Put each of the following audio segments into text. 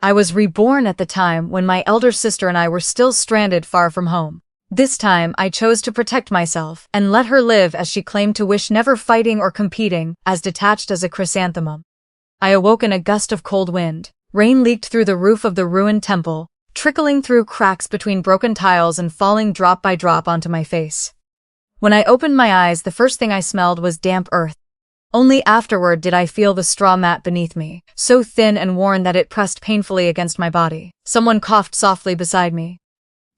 I was reborn at the time when my elder sister and I were still stranded far from home. This time, I chose to protect myself and let her live as she claimed to wish, never fighting or competing, as detached as a chrysanthemum. I awoke in a gust of cold wind. Rain leaked through the roof of the ruined temple, trickling through cracks between broken tiles and falling drop by drop onto my face. When I opened my eyes, the first thing I smelled was damp earth. Only afterward did I feel the straw mat beneath me, so thin and worn that it pressed painfully against my body. Someone coughed softly beside me.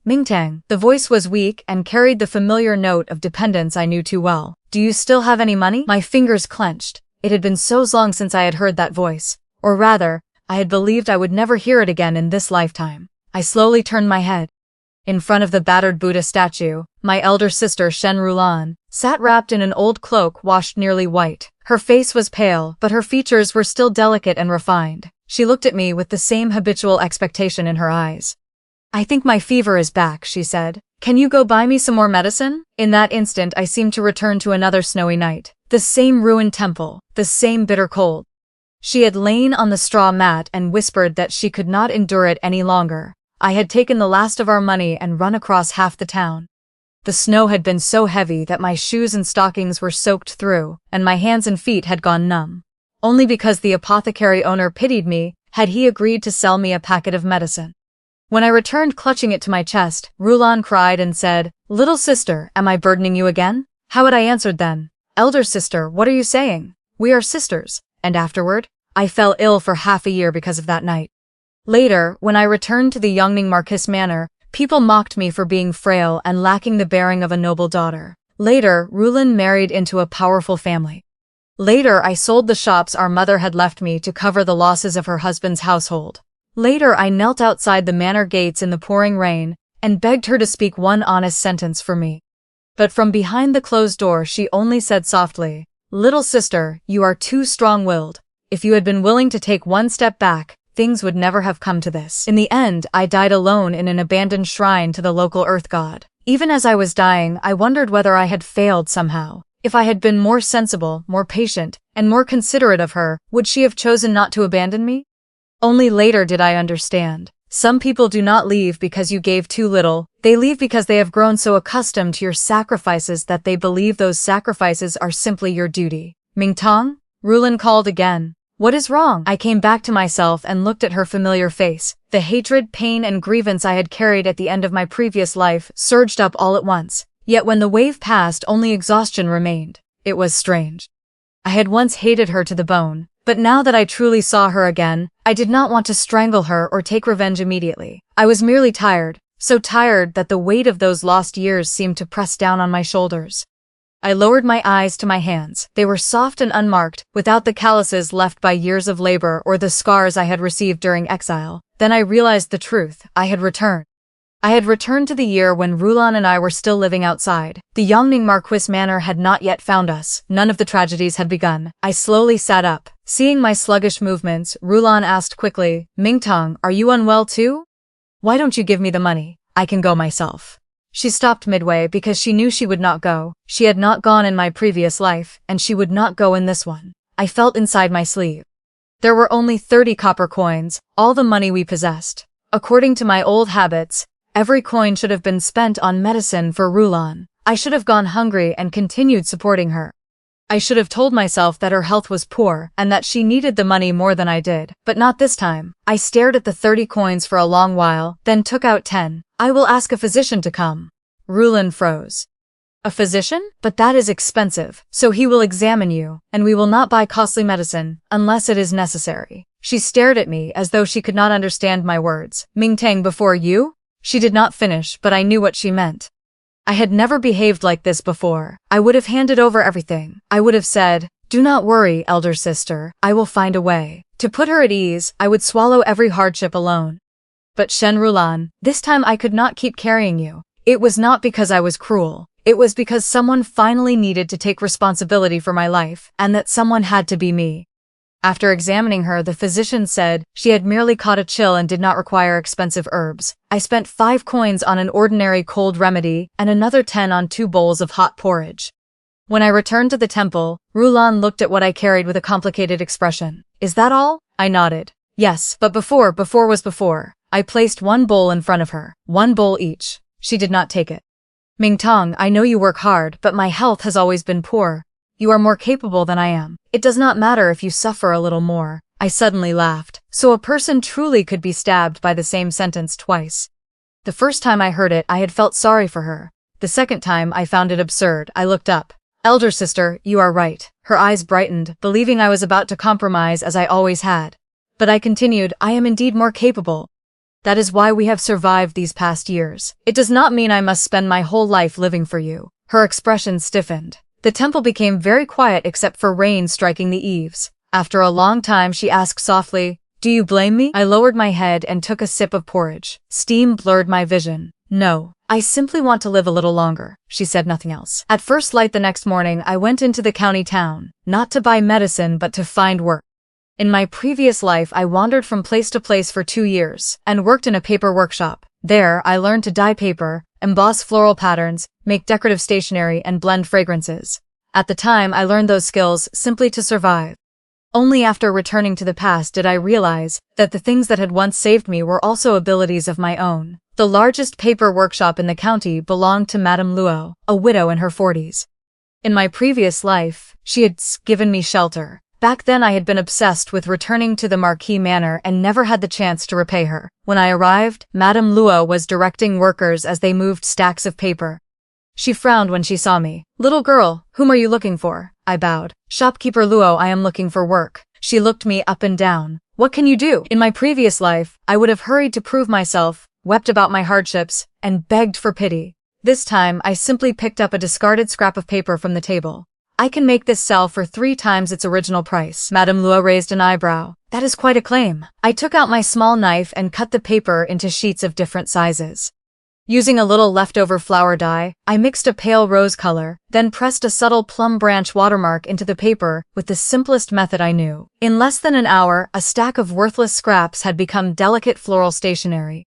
Mingtang. The voice was weak and carried the familiar note of dependence I knew too well. Do you still have any money? My fingers clenched. It had been so long since I had heard that voice. Or rather, I had believed I would never hear it again in this lifetime. I slowly turned my head. In front of the battered Buddha statue, my elder sister Shen Rulan sat wrapped in an old cloak washed nearly white. Her face was pale, but her features were still delicate and refined. She looked at me with the same habitual expectation in her eyes. I think my fever is back, she said. Can you go buy me some more medicine? In that instant, I seemed to return to another snowy night. The same ruined temple, the same bitter cold. She had lain on the straw mat and whispered that she could not endure it any longer. I had taken the last of our money and run across half the town. The snow had been so heavy that my shoes and stockings were soaked through, and my hands and feet had gone numb. Only because the apothecary owner pitied me had he agreed to sell me a packet of medicine. When I returned clutching it to my chest, Rulan cried and said, "Little sister, am I burdening you again?" How had I answered then? "Elder sister, what are you saying? We are sisters." And afterward, I fell ill for half a year because of that night. Later, when I returned to the Yongning Marquis Manor, people mocked me for being frail and lacking the bearing of a noble daughter. Later, Rulan married into a powerful family. Later, I sold the shops our mother had left me to cover the losses of her husband's household. Later, I knelt outside the manor gates in the pouring rain and begged her to speak one honest sentence for me. But from behind the closed door, she only said softly, "Little sister, you are too strong-willed. If you had been willing to take one step back, things would never have come to this." In the end, I died alone in an abandoned shrine to the local earth god. Even as I was dying, I wondered whether I had failed somehow. If I had been more sensible, more patient, and more considerate of her, would she have chosen not to abandon me? Only later did I understand. Some people do not leave because you gave too little. They leave because they have grown so accustomed to your sacrifices that they believe those sacrifices are simply your duty. Mingtang? Rulan called again. What is wrong? I came back to myself and looked at her familiar face. The hatred, pain, and grievance I had carried at the end of my previous life surged up all at once. Yet when the wave passed, only exhaustion remained. It was strange. I had once hated her to the bone, but now that I truly saw her again, I did not want to strangle her or take revenge immediately. I was merely tired, so tired that the weight of those lost years seemed to press down on my shoulders. I lowered my eyes to my hands. They were soft and unmarked, without the calluses left by years of labor or the scars I had received during exile. Then I realized the truth. I had returned. I had returned to the year when Rulan and I were still living outside. The Yongning Marquis Manor had not yet found us. None of the tragedies had begun. I slowly sat up. Seeing my sluggish movements, Rulan asked quickly, "Mingtang, are you unwell too? Why don't you give me the money? I can go myself." She stopped midway because she knew she would not go. She had not gone in my previous life, and she would not go in this one. I felt inside my sleeve. There were only 30 copper coins, all the money we possessed. According to my old habits, every coin should have been spent on medicine for Rulan. I should have gone hungry and continued supporting her. I should have told myself that her health was poor and that she needed the money more than I did. But not this time. I stared at the 30 coins for a long while, then took out 10. "I will ask a physician to come." Rulan froze. "A physician? But that is expensive. So he will examine you, and we will not buy costly medicine, unless it is necessary." She stared at me as though she could not understand my words. "Mingtang before you?" She did not finish, but I knew what she meant. I had never behaved like this before. I would have handed over everything. I would have said, "Do not worry, elder sister, I will find a way." To put her at ease, I would swallow every hardship alone. But Shen Rulan, this time I could not keep carrying you. It was not because I was cruel. It was because someone finally needed to take responsibility for my life, and that someone had to be me. After examining her, the physician said she had merely caught a chill and did not require expensive herbs. I spent 5 coins on an ordinary cold remedy and another 10 on 2 bowls of hot porridge. When I returned to the temple, Rulan looked at what I carried with a complicated expression. "Is that all?" I nodded. Yes, but before was before. I placed one bowl in front of her, one bowl each. She did not take it. Mingtong, I know you work hard, but my health has always been poor. You are more capable than I am. It does not matter if you suffer a little more. I suddenly laughed. So a person truly could be stabbed by the same sentence twice. The first time I heard it, I had felt sorry for her. The second time, I found it absurd. I looked up. Elder sister, you are right. Her eyes brightened, believing I was about to compromise as I always had. But I continued, I am indeed more capable. That is why we have survived these past years. It does not mean I must spend my whole life living for you. Her expression stiffened. The temple became very quiet except for rain striking the eaves. After a long time, she asked softly, do you blame me? I lowered my head and took a sip of porridge. Steam blurred my vision. No, I simply want to live a little longer. She said nothing else. At first light the next morning, I went into the county town, not to buy medicine but to find work. In my previous life, I wandered from place to place for 2 years and worked in a paper workshop. There, I learned to dye paper, emboss floral patterns, make decorative stationery, and blend fragrances. At the time, I learned those skills simply to survive. Only after returning to the past did I realize that the things that had once saved me were also abilities of my own. The largest paper workshop in the county belonged to Madame Luo, a widow in her 40s. In my previous life, she had given me shelter. Back then I had been obsessed with returning to the Marquis Manor and never had the chance to repay her. When I arrived, Madame Luo was directing workers as they moved stacks of paper. She frowned when she saw me. Little girl, whom are you looking for? I bowed. Shopkeeper Luo, I am looking for work. She looked me up and down. What can you do? In my previous life, I would have hurried to prove myself, wept about my hardships, and begged for pity. This time, I simply picked up a discarded scrap of paper from the table. I can make this sell for 3 times its original price. Madame Luo raised an eyebrow. That is quite a claim. I took out my small knife and cut the paper into sheets of different sizes. Using a little leftover flower dye, I mixed a pale rose color, then pressed a subtle plum branch watermark into the paper with the simplest method I knew. In less than an hour, a stack of worthless scraps had become delicate floral stationery.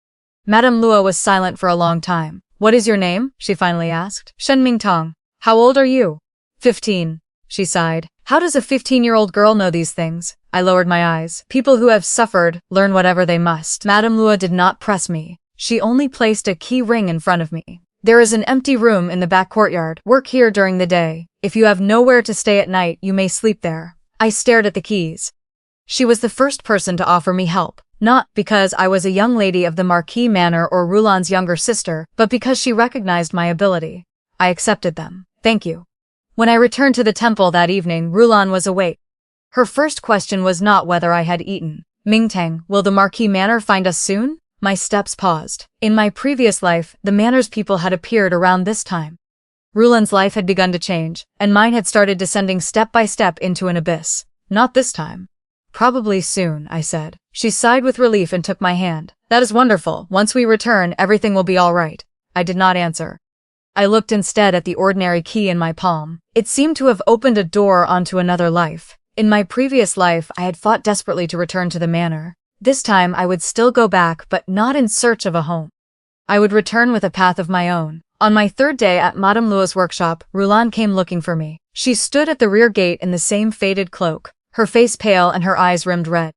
Madame Luo was silent for a long time. What is your name? She finally asked. Shen Mingtong. How old are you? 15. She sighed. How does a 15-year-old girl know these things? I lowered my eyes. People who have suffered learn whatever they must. Madame Luo did not press me. She only placed a key ring in front of me. There is an empty room in the back courtyard. Work here during the day. If you have nowhere to stay at night, you may sleep there. I stared at the keys. She was the first person to offer me help. Not because I was a young lady of the Marquis Manor or Rulan's younger sister, but because she recognized my ability. I accepted them. Thank you. When I returned to the temple that evening, Rulan was awake. Her first question was not whether I had eaten. Mingtang, will the Marquis Manor find us soon? My steps paused. In my previous life, the Manor's people had appeared around this time. Rulan's life had begun to change, and mine had started descending step by step into an abyss. Not this time. Probably soon, I said. She sighed with relief and took my hand. That is wonderful. Once we return, everything will be all right. I did not answer. I looked instead at the ordinary key in my palm. It seemed to have opened a door onto another life. In my previous life, I had fought desperately to return to the manor. This time, I would still go back, but not in search of a home. I would return with a path of my own. On my 3rd day at Madame Luo's workshop, Rulan came looking for me. She stood at the rear gate in the same faded cloak, her face pale and her eyes rimmed red.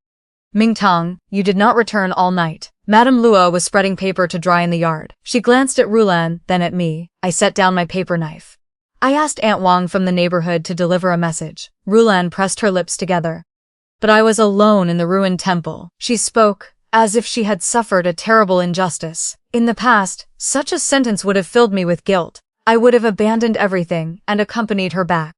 Mingtong, you did not return all night. Madame Luo was spreading paper to dry in the yard. She glanced at Rulan, then at me. I set down my paper knife. I asked Aunt Wang from the neighborhood to deliver a message. Rulan pressed her lips together. But I was alone in the ruined temple. She spoke, as if she had suffered a terrible injustice. In the past, such a sentence would have filled me with guilt. I would have abandoned everything and accompanied her back.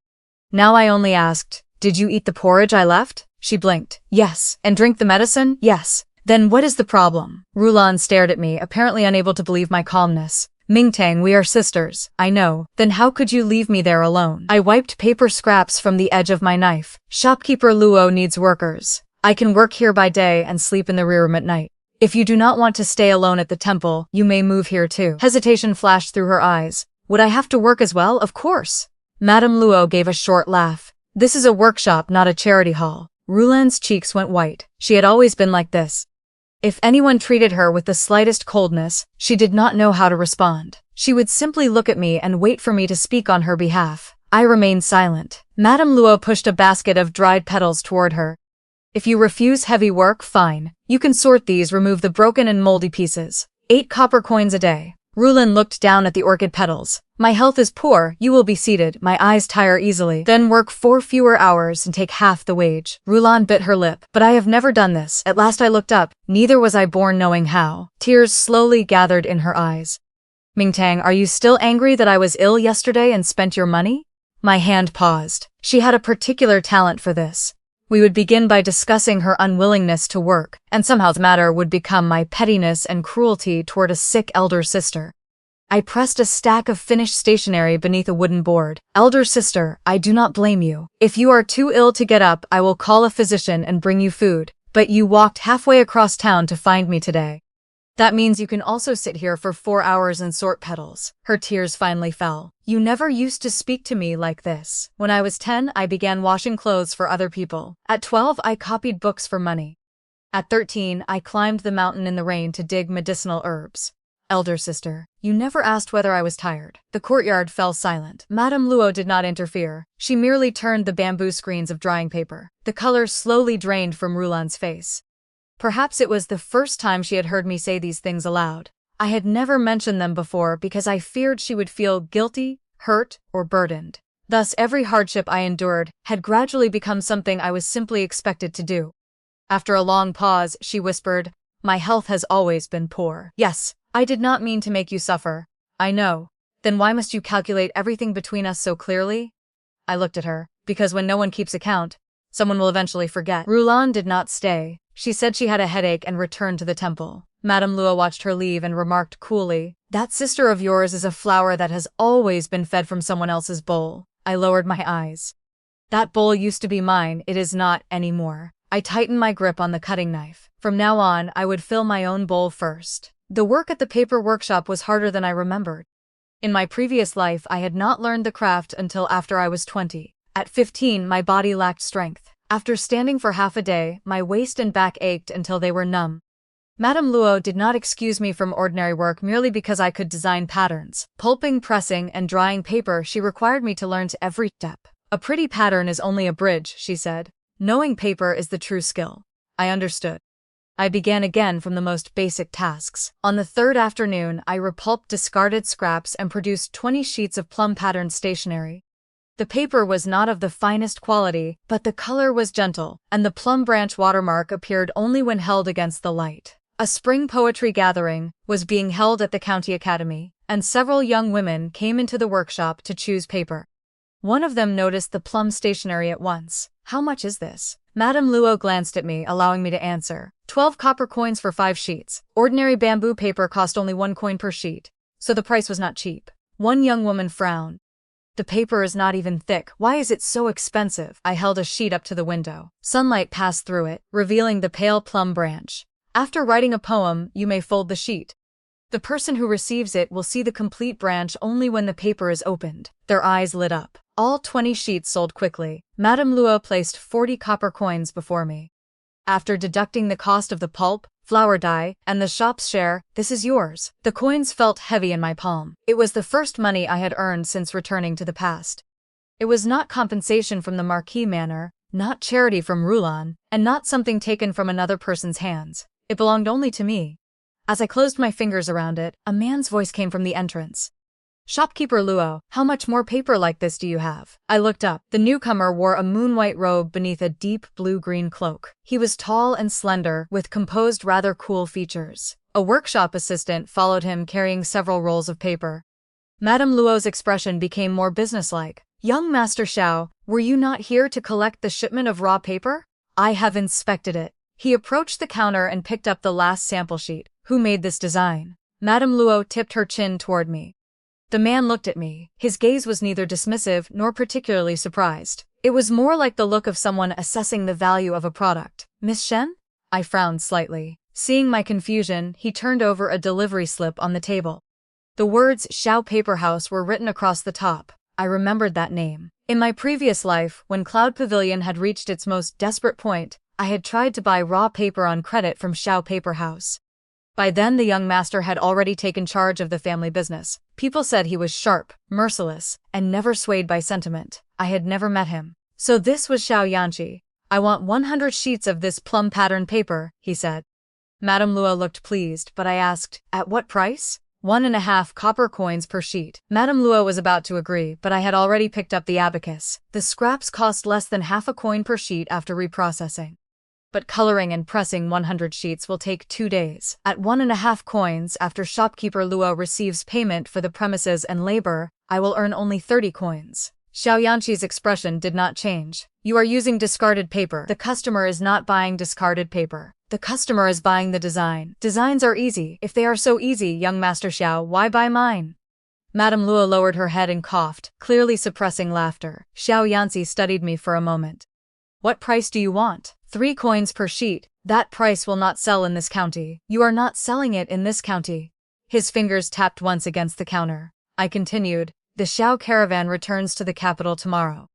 Now I only asked, did you eat the porridge I left? She blinked. Yes. And drink the medicine? Yes. Then what is the problem? Rulan stared at me, apparently unable to believe my calmness. Mingtang, we are sisters. I know. Then how could you leave me there alone? I wiped paper scraps from the edge of my knife. Shopkeeper Luo needs workers. I can work here by day and sleep in the rear room at night. If you do not want to stay alone at the temple, you may move here too. Hesitation flashed through her eyes. Would I have to work as well? Of course. Madame Luo gave a short laugh. This is a workshop, not a charity hall. Rulan's cheeks went white. She had always been like this. If anyone treated her with the slightest coldness, she did not know how to respond. She would simply look at me and wait for me to speak on her behalf. I remained silent. Madame Luo pushed a basket of dried petals toward her. If you refuse heavy work, fine. You can sort these, remove the broken and moldy pieces. 8 copper coins a day. Rulon looked down at the orchid petals. My health is poor, you will be seated, my eyes tire easily. Then work 4 fewer hours and take half the wage. Rulon bit her lip. But I have never done this. At last I looked up. Neither was I born knowing how. Tears slowly gathered in her eyes. Mingtang, are you still angry that I was ill yesterday and spent your money? My hand paused. She had a particular talent for this. We would begin by discussing her unwillingness to work, and somehow the matter would become my pettiness and cruelty toward a sick elder sister. I pressed a stack of finished stationery beneath a wooden board. Elder sister, I do not blame you. If you are too ill to get up, I will call a physician and bring you food. But you walked halfway across town to find me today. That means you can also sit here for 4 hours and sort petals. Her tears finally fell. You never used to speak to me like this. When I was 10, I began washing clothes for other people. At 12, I copied books for money. At 13, I climbed the mountain in the rain to dig medicinal herbs. Elder sister, you never asked whether I was tired. The courtyard fell silent. Madame Luo did not interfere. She merely turned the bamboo screens of drying paper. The color slowly drained from Rulon's face. Perhaps it was the first time she had heard me say these things aloud. I had never mentioned them before because I feared she would feel guilty, hurt, or burdened. Thus, every hardship I endured had gradually become something I was simply expected to do. After a long pause, she whispered, my health has always been poor. Yes, I did not mean to make you suffer. I know. Then why must you calculate everything between us so clearly? I looked at her, because when no one keeps account, someone will eventually forget. Rulon did not stay. She said she had a headache and returned to the temple. Madame Luo watched her leave and remarked coolly, that sister of yours is a flower that has always been fed from someone else's bowl. I lowered my eyes. That bowl used to be mine, it is not anymore. I tightened my grip on the cutting knife. From now on, I would fill my own bowl first. The work at the paper workshop was harder than I remembered. In my previous life, I had not learned the craft until after I was 20. At 15, my body lacked strength. After standing for half a day, my waist and back ached until they were numb. Madame Luo did not excuse me from ordinary work merely because I could design patterns. Pulping, pressing, and drying paper, she required me to learn to every step. A pretty pattern is only a bridge, she said. Knowing paper is the true skill. I understood. I began again from the most basic tasks. On the 3rd afternoon, I repulped discarded scraps and produced 20 sheets of plum pattern stationery. The paper was not of the finest quality, but the color was gentle, and the plum branch watermark appeared only when held against the light. A spring poetry gathering was being held at the county academy, and several young women came into the workshop to choose paper. One of them noticed the plum stationery at once. How much is this? Madame Luo glanced at me, allowing me to answer. 12 copper coins for 5 sheets. Ordinary bamboo paper cost only 1 coin per sheet, so the price was not cheap. One young woman frowned. The paper is not even thick. Why is it so expensive? I held a sheet up to the window. Sunlight passed through it, revealing the pale plum branch. After writing a poem, you may fold the sheet. The person who receives it will see the complete branch only when the paper is opened. Their eyes lit up. All 20 sheets sold quickly. Madame Luo placed 40 copper coins before me. After deducting the cost of the pulp, flour dye, and the shop's share, this is yours. The coins felt heavy in my palm. It was the first money I had earned since returning to the past. It was not compensation from the Marquis Manor, not charity from Rulon, and not something taken from another person's hands. It belonged only to me. As I closed my fingers around it, a man's voice came from the entrance. Shopkeeper Luo, how much more paper like this do you have? I looked up. The newcomer wore a moon-white robe beneath a deep blue-green cloak. He was tall and slender, with composed, rather cool features. A workshop assistant followed him carrying several rolls of paper. Madame Luo's expression became more businesslike. Young Master Xiao, were you not here to collect the shipment of raw paper? I have inspected it. He approached the counter and picked up the last sample sheet. Who made this design? Madame Luo tipped her chin toward me. The man looked at me. His gaze was neither dismissive nor particularly surprised. It was more like the look of someone assessing the value of a product. Miss Shen? I frowned slightly. Seeing my confusion, he turned over a delivery slip on the table. The words Xiao Paper House were written across the top. I remembered that name. In my previous life, when Cloud Pavilion had reached its most desperate point, I had tried to buy raw paper on credit from Xiao Paper House. By then the young master had already taken charge of the family business. People said he was sharp, merciless, and never swayed by sentiment. I had never met him. So this was Xiao Yanci. I want 100 sheets of this plum pattern paper, he said. Madame Luo looked pleased, but I asked, at what price? 1.5 copper coins per sheet. Madame Luo was about to agree, but I had already picked up the abacus. The scraps cost less than half a coin per sheet after reprocessing. But coloring and pressing 100 sheets will take 2 days. At 1.5 coins, after shopkeeper Luo receives payment for the premises and labor, I will earn only 30 coins. Xiao Yanci's expression did not change. You are using discarded paper. The customer is not buying discarded paper. The customer is buying the design. Designs are easy. If they are so easy, young Master Xiao, why buy mine? Madame Luo lowered her head and coughed, clearly suppressing laughter. Xiao Yanci studied me for a moment. What price do you want? 3 coins per sheet. That price will not sell in this county. You are not selling it in this county. His fingers tapped once against the counter. I continued. The Xiao caravan returns to the capital tomorrow.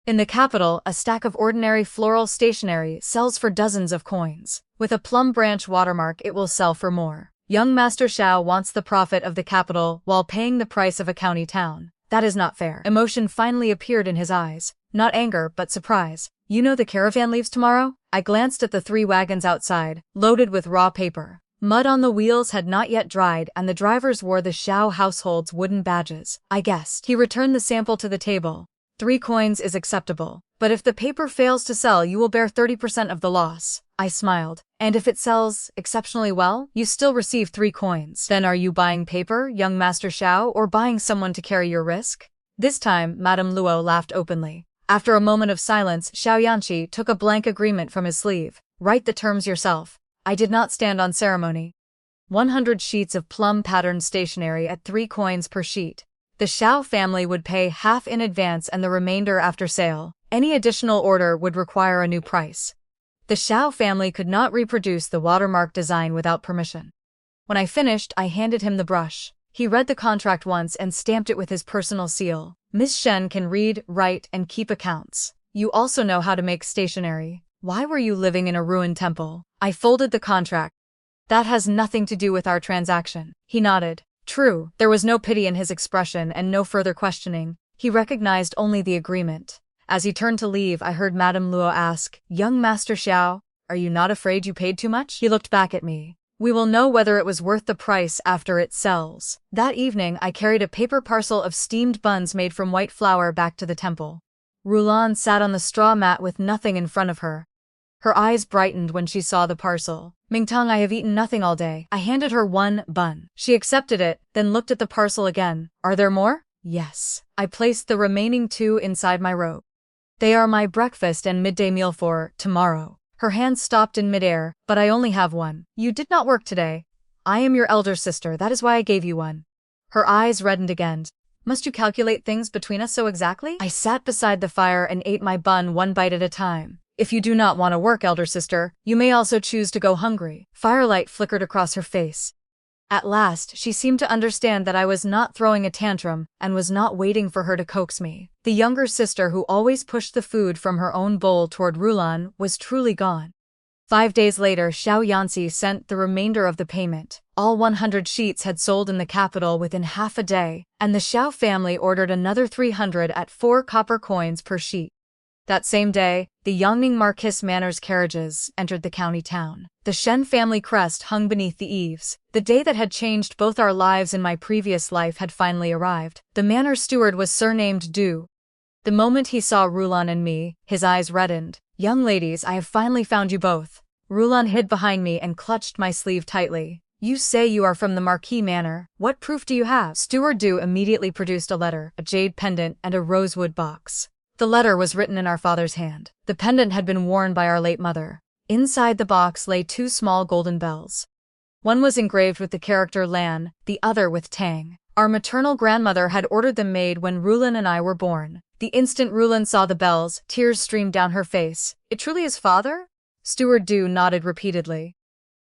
In the capital, a stack of ordinary floral stationery sells for dozens of coins. With a plum branch watermark, it will sell for more. Young Master Xiao wants the profit of the capital while paying the price of a county town. That is not fair. Emotion finally appeared in his eyes. Not anger, but surprise. You know the caravan leaves tomorrow? I glanced at the 3 wagons outside, loaded with raw paper. Mud on the wheels had not yet dried, and the drivers wore the Xiao household's wooden badges. I guessed. He returned the sample to the table. 3 coins is acceptable. But if the paper fails to sell, you will bear 30% of the loss. I smiled. And if it sells exceptionally well, you still receive 3 coins. Then are you buying paper, young Master Xiao, or buying someone to carry your risk? This time, Madame Luo laughed openly. After a moment of silence, Xiao Yanci took a blank agreement from his sleeve. Write the terms yourself. I did not stand on ceremony. 100 sheets of plum patterned stationery at 3 coins per sheet. The Xiao family would pay half in advance and the remainder after sale. Any additional order would require a new price. The Xiao family could not reproduce the watermark design without permission. When I finished, I handed him the brush. He read the contract once and stamped it with his personal seal. Miss Shen can read, write, and keep accounts. You also know how to make stationery. Why were you living in a ruined temple? I folded the contract. That has nothing to do with our transaction. He nodded. True, there was no pity in his expression and no further questioning. He recognized only the agreement. As he turned to leave, I heard Madame Luo ask, Young Master Xiao, are you not afraid you paid too much? He looked back at me. We will know whether it was worth the price after it sells. That evening, I carried a paper parcel of steamed buns made from white flour back to the temple. Rulan sat on the straw mat with nothing in front of her. Her eyes brightened when she saw the parcel. Mingtang, I have eaten nothing all day. I handed her 1 bun. She accepted it, then looked at the parcel again. Are there more? Yes. I placed the remaining 2 inside my robe. They are my breakfast and midday meal for tomorrow. Her hand stopped in midair, but I only have 1. You did not work today. I am your elder sister, that is why I gave you 1. Her eyes reddened again. Must you calculate things between us so exactly? I sat beside the fire and ate my bun 1 bite at a time. If you do not want to work, elder sister, you may also choose to go hungry. Firelight flickered across her face. At last, she seemed to understand that I was not throwing a tantrum and was not waiting for her to coax me. The younger sister who always pushed the food from her own bowl toward Rulan was truly gone. 5 days later, Xiao Yanci sent the remainder of the payment. All 100 sheets had sold in the capital within half a day, and the Xiao family ordered another 300 at 4 copper coins per sheet. That same day, the Yangning Marquis Manor's carriages entered the county town. The Shen family crest hung beneath the eaves. The day that had changed both our lives in my previous life had finally arrived. The manor steward was surnamed Du. The moment he saw Rulan and me, his eyes reddened. Young ladies, I have finally found you both. Rulan hid behind me and clutched my sleeve tightly. You say you are from the Marquis Manor. What proof do you have? Steward Du immediately produced a letter, a jade pendant, and a rosewood box. The letter was written in our father's hand. The pendant had been worn by our late mother. Inside the box lay 2 small golden bells. One was engraved with the character Lan, the other with Tang. Our maternal grandmother had ordered them made when Rulan and I were born. The instant Rulan saw the bells, tears streamed down her face. It truly is father? Steward Du nodded repeatedly.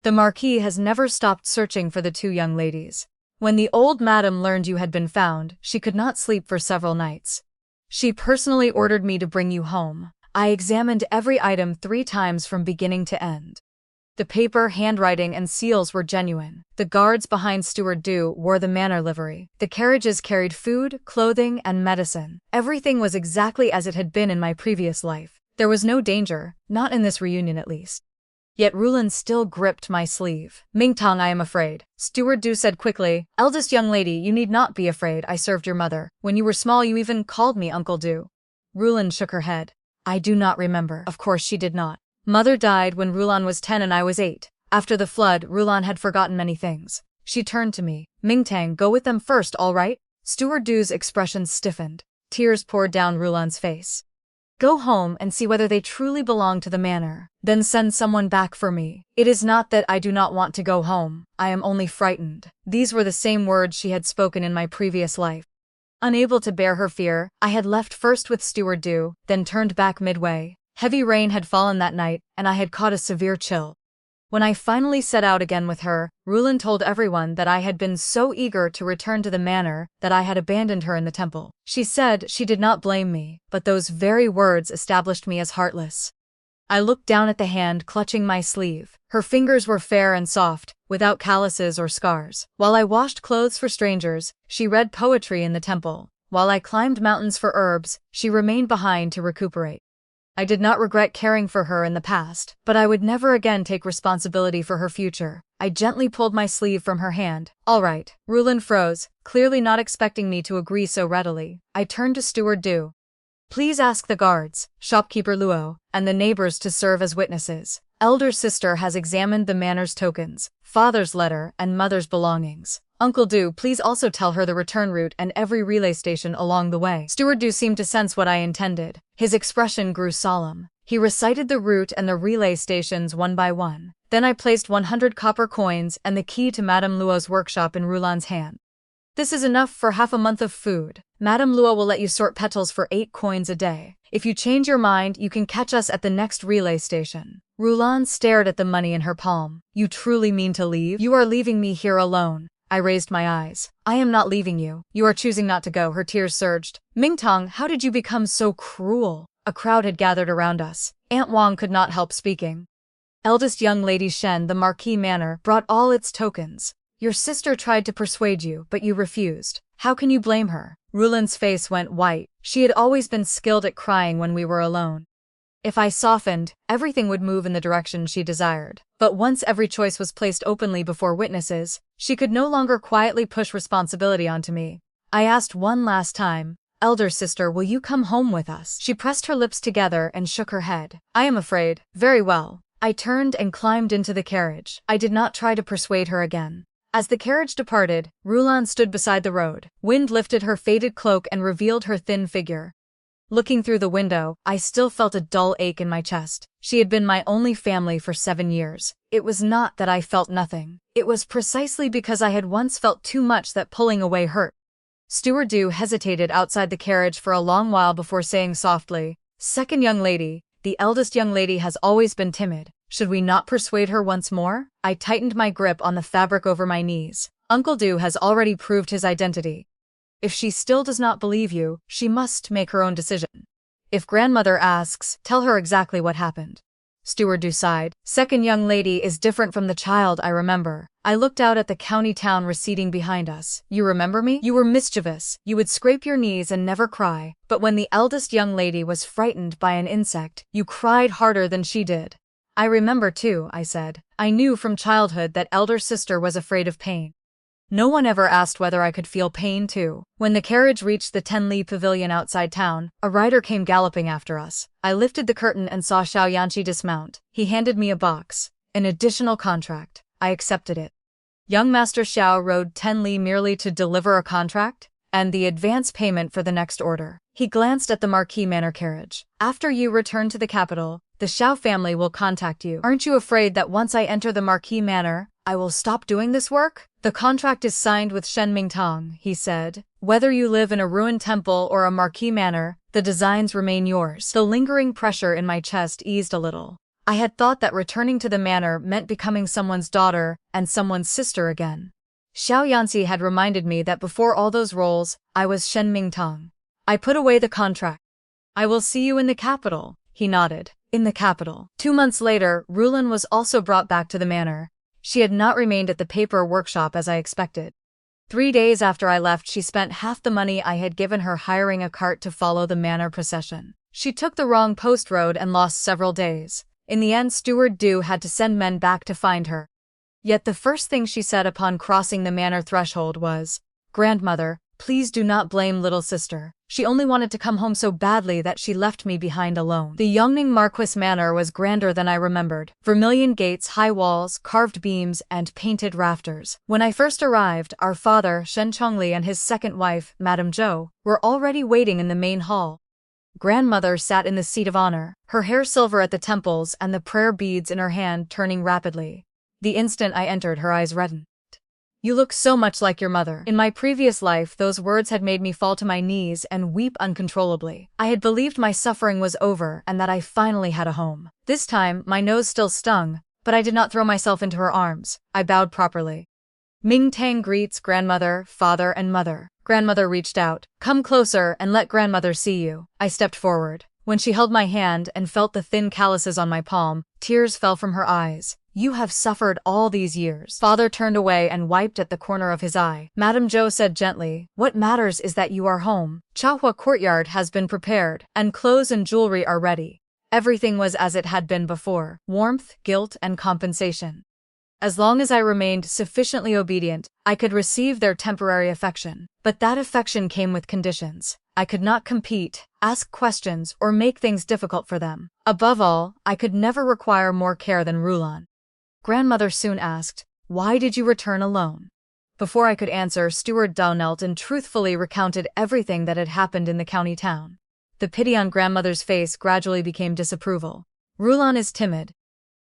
The Marquis has never stopped searching for the 2 young ladies. When the old madam learned you had been found, she could not sleep for several nights. She personally ordered me to bring you home. I examined every item 3 times from beginning to end. The paper, handwriting, and seals were genuine. The guards behind Steward Du wore the manor livery. The carriages carried food, clothing, and medicine. Everything was exactly as it had been in my previous life. There was no danger, not in this reunion at least. Yet Rulan still gripped my sleeve. Mingtong, I am afraid. Steward Du said quickly. Eldest young lady, you need not be afraid. I served your mother. When you were small you even called me Uncle Du. Rulan shook her head. I do not remember. Of course she did not. Mother died when Rulan was 10 and I was 8. After the flood, Rulan had forgotten many things. She turned to me. Mingtang, go with them first, all right? Steward Du's expression stiffened. Tears poured down Rulan's face. Go home and see whether they truly belong to the manor. Then send someone back for me. It is not that I do not want to go home. I am only frightened. These were the same words she had spoken in my previous life. Unable to bear her fear, I had left first with Steward Du, then turned back midway. Heavy rain had fallen that night, and I had caught a severe chill. When I finally set out again with her, Rulan told everyone that I had been so eager to return to the manor that I had abandoned her in the temple. She said she did not blame me, but those very words established me as heartless. I looked down at the hand clutching my sleeve. Her fingers were fair and soft, without calluses or scars. While I washed clothes for strangers, she read poetry in the temple. While I climbed mountains for herbs, she remained behind to recuperate. I did not regret caring for her in the past, but I would never again take responsibility for her future. I gently pulled my sleeve from her hand. All right. Rulan froze, clearly not expecting me to agree so readily. I turned to Steward Du. Please ask the guards, shopkeeper Luo, and the neighbors to serve as witnesses. Elder sister has examined the manor's tokens, father's letter, and mother's belongings. Uncle Du, please also tell her the return route and every relay station along the way. Steward Du seemed to sense what I intended. His expression grew solemn. He recited the route and the relay stations one by one. Then I placed 100 copper coins and the key to Madame Luo's workshop in Rulan's hand. This is enough for half a month of food. Madame Luo will let you sort petals for 8 coins a day. If you change your mind, you can catch us at the next relay station. Rulan stared at the money in her palm. You truly mean to leave? You are leaving me here alone. I raised my eyes. I am not leaving you. You are choosing not to go. Her tears surged. Mingtong, how did you become so cruel? A crowd had gathered around us. Aunt Wang could not help speaking. Eldest young lady Shen, the Marquis Manor, brought all its tokens. Your sister tried to persuade you, but you refused. How can you blame her? Rulan's face went white. She had always been skilled at crying when we were alone. If I softened, everything would move in the direction she desired. But once every choice was placed openly before witnesses, she could no longer quietly push responsibility onto me. I asked one last time, Elder sister, will you come home with us? She pressed her lips together and shook her head. I am afraid. Very well. I turned and climbed into the carriage. I did not try to persuade her again. As the carriage departed, Rulan stood beside the road. Wind lifted her faded cloak and revealed her thin figure. Looking through the window, I still felt a dull ache in my chest. She had been my only family for 7 years. It was not that I felt nothing. It was precisely because I had once felt too much that pulling away hurt. Steward Du hesitated outside the carriage for a long while before saying softly, Second young lady, the eldest young lady has always been timid. Should we not persuade her once more? I tightened my grip on the fabric over my knees. Uncle Du has already proved his identity. If she still does not believe you, she must make her own decision. If grandmother asks, tell her exactly what happened. Steward Du sighed. Second young lady is different from the child I remember. I looked out at the county town receding behind us. You remember me? You were mischievous. You would scrape your knees and never cry. But when the eldest young lady was frightened by an insect, you cried harder than she did. I remember too, I said. I knew from childhood that elder sister was afraid of pain. No one ever asked whether I could feel pain too. When the carriage reached the Tenli pavilion outside town, a rider came galloping after us. I lifted the curtain and saw Xiao Yanci dismount. He handed me a box. An additional contract. I accepted it. Young Master Xiao rode Tenli merely to deliver a contract? And the advance payment for the next order. He glanced at the Marquis Manor carriage. After you return to the capital, the Xiao family will contact you. Aren't you afraid that once I enter the Marquis Manor, I will stop doing this work? The contract is signed with Shen Mingtong, he said. Whether you live in a ruined temple or a Marquis Manor, the designs remain yours. The lingering pressure in my chest eased a little. I had thought that returning to the manor meant becoming someone's daughter and someone's sister again. Xiao Yanci had reminded me that before all those roles, I was Shen Mingtong. I put away the contract. I will see you in the capital, he nodded. In the capital. 2 months later, Rulan was also brought back to the manor. She had not remained at the paper workshop as I expected. 3 days after I left, she spent half the money I had given her hiring a cart to follow the manor procession. She took the wrong post road and lost several days. In the end, Steward Du had to send men back to find her. Yet the first thing she said upon crossing the manor threshold was, "Grandmother, please do not blame little sister. She only wanted to come home so badly that she left me behind alone." The Yongning Marquis Manor was grander than I remembered. Vermilion gates, high walls, carved beams, and painted rafters. When I first arrived, our father, Shen Chongli, and his second wife, Madame Zhou, were already waiting in the main hall. Grandmother sat in the seat of honor, her hair silver at the temples and the prayer beads in her hand turning rapidly. The instant I entered, her eyes reddened. "You look so much like your mother." In my previous life, those words had made me fall to my knees and weep uncontrollably. I had believed my suffering was over and that I finally had a home. This time, my nose still stung, but I did not throw myself into her arms. I bowed properly. Ming Tang greets grandmother, father, and mother. Grandmother reached out. "Come closer and let grandmother see you." I stepped forward. When she held my hand and felt the thin calluses on my palm, tears fell from her eyes. "You have suffered all these years." Father turned away and wiped at the corner of his eye. Madame Zhou said gently, "What matters is that you are home. Chaohua courtyard has been prepared, and clothes and jewelry are ready." Everything was as it had been before: warmth, guilt, and compensation. As long as I remained sufficiently obedient, I could receive their temporary affection. But that affection came with conditions. I could not compete, ask questions, or make things difficult for them. Above all, I could never require more care than Rulan. Grandmother soon asked, "Why did you return alone?" Before I could answer, Steward Du knelt and truthfully recounted everything that had happened in the county town. The pity on grandmother's face gradually became disapproval. "Rulan is timid.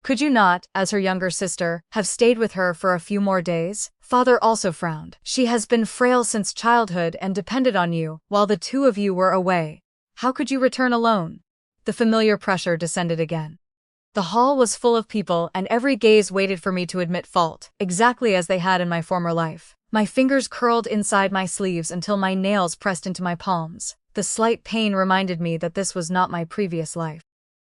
Could you not, as her younger sister, have stayed with her for a few more days?" Father also frowned. "She has been frail since childhood and depended on you, while the two of you were away. How could you return alone?" The familiar pressure descended again. The hall was full of people and every gaze waited for me to admit fault, exactly as they had in my former life. My fingers curled inside my sleeves until my nails pressed into my palms. The slight pain reminded me that this was not my previous life.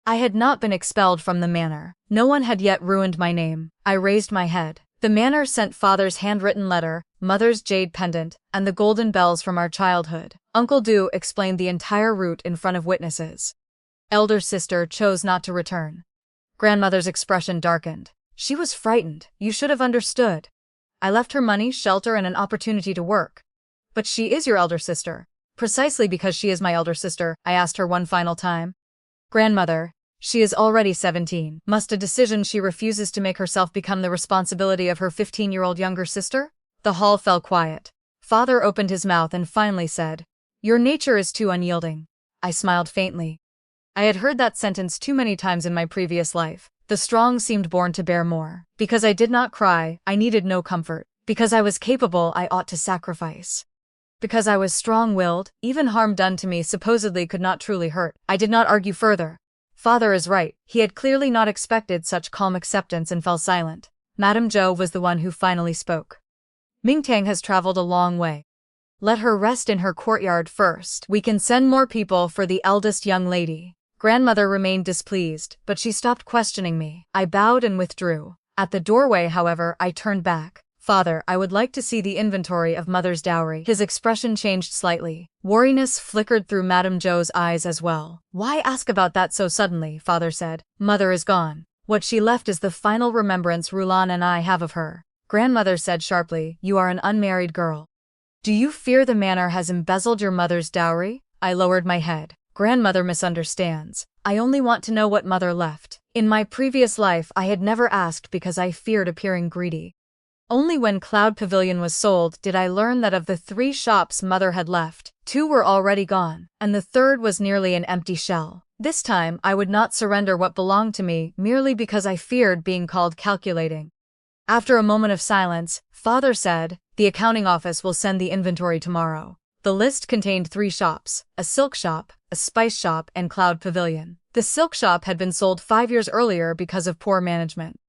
I had not been expelled from the manor. No one had yet ruined my name. I raised my head. The manor sent father's handwritten letter, mother's jade pendant, and the golden bells from our childhood. Uncle Du explained the entire route in front of witnesses. Elder sister chose not to return. Grandmother's expression darkened. She was frightened. "You should have understood. I left her money, shelter, and an opportunity to work." "But she is your elder sister." "Precisely because she is my elder sister," I asked her one final time. "Grandmother, she is already 17. Must a decision she refuses to make herself become the responsibility of her 15-year-old younger sister?" The hall fell quiet. Father opened his mouth and finally said, "Your nature is too unyielding." I smiled faintly. I had heard that sentence too many times in my previous life. The strong seemed born to bear more. Because I did not cry, I needed no comfort. Because I was capable, I ought to sacrifice. Because I was strong-willed, even harm done to me supposedly could not truly hurt. I did not argue further. Father is right. He had clearly not expected such calm acceptance and fell silent. Madame Zhou was the one who finally spoke. "Mingtang has traveled a long way. Let her rest in her courtyard first. We can send more people for the eldest young lady." Grandmother remained displeased, but she stopped questioning me. I bowed and withdrew. At the doorway, however, I turned back. "Father, I would like to see the inventory of mother's dowry." His expression changed slightly. Wariness flickered through Madame Zhou's eyes as well. "Why ask about that so suddenly?" Father said. "Mother is gone. What she left is the final remembrance Rulan and I have of her." Grandmother said sharply, "You are an unmarried girl. Do you fear the manor has embezzled your mother's dowry?" I lowered my head. "Grandmother misunderstands. I only want to know what mother left. In my previous life I had never asked because I feared appearing greedy. Only when Cloud Pavilion was sold did I learn that of the 3 shops mother had left, 2 were already gone, and the third was nearly an empty shell. This time I would not surrender what belonged to me merely because I feared being called calculating." After a moment of silence, Father said, "The accounting office will send the inventory tomorrow." The list contained 3 shops: a silk shop, a spice shop, and Cloud Pavilion. The silk shop had been sold 5 years earlier because of poor management.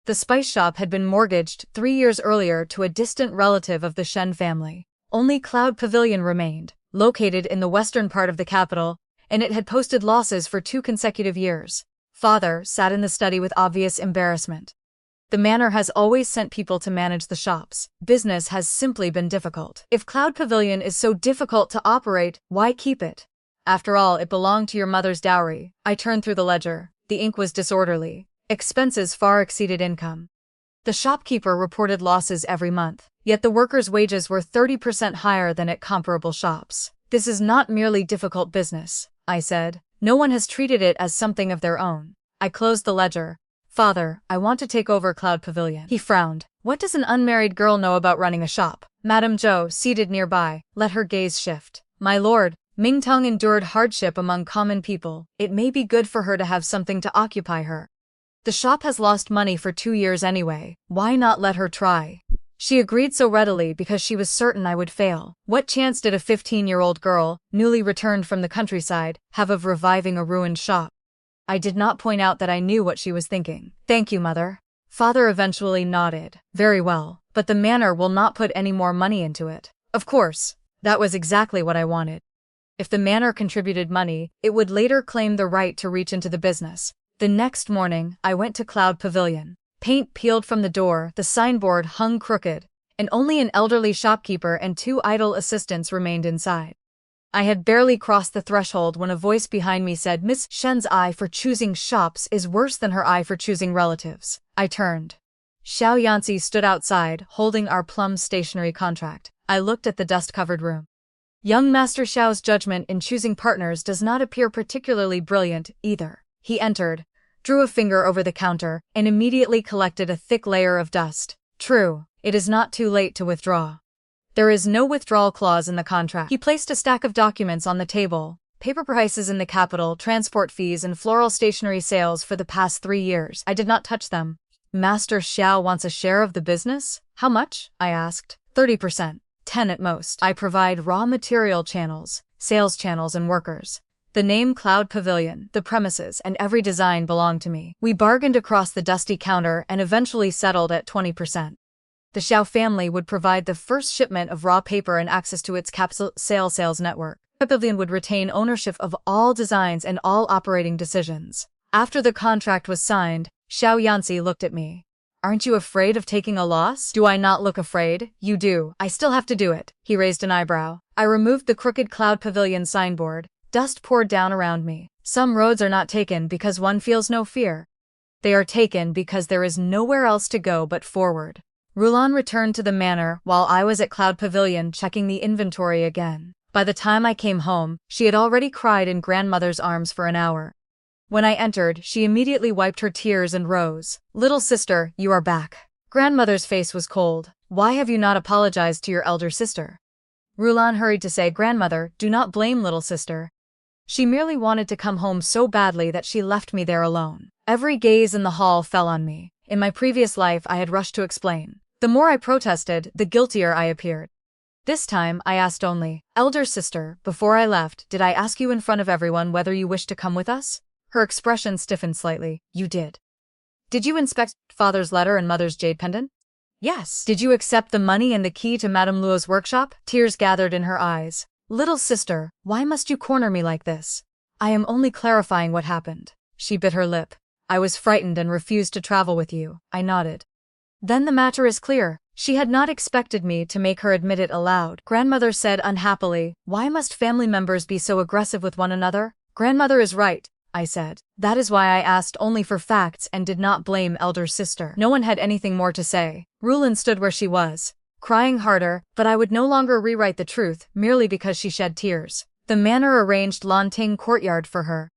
The spice shop had been mortgaged 3 years earlier to a distant relative of the Shen family. Only Cloud Pavilion remained, located in the western part of the capital, and it had posted losses for 2 consecutive years. Father sat in the study with obvious embarrassment. "The manor has always sent people to manage the shops. Business has simply been difficult. If Cloud Pavilion is so difficult to operate, why keep it?" After all, it belonged to your mother's dowry. I turned through the ledger. The ink was disorderly. Expenses far exceeded income. The shopkeeper reported losses every month, yet the workers' wages were 30% higher than at comparable shops. This is not merely difficult business, I said. No one has treated it as something of their own. I closed the ledger. Father, I want to take over Cloud Pavilion. He frowned. What does an unmarried girl know about running a shop? Madame Zhou, seated nearby, let her gaze shift. My lord, Mingtong endured hardship among common people. It may be good for her to have something to occupy her. The shop has lost money for 2 years anyway. Why not let her try? She agreed so readily because she was certain I would fail. What chance did a 15-year-old girl, newly returned from the countryside, have of reviving a ruined shop? I did not point out that I knew what she was thinking. Thank you, mother. Father eventually nodded. Very well, but the manor will not put any more money into it. Of course, that was exactly what I wanted. If the manor contributed money, it would later claim the right to reach into the business. The next morning, I went to Cloud Pavilion. Paint peeled from the door, the signboard hung crooked, and only an elderly shopkeeper and 2 idle assistants remained inside. I had barely crossed the threshold when a voice behind me said, Miss Shen's eye for choosing shops is worse than her eye for choosing relatives. I turned. Xiao Yanci stood outside, holding our plum stationery contract. I looked at the dust-covered room. Young Master Xiao's judgment in choosing partners does not appear particularly brilliant, either. He entered, drew a finger over the counter, and immediately collected a thick layer of dust. True, it is not too late to withdraw. There is no withdrawal clause in the contract. He placed a stack of documents on the table. Paper prices in the capital, transport fees, and floral stationery sales for the past 3 years. I did not touch them. Master Xiao wants a share of the business? How much? I asked. 30%. 10 at most. I provide raw material channels, sales channels, and workers. The name Cloud Pavilion, the premises, and every design belong to me. We bargained across the dusty counter and eventually settled at 20%. The Xiao family would provide the first shipment of raw paper and access to its capsule sales network. Pavilion would retain ownership of all designs and all operating decisions. After the contract was signed, Xiao Yanci looked at me. Aren't you afraid of taking a loss? Do I not look afraid? You do. I still have to do it. He raised an eyebrow. I removed the crooked Cloud Pavilion signboard. Dust poured down around me. Some roads are not taken because one feels no fear. They are taken because there is nowhere else to go but forward. Rulan returned to the manor while I was at Cloud Pavilion checking the inventory again. By the time I came home, she had already cried in grandmother's arms for an hour. When I entered, she immediately wiped her tears and rose. Little sister, you are back. Grandmother's face was cold. Why have you not apologized to your elder sister? Rulan hurried to say, Grandmother, do not blame little sister. She merely wanted to come home so badly that she left me there alone. Every gaze in the hall fell on me. In my previous life, I had rushed to explain. The more I protested, the guiltier I appeared. This time, I asked only, Elder sister, before I left, did I ask you in front of everyone whether you wished to come with us? Her expression stiffened slightly. You did. Did you inspect father's letter and mother's jade pendant? Yes. Did you accept the money and the key to Madame Luo's workshop? Tears gathered in her eyes. Little sister, why must you corner me like this? I am only clarifying what happened. She bit her lip. I was frightened and refused to travel with you. I nodded. Then the matter is clear. She had not expected me to make her admit it aloud. Grandmother said unhappily, why must family members be so aggressive with one another? Grandmother is right, I said. That is why I asked only for facts and did not blame elder sister. No one had anything more to say. Rulan stood where she was, crying harder, but I would no longer rewrite the truth merely because she shed tears. The manor arranged Lanting courtyard for her.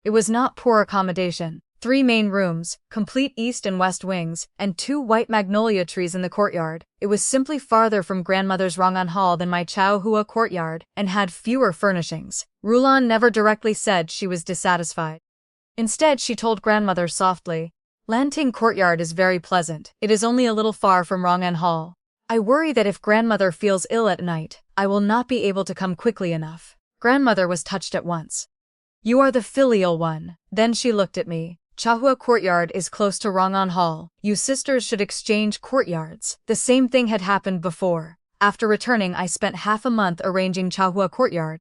It was not poor accommodation. 3 main rooms, complete east and west wings, and 2 white magnolia trees in the courtyard. It was simply farther from grandmother's Rong'an Hall than my Chaohua courtyard, and had fewer furnishings. Rulan never directly said she was dissatisfied. Instead, she told grandmother softly, Lanting courtyard is very pleasant. It is only a little far from Rong'an Hall. I worry that if grandmother feels ill at night, I will not be able to come quickly enough. Grandmother was touched at once. You are the filial one. Then she looked at me. Chaohua courtyard is close to Rong'an Hall. You sisters should exchange courtyards. The same thing had happened before. After returning, I spent half a month arranging Chaohua courtyard.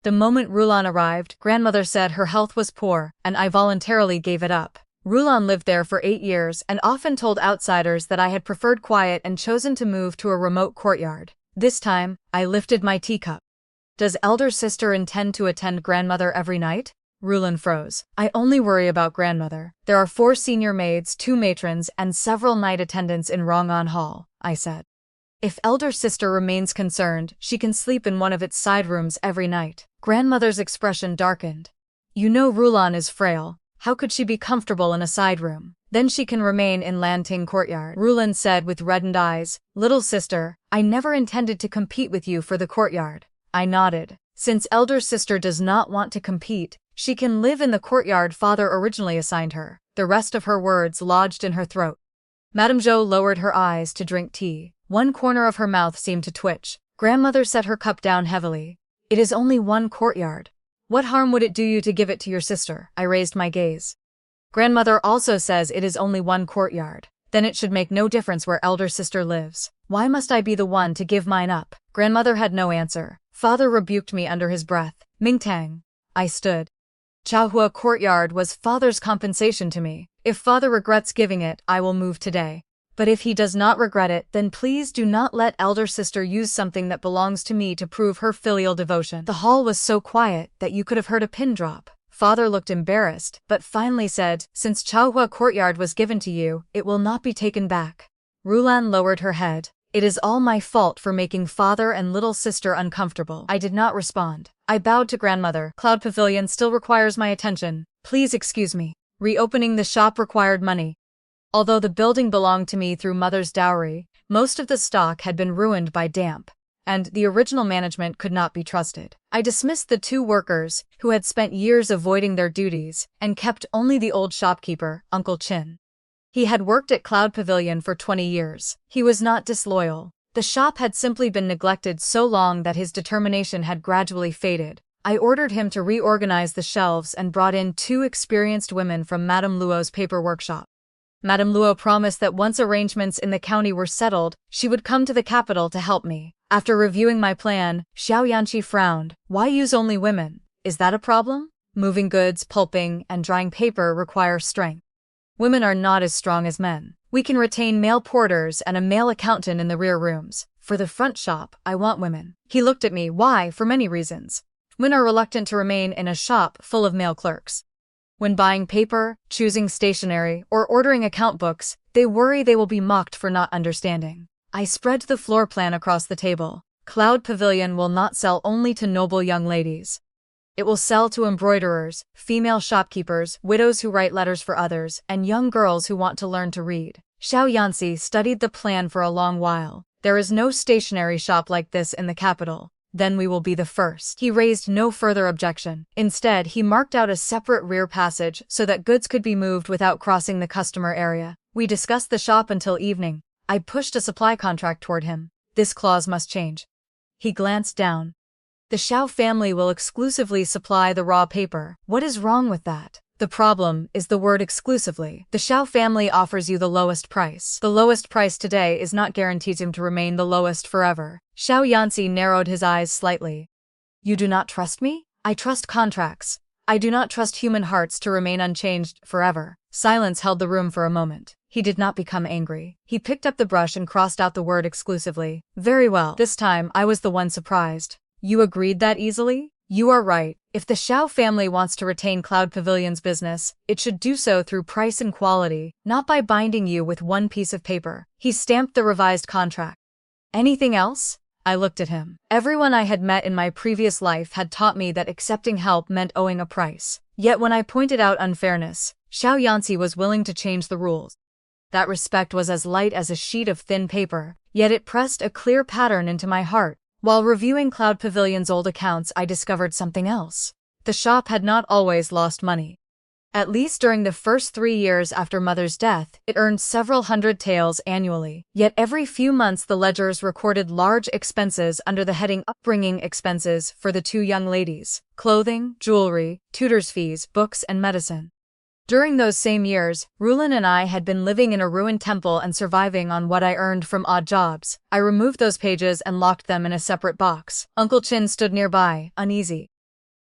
The moment Rulan arrived, grandmother said her health was poor, and I voluntarily gave it up. Rulan lived there for 8 years and often told outsiders that I had preferred quiet and chosen to move to a remote courtyard. This time, I lifted my teacup. Does elder sister intend to attend grandmother every night? Rulin froze. I only worry about grandmother. There are 4 senior maids, 2 matrons, and several night attendants in Rong'an Hall, I said. If elder sister remains concerned, she can sleep in one of its side rooms every night. Grandmother's expression darkened. You know Rulan is frail. How could she be comfortable in a side room? Then she can remain in Lanting courtyard, Rulan said with reddened eyes. Little sister, I never intended to compete with you for the courtyard. I nodded. Since elder sister does not want to compete, she can live in the courtyard father originally assigned her. The rest of her words lodged in her throat. Madame Zhou lowered her eyes to drink tea. One corner of her mouth seemed to twitch. Grandmother set her cup down heavily. It is only 1 courtyard. What harm would it do you to give it to your sister? I raised my gaze. Grandmother also says it is only 1 courtyard. Then it should make no difference where elder sister lives. Why must I be the one to give mine up? Grandmother had no answer. Father rebuked me under his breath. Mingtang. I stood. Chaohua courtyard was father's compensation to me. If father regrets giving it, I will move today. But if he does not regret it, then please do not let elder sister use something that belongs to me to prove her filial devotion. The hall was so quiet that you could have heard a pin drop. Father looked embarrassed, but finally said, since Chaohua courtyard was given to you, it will not be taken back. Rulan lowered her head. It is all my fault for making father and little sister uncomfortable. I did not respond. I bowed to grandmother. Cloud Pavilion still requires my attention. Please excuse me. Reopening the shop required money. Although the building belonged to me through mother's dowry, most of the stock had been ruined by damp, and the original management could not be trusted. I dismissed the 2 workers, who had spent years avoiding their duties, and kept only the old shopkeeper, Uncle Chin. He had worked at Cloud Pavilion for 20 years. He was not disloyal. The shop had simply been neglected so long that his determination had gradually faded. I ordered him to reorganize the shelves and brought in 2 experienced women from Madame Luo's paper workshop. Madame Luo promised that once arrangements in the county were settled, she would come to the capital to help me. After reviewing my plan, Xiao Yanci frowned. Why use only women? Is that a problem? Moving goods, pulping, and drying paper require strength. Women are not as strong as men. We can retain male porters and a male accountant in the rear rooms. For the front shop, I want women. He looked at me. Why? For many reasons. Women are reluctant to remain in a shop full of male clerks. When buying paper, choosing stationery, or ordering account books, they worry they will be mocked for not understanding. I spread the floor plan across the table. Cloud Pavilion will not sell only to noble young ladies. It will sell to embroiderers, female shopkeepers, widows who write letters for others, and young girls who want to learn to read. Xiao Yanci studied the plan for a long while. There is no stationery shop like this in the capital. Then we will be the first. He raised no further objection. Instead, he marked out a separate rear passage so that goods could be moved without crossing the customer area. We discussed the shop until evening. I pushed a supply contract toward him. This clause must change. He glanced down. The Xiao family will exclusively supply the raw paper. What is wrong with that? The problem is the word exclusively. The Xiao family offers you the lowest price. The lowest price today is not guaranteed him to remain the lowest forever. Xiao Yanci narrowed his eyes slightly. You do not trust me? I trust contracts. I do not trust human hearts to remain unchanged forever. Silence held the room for a moment. He did not become angry. He picked up the brush and crossed out the word exclusively. Very well. This time, I was the one surprised. You agreed that easily? You are right. If the Xiao family wants to retain Cloud Pavilion's business, it should do so through price and quality, not by binding you with one piece of paper. He stamped the revised contract. Anything else? I looked at him. Everyone I had met in my previous life had taught me that accepting help meant owing a price. Yet when I pointed out unfairness, Xiao Yanci was willing to change the rules. That respect was as light as a sheet of thin paper, yet it pressed a clear pattern into my heart. While reviewing Cloud Pavilion's old accounts, I discovered something else. The shop had not always lost money. At least during the first 3 years after Mother's death, it earned several hundred taels annually. Yet every few months the ledgers recorded large expenses under the heading upbringing expenses for the 2 young ladies: clothing, jewelry, tutors' fees, books, and medicine. During those same years, Rulin and I had been living in a ruined temple and surviving on what I earned from odd jobs. I removed those pages and locked them in a separate box. Uncle Chin stood nearby, uneasy.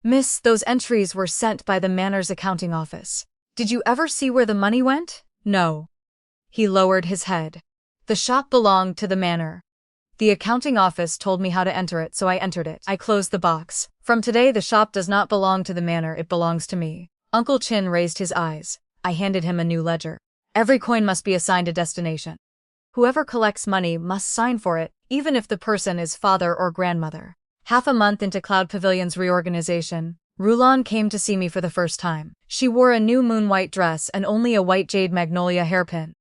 Miss, those entries were sent by the Manor's accounting office. Did you ever see where the money went? No. He lowered his head. The shop belonged to the Manor. The accounting office told me how to enter it, so I entered it. I closed the box. From today, the shop does not belong to the manor, it belongs to me. Uncle Chin raised his eyes. I handed him a new ledger. Every coin must be assigned a destination. Whoever collects money must sign for it, even if the person is father or grandmother. Half a month into Cloud Pavilion's reorganization, Rulan came to see me for the first time. She wore a new moon-white dress and only a white jade magnolia hairpin.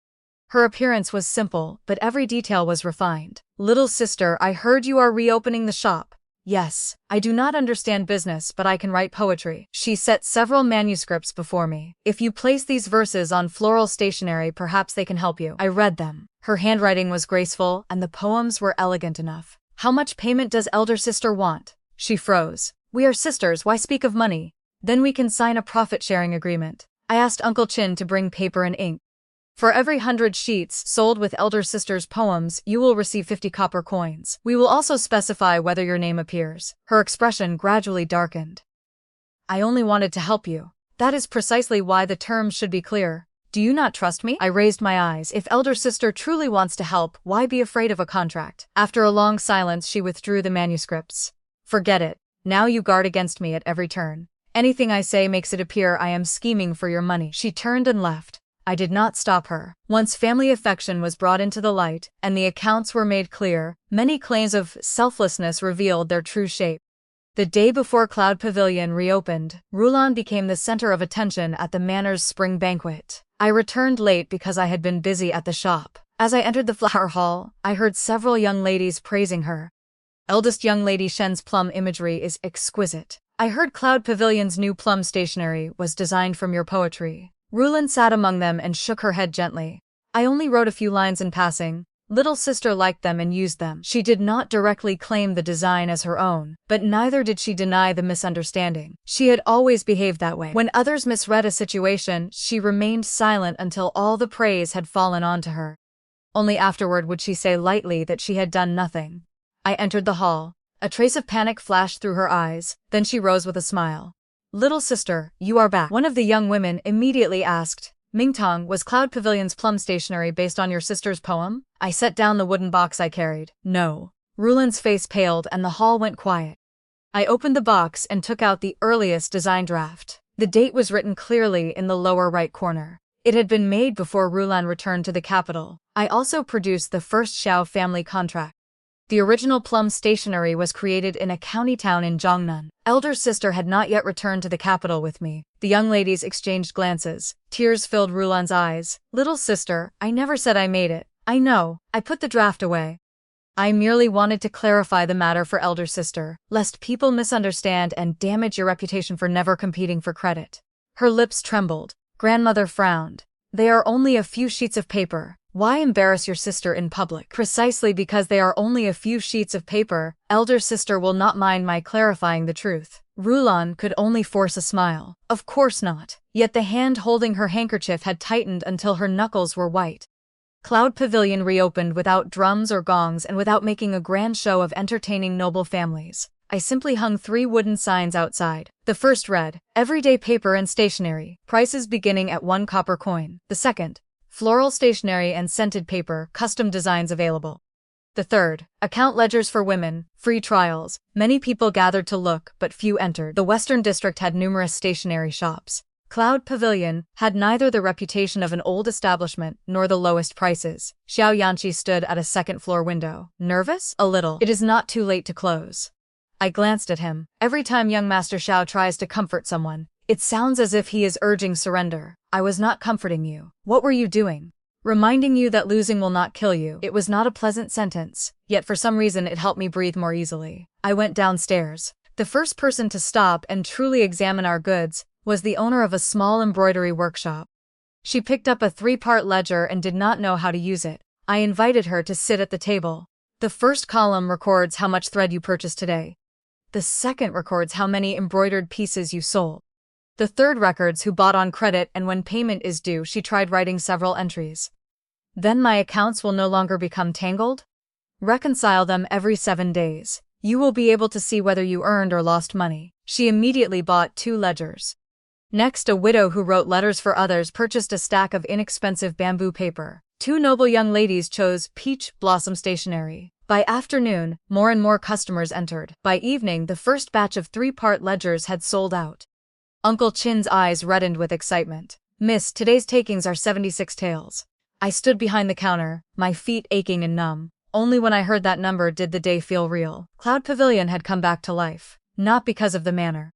Her appearance was simple, but every detail was refined. "Little sister, I heard you are reopening the shop." "Yes, I do not understand business, but I can write poetry." She set several manuscripts before me. "If you place these verses on floral stationery, perhaps they can help you." I read them. Her handwriting was graceful, and the poems were elegant enough. "How much payment does elder sister want?" She froze. "We are sisters, why speak of money? Then we can sign a profit-sharing agreement." I asked Uncle Chin to bring paper and ink. "For every 100 sheets sold with elder sister's poems, you will receive 50 copper coins. We will also specify whether your name appears." Her expression gradually darkened. "I only wanted to help you. That is precisely why the terms should be clear. Do you not trust me?" I raised my eyes. "If elder sister truly wants to help, why be afraid of a contract?" After a long silence, she withdrew the manuscripts. "Forget it. Now you guard against me at every turn. Anything I say makes it appear I am scheming for your money." She turned and left. I did not stop her. Once family affection was brought into the light, and the accounts were made clear, many claims of selflessness revealed their true shape. The day before Cloud Pavilion reopened, Rulan became the center of attention at the manor's spring banquet. I returned late because I had been busy at the shop. As I entered the flower hall, I heard several young ladies praising her. Eldest young lady Shen's plum imagery is exquisite. "I heard Cloud Pavilion's new plum stationery was designed from your poetry." Rulan sat among them and shook her head gently. "I only wrote a few lines in passing. Little sister liked them and used them." She did not directly claim the design as her own, but neither did she deny the misunderstanding. She had always behaved that way. When others misread a situation, she remained silent until all the praise had fallen onto her. Only afterward would she say lightly that she had done nothing. I entered the hall. A trace of panic flashed through her eyes, then she rose with a smile. "Little sister, you are back." One of the young women immediately asked, "Mingtong, was Cloud Pavilion's plum stationery based on your sister's poem?" I set down the wooden box I carried. "No." Rulan's face paled and the hall went quiet. I opened the box and took out the earliest design draft. The date was written clearly in the lower right corner. It had been made before Rulan returned to the capital. I also produced the first Xiao family contract. The original plum stationery was created in a county town in Jiangnan. Elder sister had not yet returned to the capital with me. The young ladies exchanged glances. Tears filled Rulan's eyes. "Little sister, I never said I made it. I know. I put the draft away. I merely wanted to clarify the matter for elder sister, lest people misunderstand and damage your reputation for never competing for credit." Her lips trembled. Grandmother frowned. "They are only a few sheets of paper. Why embarrass your sister in public?" "Precisely because they are only a few sheets of paper, elder sister will not mind my clarifying the truth." Rulan could only force a smile. "Of course not." Yet the hand holding her handkerchief had tightened until her knuckles were white. Cloud Pavilion reopened without drums or gongs and without making a grand show of entertaining noble families. I simply hung 3 wooden signs outside. The first read, "Everyday paper and stationery, prices beginning at 1 copper coin." The second, "Floral stationery and scented paper, custom designs available." The third, "Account ledgers for women, free trials." Many people gathered to look, but few entered. The Western District had numerous stationery shops. Cloud Pavilion had neither the reputation of an old establishment nor the lowest prices. Xiao Yanci stood at a second-floor window. "Nervous?" "A little." "It is not too late to close." I glanced at him. Every time young Master Xiao tries to comfort someone, it sounds as if he is urging surrender. "I was not comforting you." "What were you doing?" "Reminding you that losing will not kill you." It was not a pleasant sentence, yet for some reason it helped me breathe more easily. I went downstairs. The first person to stop and truly examine our goods was the owner of a small embroidery workshop. She picked up a 3-part ledger and did not know how to use it. I invited her to sit at the table. "The first column records how much thread you purchased today. The second records how many embroidered pieces you sold. The third records who bought on credit and when payment is due." She tried writing several entries. "Then my accounts will no longer become tangled? Reconcile them every 7 days. You will be able to see whether you earned or lost money." She immediately bought 2 ledgers. Next, a widow who wrote letters for others purchased a stack of inexpensive bamboo paper. 2 noble young ladies chose peach blossom stationery. By afternoon, more and more customers entered. By evening, the first batch of 3-part ledgers had sold out. Uncle Chin's eyes reddened with excitement. "Miss, today's takings are 76 taels." I stood behind the counter, my feet aching and numb. Only when I heard that number did the day feel real. Cloud Pavilion had come back to life. Not because of the manor.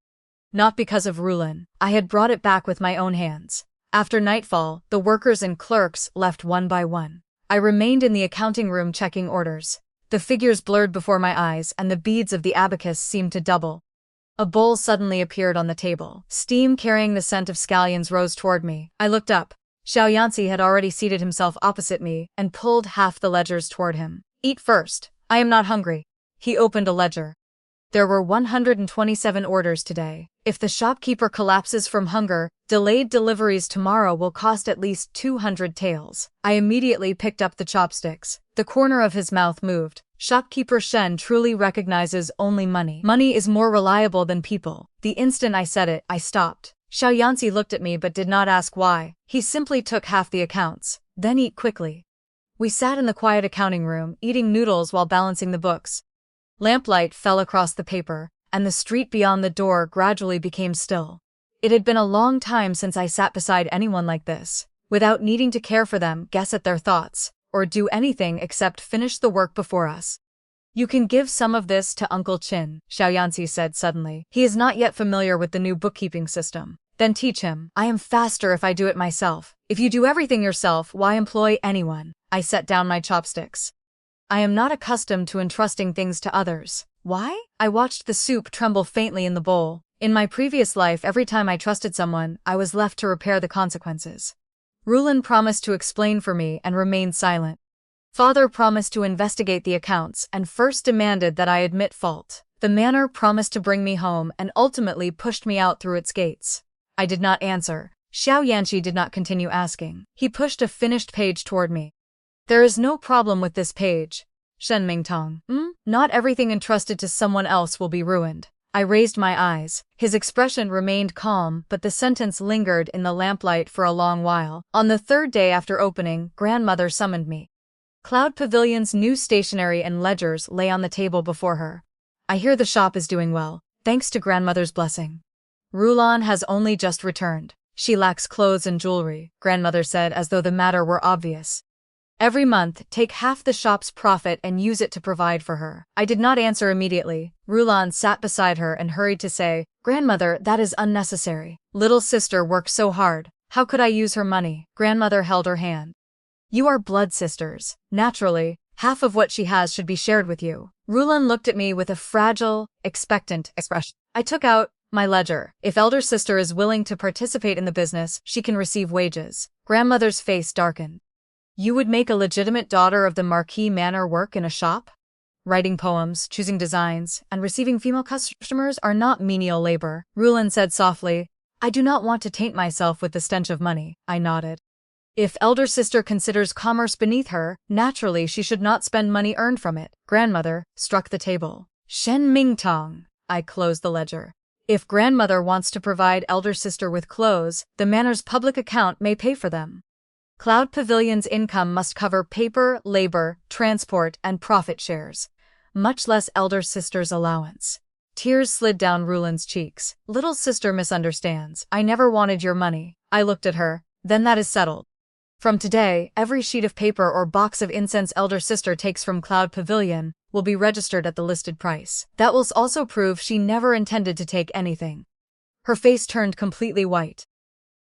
Not because of Rulin. I had brought it back with my own hands. After nightfall, the workers and clerks left one by one. I remained in the accounting room checking orders. The figures blurred before my eyes and the beads of the abacus seemed to double. A bowl suddenly appeared on the table. Steam carrying the scent of scallions rose toward me. I looked up. Xiao Yanci had already seated himself opposite me and pulled half the ledgers toward him. "Eat first. I am not hungry." He opened a ledger. There were 127 orders today. If the shopkeeper collapses from hunger, delayed deliveries tomorrow will cost at least 200 taels. I immediately picked up the chopsticks. The corner of his mouth moved. Shopkeeper Shen truly recognizes only money. Money is more reliable than people. The instant I said it, I stopped. Xiao Yanci looked at me but did not ask why. He simply took half the accounts. Then eat quickly. We sat in the quiet accounting room, eating noodles while balancing the books. Lamplight fell across the paper, and the street beyond the door gradually became still. It had been a long time since I sat beside anyone like this, without needing to care for them, guess at their thoughts, or do anything except finish the work before us. "You can give some of this to Uncle Chin," Xiao Yanci said suddenly. "He is not yet familiar with the new bookkeeping system." "Then teach him. I am faster if I do it myself." "If you do everything yourself, why employ anyone?" I set down my chopsticks. "I am not accustomed to entrusting things to others." "Why?" I watched the soup tremble faintly in the bowl. In my previous life, every time I trusted someone, I was left to repair the consequences. Rulin promised to explain for me and remained silent. Father promised to investigate the accounts and first demanded that I admit fault. The manor promised to bring me home and ultimately pushed me out through its gates. I did not answer. Xiao Yanci did not continue asking. He pushed a finished page toward me. "There is no problem with this page, Shen Mingtong. Not everything entrusted to someone else will be ruined." I raised my eyes. His expression remained calm, but the sentence lingered in the lamplight for a long while. On the third day after opening, grandmother summoned me. Cloud Pavilion's new stationery and ledgers lay on the table before her. "I hear the shop is doing well, thanks to grandmother's blessing. Rulon has only just returned. She lacks clothes and jewelry," grandmother said as though the matter were obvious. "Every month, take half the shop's profit and use it to provide for her." I did not answer immediately. Rulon sat beside her and hurried to say, "Grandmother, that is unnecessary. Little sister worked so hard. How could I use her money?" Grandmother held her hand. "You are blood sisters. Naturally, half of what she has should be shared with you." Rulon looked at me with a fragile, expectant expression. I took out my ledger. "If elder sister is willing to participate in the business, she can receive wages." Grandmother's face darkened. "You would make a legitimate daughter of the Marquis Manor work in a shop? Writing poems, choosing designs, and receiving female customers are not menial labor," Rulon said softly. "I do not want to taint myself with the stench of money." I nodded. "If elder sister considers commerce beneath her, naturally she should not spend money earned from it." Grandmother struck the table. "Shen Mingtong." I closed the ledger. "If grandmother wants to provide elder sister with clothes, the manor's public account may pay for them. Cloud Pavilion's income must cover paper, labor, transport, and profit shares, much less elder sister's allowance." Tears slid down Rulon's cheeks. "Little sister misunderstands. I never wanted your money." I looked at her. "Then that is settled. From today, every sheet of paper or box of incense elder sister takes from Cloud Pavilion will be registered at the listed price. That will also prove she never intended to take anything." Her face turned completely white.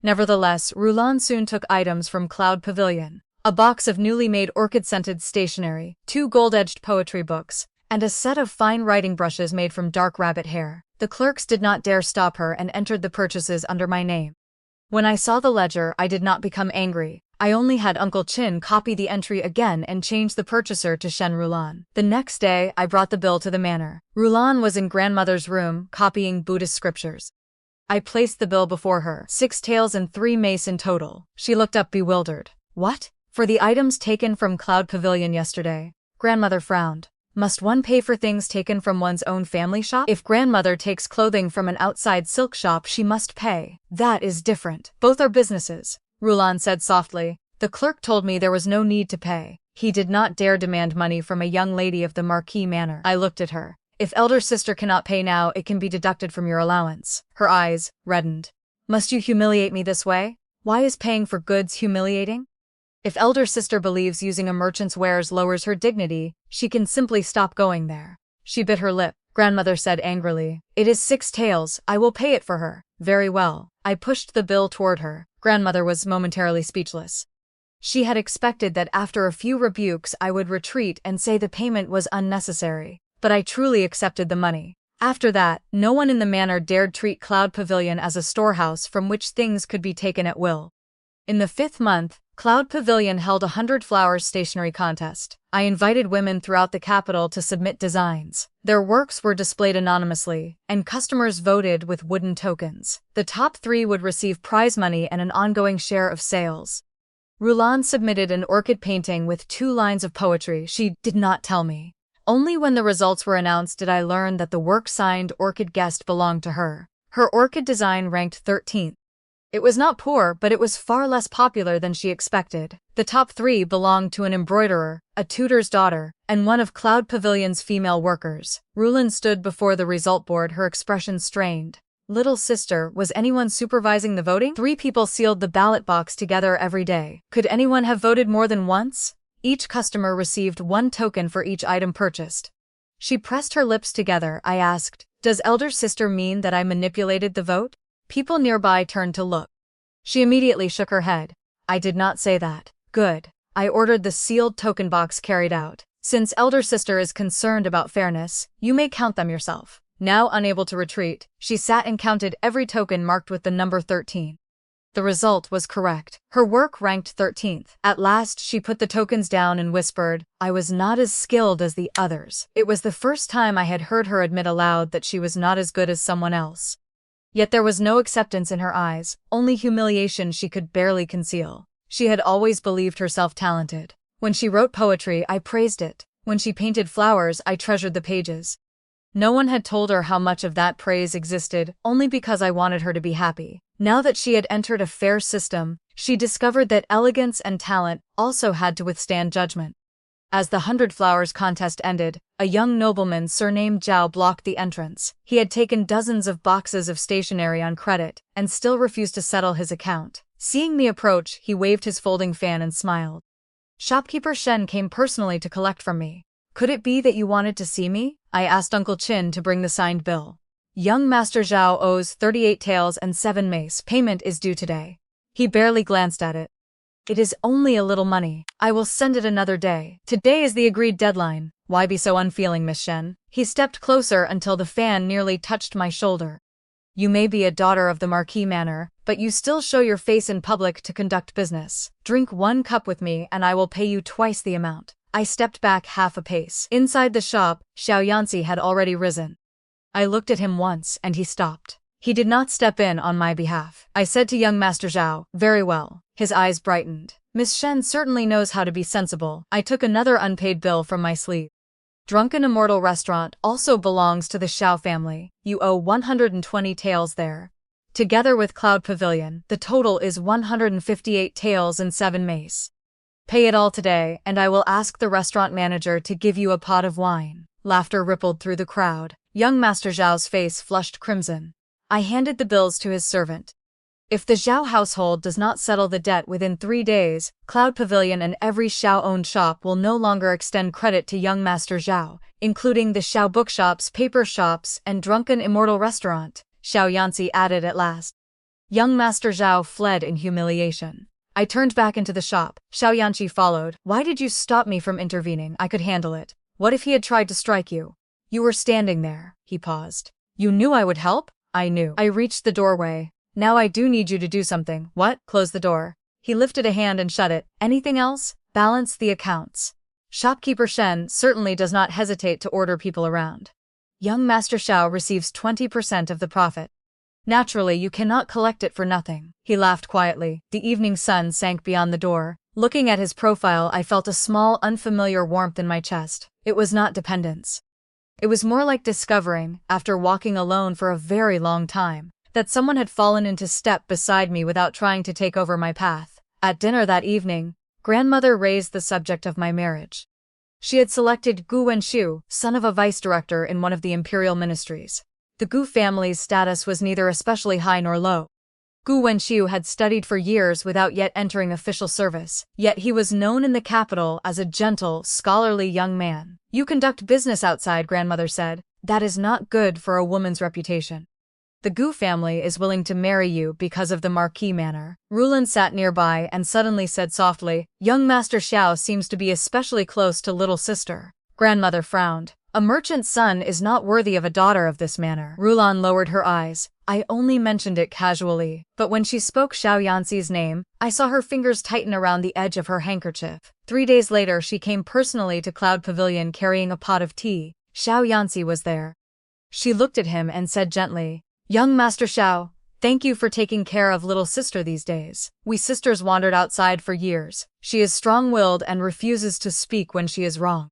Nevertheless, Rulon soon took items from Cloud Pavilion. A box of newly made orchid-scented stationery, 2 gold-edged poetry books, and a set of fine writing brushes made from dark rabbit hair. The clerks did not dare stop her and entered the purchases under my name. When I saw the ledger, I did not become angry. I only had Uncle Chin copy the entry again and change the purchaser to Shen Rulon. The next day, I brought the bill to the manor. Rulon was in grandmother's room, copying Buddhist scriptures. I placed the bill before her. 6 taels and 3 mace in total. She looked up bewildered. "What? For the items taken from Cloud Pavilion yesterday?" Grandmother frowned. "Must one pay for things taken from one's own family shop? If grandmother takes clothing from an outside silk shop, she must pay. That is different. Both are businesses," Rulon said softly. "The clerk told me there was no need to pay." He did not dare demand money from a young lady of the Marquis manor. I looked at her. If elder sister cannot pay now, it can be deducted from your allowance. Her eyes reddened. Must you humiliate me this way? Why is paying for goods humiliating? If elder sister believes using a merchant's wares lowers her dignity, she can simply stop going there. She bit her lip. Grandmother said angrily, "It is 6 taels, I will pay it for her." Very well. I pushed the bill toward her. Grandmother was momentarily speechless. She had expected that after a few rebukes I would retreat and say the payment was unnecessary, but I truly accepted the money. After that, no one in the manor dared treat Cloud Pavilion as a storehouse from which things could be taken at will. In the 5th month, Cloud Pavilion held a 100 flowers stationery contest. I invited women throughout the capital to submit designs. Their works were displayed anonymously, and customers voted with wooden tokens. The top 3 would receive prize money and an ongoing share of sales. Roulan submitted an orchid painting with 2 lines of poetry. She did not tell me. Only when the results were announced did I learn that the work signed Orchid Guest belonged to her. Her orchid design ranked 13th. It was not poor, but it was far less popular than she expected. The top 3 belonged to an embroiderer, a tutor's daughter, and one of Cloud Pavilion's female workers. Roulan stood before the result board, her expression strained. Little sister, was anyone supervising the voting? 3 people sealed the ballot box together every day. Could anyone have voted more than once? Each customer received 1 token for each item purchased. She pressed her lips together. I asked, "Does elder sister mean that I manipulated the vote?" People nearby turned to look. She immediately shook her head. "I did not say that." "Good." I ordered the sealed token box carried out. "Since elder sister is concerned about fairness, you may count them yourself." Now unable to retreat, she sat and counted every token marked with the number 13. The result was correct. Her work ranked 13th. At last she put the tokens down and whispered, "I was not as skilled as the others." It was the first time I had heard her admit aloud that she was not as good as someone else. Yet there was no acceptance in her eyes, only humiliation she could barely conceal. She had always believed herself talented. When she wrote poetry, I praised it. When she painted flowers, I treasured the pages. No one had told her how much of that praise existed, only because I wanted her to be happy. Now that she had entered a fair system, she discovered that elegance and talent also had to withstand judgment. As the 100 flowers contest ended, a young nobleman surnamed Zhao blocked the entrance. He had taken dozens of boxes of stationery on credit, and still refused to settle his account. Seeing me approach, he waved his folding fan and smiled. "Shopkeeper Shen came personally to collect from me. Could it be that you wanted to see me?" I asked Uncle Qin to bring the signed bill. "Young Master Zhao owes 38 taels and 7 mace. Payment is due today." He barely glanced at it. "It is only a little money. I will send it another day. Today is the agreed deadline. Why be so unfeeling, Miss Shen?" He stepped closer until the fan nearly touched my shoulder. "You may be a daughter of the Marquis manor, but you still show your face in public to conduct business. Drink 1 cup with me and I will pay you twice the amount." I stepped back half a pace. Inside the shop, Xiao Yanci had already risen. I looked at him once and he stopped. He did not step in on my behalf. I said to young Master Zhao, "Very well." His eyes brightened. "Miss Shen certainly knows how to be sensible." I took another unpaid bill from my sleeve. "Drunken Immortal Restaurant also belongs to the Xiao family. You owe 120 taels there. Together with Cloud Pavilion, the total is 158 taels and 7 mace. Pay it all today, and I will ask the restaurant manager to give you a pot of wine." Laughter rippled through the crowd. Young Master Zhao's face flushed crimson. I handed the bills to his servant. "If the Zhao household does not settle the debt within 3 days, Cloud Pavilion and every Xiao-owned shop will no longer extend credit to young Master Zhao, including the Xiao bookshops, paper shops, and Drunken Immortal Restaurant," Xiao Yanci added at last. Young Master Zhao fled in humiliation. I turned back into the shop. Xiao Yanci followed. "Why did you stop me from intervening? I could handle it." "What if he had tried to strike you?" "You were standing there." He paused. "You knew I would help?" "I knew." I reached the doorway. "Now I do need you to do something." "What?" "Close the door." He lifted a hand and shut it. "Anything else?" "Balance the accounts." Shopkeeper Shen certainly does not hesitate to order people around. Young Master Xiao receives 20% of the profit. Naturally, you cannot collect it for nothing. He laughed quietly. The evening sun sank beyond the door. Looking at his profile, I felt a small, unfamiliar warmth in my chest. It was not dependence. It was more like discovering, after walking alone for a very long time, that someone had fallen into step beside me without trying to take over my path. At dinner that evening, Grandmother raised the subject of my marriage. She had selected Gu Wenxiu, son of a vice-director in one of the imperial ministries. The Gu family's status was neither especially high nor low. Gu Wenxiu had studied for years without yet entering official service, yet he was known in the capital as a gentle, scholarly young man. You conduct business outside, grandmother said. That is not good for a woman's reputation. The Gu family is willing to marry you because of the marquis manner. Rulan sat nearby and suddenly said softly, young Master Xiao seems to be especially close to little sister. Grandmother frowned. A merchant's son is not worthy of a daughter of this manner. Rulan lowered her eyes. I only mentioned it casually, but when she spoke Xiao Yanci's name, I saw her fingers tighten around the edge of her handkerchief. 3 days later she came personally to Cloud Pavilion carrying a pot of tea. Xiao Yanci was there. She looked at him and said gently, young Master Xiao, thank you for taking care of little sister these days. We sisters wandered outside for years. She is strong-willed and refuses to speak when she is wrong.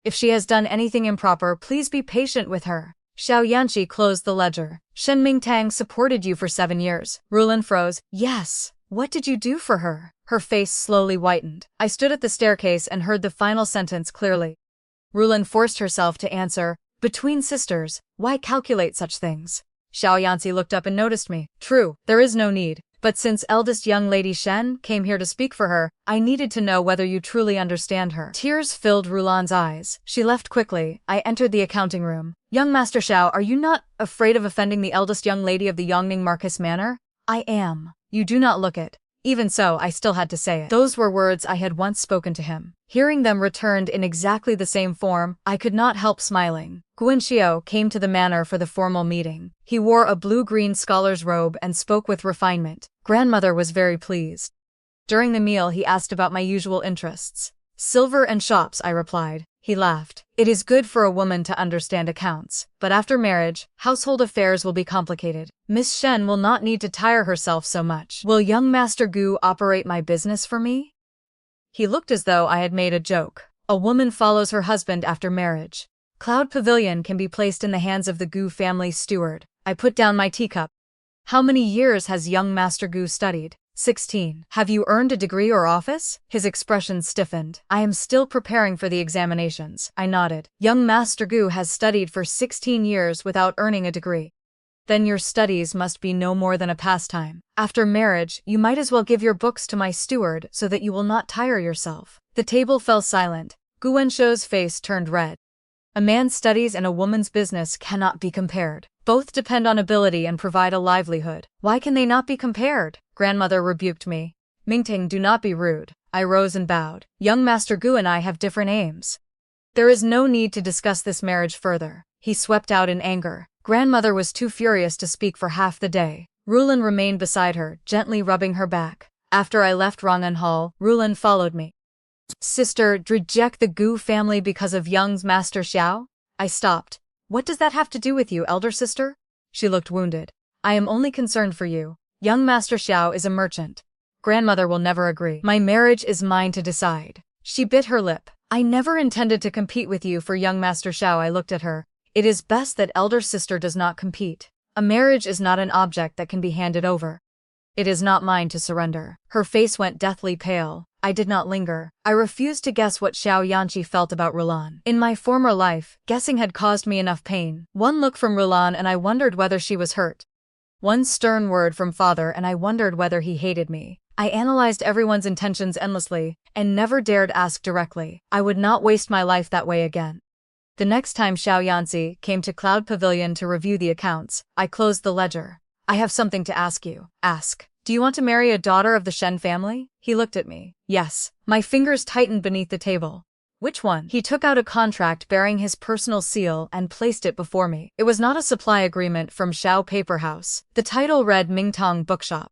If she has done anything improper, please be patient with her. Xiao Yanci closed the ledger. Shen Mingtang supported you for 7 years. Rulan froze. Yes. What did you do for her? Her face slowly whitened. I stood at the staircase and heard the final sentence clearly. Rulan forced herself to answer, between sisters, why calculate such things? Xiao Yanci looked up and noticed me. True, there is no need. But since eldest young lady Shen came here to speak for her, I needed to know whether you truly understand her. Tears filled Rulan's eyes. She left quickly. I entered the accounting room. Young Master Xiao, are you not afraid of offending the eldest young lady of the Yongning Marquis manor? I am. You do not look it. Even so, I still had to say it. Those were words I had once spoken to him. Hearing them returned in exactly the same form, I could not help smiling. Guanxiu came to the manor for the formal meeting. He wore a blue-green scholar's robe and spoke with refinement. Grandmother was very pleased. During the meal he asked about my usual interests. Silver and shops, I replied. He laughed. It is good for a woman to understand accounts, but after marriage, household affairs will be complicated. Miss Shen will not need to tire herself so much. Will young Master Gu operate my business for me? He looked as though I had made a joke. A woman follows her husband after marriage. Cloud Pavilion can be placed in the hands of the Gu family steward. I put down my teacup. How many years has young Master Gu studied? 16. Have you earned a degree or office? His expression stiffened. I am still preparing for the examinations. I nodded. Young Master Gu has studied for 16 years without earning a degree. Then your studies must be no more than a pastime. After marriage, you might as well give your books to my steward so that you will not tire yourself. The table fell silent. Gu Wenxiu's face turned red. A man's studies and a woman's business cannot be compared. Both depend on ability and provide a livelihood. Why can they not be compared? Grandmother rebuked me. Mingting, do not be rude. I rose and bowed. Young Master Gu and I have different aims. There is no need to discuss this marriage further. He swept out in anger. Grandmother was too furious to speak for half the day. Rulan remained beside her, gently rubbing her back. After I left Rong'an Hall, Rulan followed me. Sister, reject the Gu family because of young Master Xiao? I stopped. What does that have to do with you, elder sister? She looked wounded. I am only concerned for you. Young Master Xiao is a merchant. Grandmother will never agree. My marriage is mine to decide. She bit her lip. I never intended to compete with you for young Master Xiao. I looked at her. It is best that elder sister does not compete. A marriage is not an object that can be handed over. It is not mine to surrender. Her face went deathly pale. I did not linger. I refused to guess what Xiao Yanci felt about Rulan. In my former life, guessing had caused me enough pain. One look from Rulan and I wondered whether she was hurt. One stern word from father and I wondered whether he hated me. I analyzed everyone's intentions endlessly, and never dared ask directly. I would not waste my life that way again. The next time Xiao Yanci came to Cloud Pavilion to review the accounts, I closed the ledger. I have something to ask you. Ask. Do you want to marry a daughter of the Shen family? He looked at me. Yes. My fingers tightened beneath the table. Which one? He took out a contract bearing his personal seal and placed it before me. It was not a supply agreement from Xiao Paper House. The title read Mingtong Bookshop.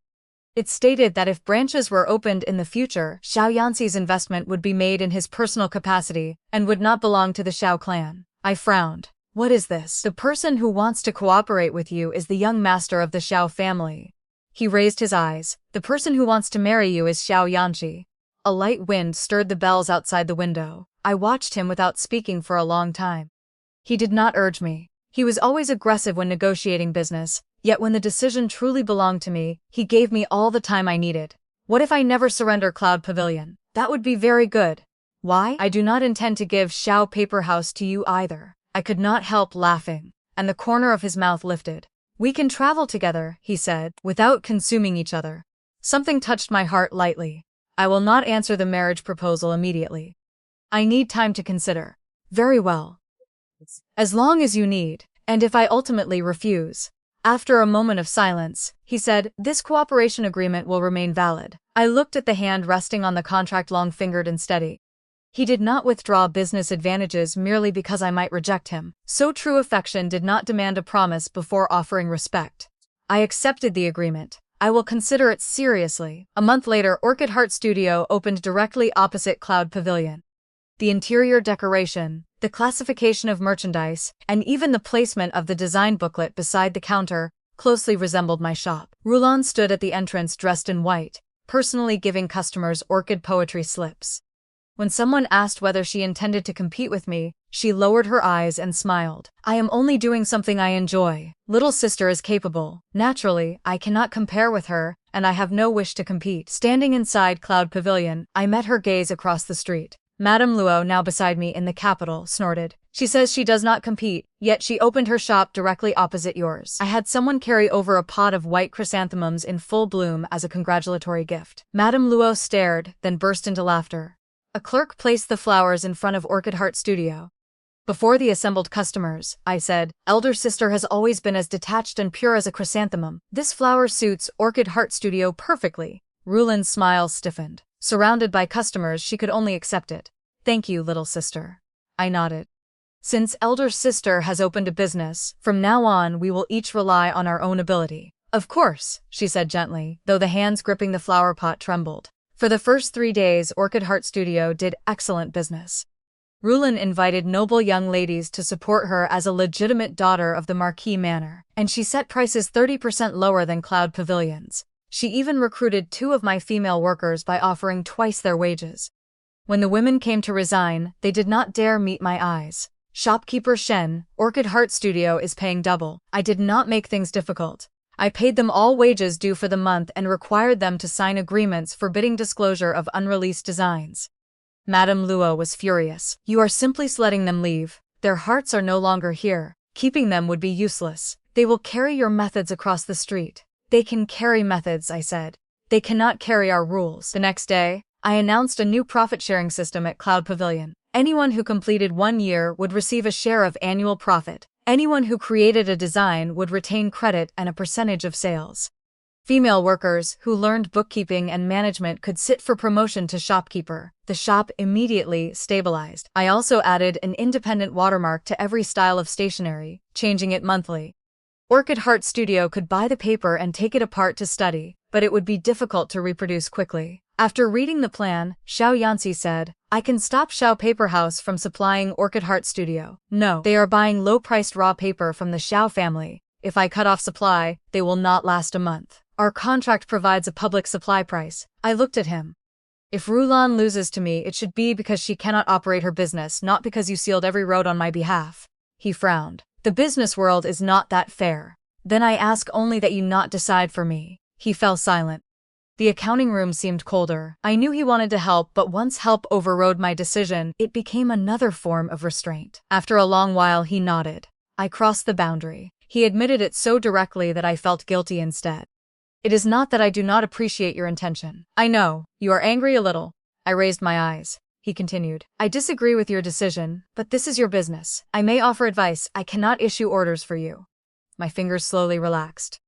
It stated that if branches were opened in the future, Xiao Yanci's investment would be made in his personal capacity and would not belong to the Xiao clan. I frowned. What is this? The person who wants to cooperate with you is the young master of the Xiao family. He raised his eyes. The person who wants to marry you is Xiao Yanci. A light wind stirred the bells outside the window. I watched him without speaking for a long time. He did not urge me. He was always aggressive when negotiating business, yet when the decision truly belonged to me, he gave me all the time I needed. What if I never surrender Cloud Pavilion? That would be very good. Why? I do not intend to give Xiao Paper House to you either. I could not help laughing, and the corner of his mouth lifted. We can travel together, he said, without consuming each other. Something touched my heart lightly. I will not answer the marriage proposal immediately. I need time to consider. Very well. As long as you need, and if I ultimately refuse. After a moment of silence, he said, this cooperation agreement will remain valid. I looked at the hand resting on the contract, long-fingered and steady. He did not withdraw business advantages merely because I might reject him, so true affection did not demand a promise before offering respect. I accepted the agreement. I will consider it seriously. A month later, Orchid Heart Studio opened directly opposite Cloud Pavilion. The interior decoration, the classification of merchandise, and even the placement of the design booklet beside the counter closely resembled my shop. Rulon stood at the entrance dressed in white, personally giving customers orchid poetry slips. When someone asked whether she intended to compete with me, she lowered her eyes and smiled. I am only doing something I enjoy. Little sister is capable. Naturally, I cannot compare with her, and I have no wish to compete. Standing inside Cloud Pavilion, I met her gaze across the street. Madame Luo, now beside me in the capital, snorted. She says she does not compete, yet she opened her shop directly opposite yours. I had someone carry over a pot of white chrysanthemums in full bloom as a congratulatory gift. Madame Luo stared, then burst into laughter. A clerk placed the flowers in front of Orchid Heart Studio. Before the assembled customers, I said, elder sister has always been as detached and pure as a chrysanthemum. This flower suits Orchid Heart Studio perfectly. Rulin's smile stiffened. Surrounded by customers, she could only accept it. Thank you, little sister. I nodded. Since elder sister has opened a business, from now on we will each rely on our own ability. Of course, she said gently, though the hands gripping the flower pot trembled. For the first 3 days, Orchid Heart Studio did excellent business. Rulin invited noble young ladies to support her as a legitimate daughter of the Marquis Manor, and she set prices 30% lower than Cloud Pavilion's. She even recruited 2 of my female workers by offering twice their wages. When the women came to resign, they did not dare meet my eyes. Shopkeeper Shen, Orchid Heart Studio is paying double. I did not make things difficult. I paid them all wages due for the month and required them to sign agreements forbidding disclosure of unreleased designs. Madame Luo was furious. You are simply letting them leave. Their hearts are no longer here. Keeping them would be useless. They will carry your methods across the street. They can carry methods, I said. They cannot carry our rules. The next day, I announced a new profit-sharing system at Cloud Pavilion. Anyone who completed 1 year would receive a share of annual profit. Anyone who created a design would retain credit and a percentage of sales. Female workers who learned bookkeeping and management could sit for promotion to shopkeeper. The shop immediately stabilized. I also added an independent watermark to every style of stationery, changing it monthly. Orchid Heart Studio could buy the paper and take it apart to study, but it would be difficult to reproduce quickly. After reading the plan, Xiao Yanci said, I can stop Xiao Paper House from supplying Orchid Heart Studio. No, they are buying low-priced raw paper from the Xiao family. If I cut off supply, they will not last a month. Our contract provides a public supply price. I looked at him. If Rulon loses to me, it should be because she cannot operate her business, not because you sealed every road on my behalf. He frowned. The business world is not that fair. Then I ask only that you not decide for me. He fell silent. The accounting room seemed colder. I knew he wanted to help, but once help overrode my decision, it became another form of restraint. After a long while, he nodded. I crossed the boundary. He admitted it so directly that I felt guilty instead. It is not that I do not appreciate your intention. I know, you are angry a little. I raised my eyes. He continued. I disagree with your decision, but this is your business. I may offer advice, I cannot issue orders for you. My fingers slowly relaxed.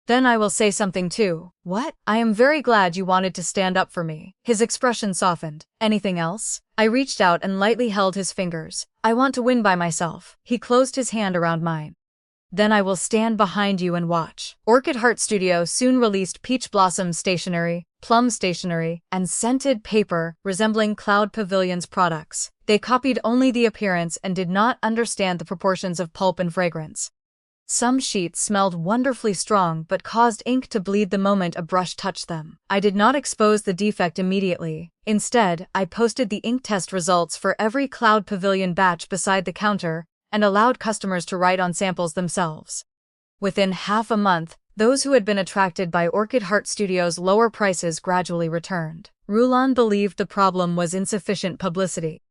Then I will say something too. What? I am very glad you wanted to stand up for me. His expression softened. Anything else? I reached out and lightly held his fingers. I want to win by myself. He closed his hand around mine. Then I will stand behind you and watch. Orchid Heart Studio soon released peach blossom stationery, plum stationery, and scented paper resembling Cloud Pavilion's products. They copied only the appearance and did not understand the proportions of pulp and fragrance. Some sheets smelled wonderfully strong but caused ink to bleed the moment a brush touched them. I did not expose the defect immediately. Instead, I posted the ink test results for every Cloud Pavilion batch beside the counter and allowed customers to write on samples themselves. Within half a month, those who had been attracted by Orchid Heart Studio's lower prices gradually returned. Rulan believed the problem was insufficient publicity.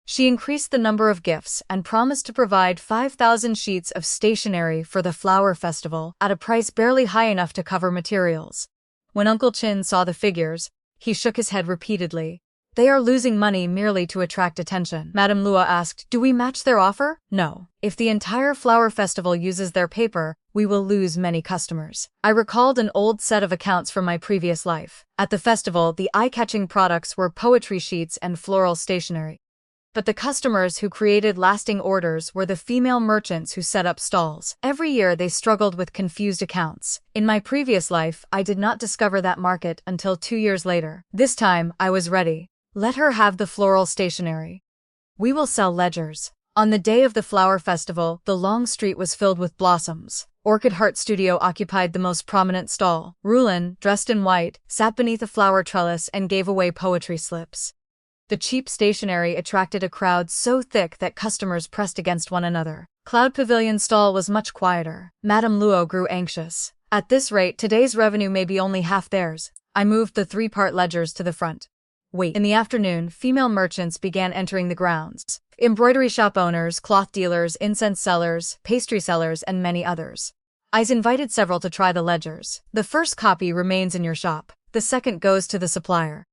She increased the number of gifts and promised to provide 5,000 sheets of stationery for the flower festival at a price barely high enough to cover materials. When Uncle Chin saw the figures, he shook his head repeatedly. They are losing money merely to attract attention. Madame Lua asked, do we match their offer? No. If the entire flower festival uses their paper, we will lose many customers. I recalled an old set of accounts from my previous life. At the festival, the eye-catching products were poetry sheets and floral stationery. But the customers who created lasting orders were the female merchants who set up stalls. Every year they struggled with confused accounts. In my previous life, I did not discover that market until 2 years later. This time, I was ready. Let her have the floral stationery. We will sell ledgers. On the day of the flower festival, the long street was filled with blossoms. Orchid Heart Studio occupied the most prominent stall. Rulan, dressed in white, sat beneath a flower trellis and gave away poetry slips. The cheap stationery attracted a crowd so thick that customers pressed against one another. Cloud Pavilion's stall was much quieter. Madame Luo grew anxious. At this rate, today's revenue may be only half theirs. I moved the 3-part ledgers to the front. Wait. In the afternoon, female merchants began entering the grounds. Embroidery shop owners, cloth dealers, incense sellers, pastry sellers, and many others. I invited several to try the ledgers. The first copy remains in your shop. The second goes to the supplier.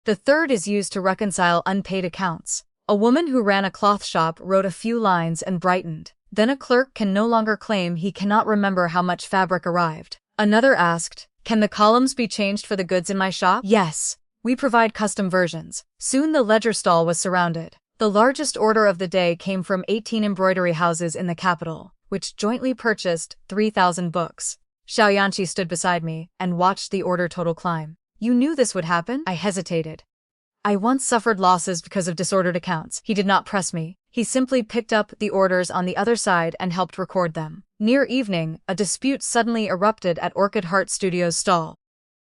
The third is used to reconcile unpaid accounts. A woman who ran a cloth shop wrote a few lines and brightened. Then a clerk can no longer claim he cannot remember how much fabric arrived. Another asked, can the columns be changed for the goods in my shop? Yes. We provide custom versions. Soon the ledger stall was surrounded. The largest order of the day came from 18 embroidery houses in the capital, which jointly purchased 3,000 books. Xiao Yanci stood beside me and watched the order total climb. You knew this would happen? I hesitated. I once suffered losses because of disordered accounts. He did not press me. He simply picked up the orders on the other side and helped record them. Near evening, a dispute suddenly erupted at Orchid Heart Studio's stall.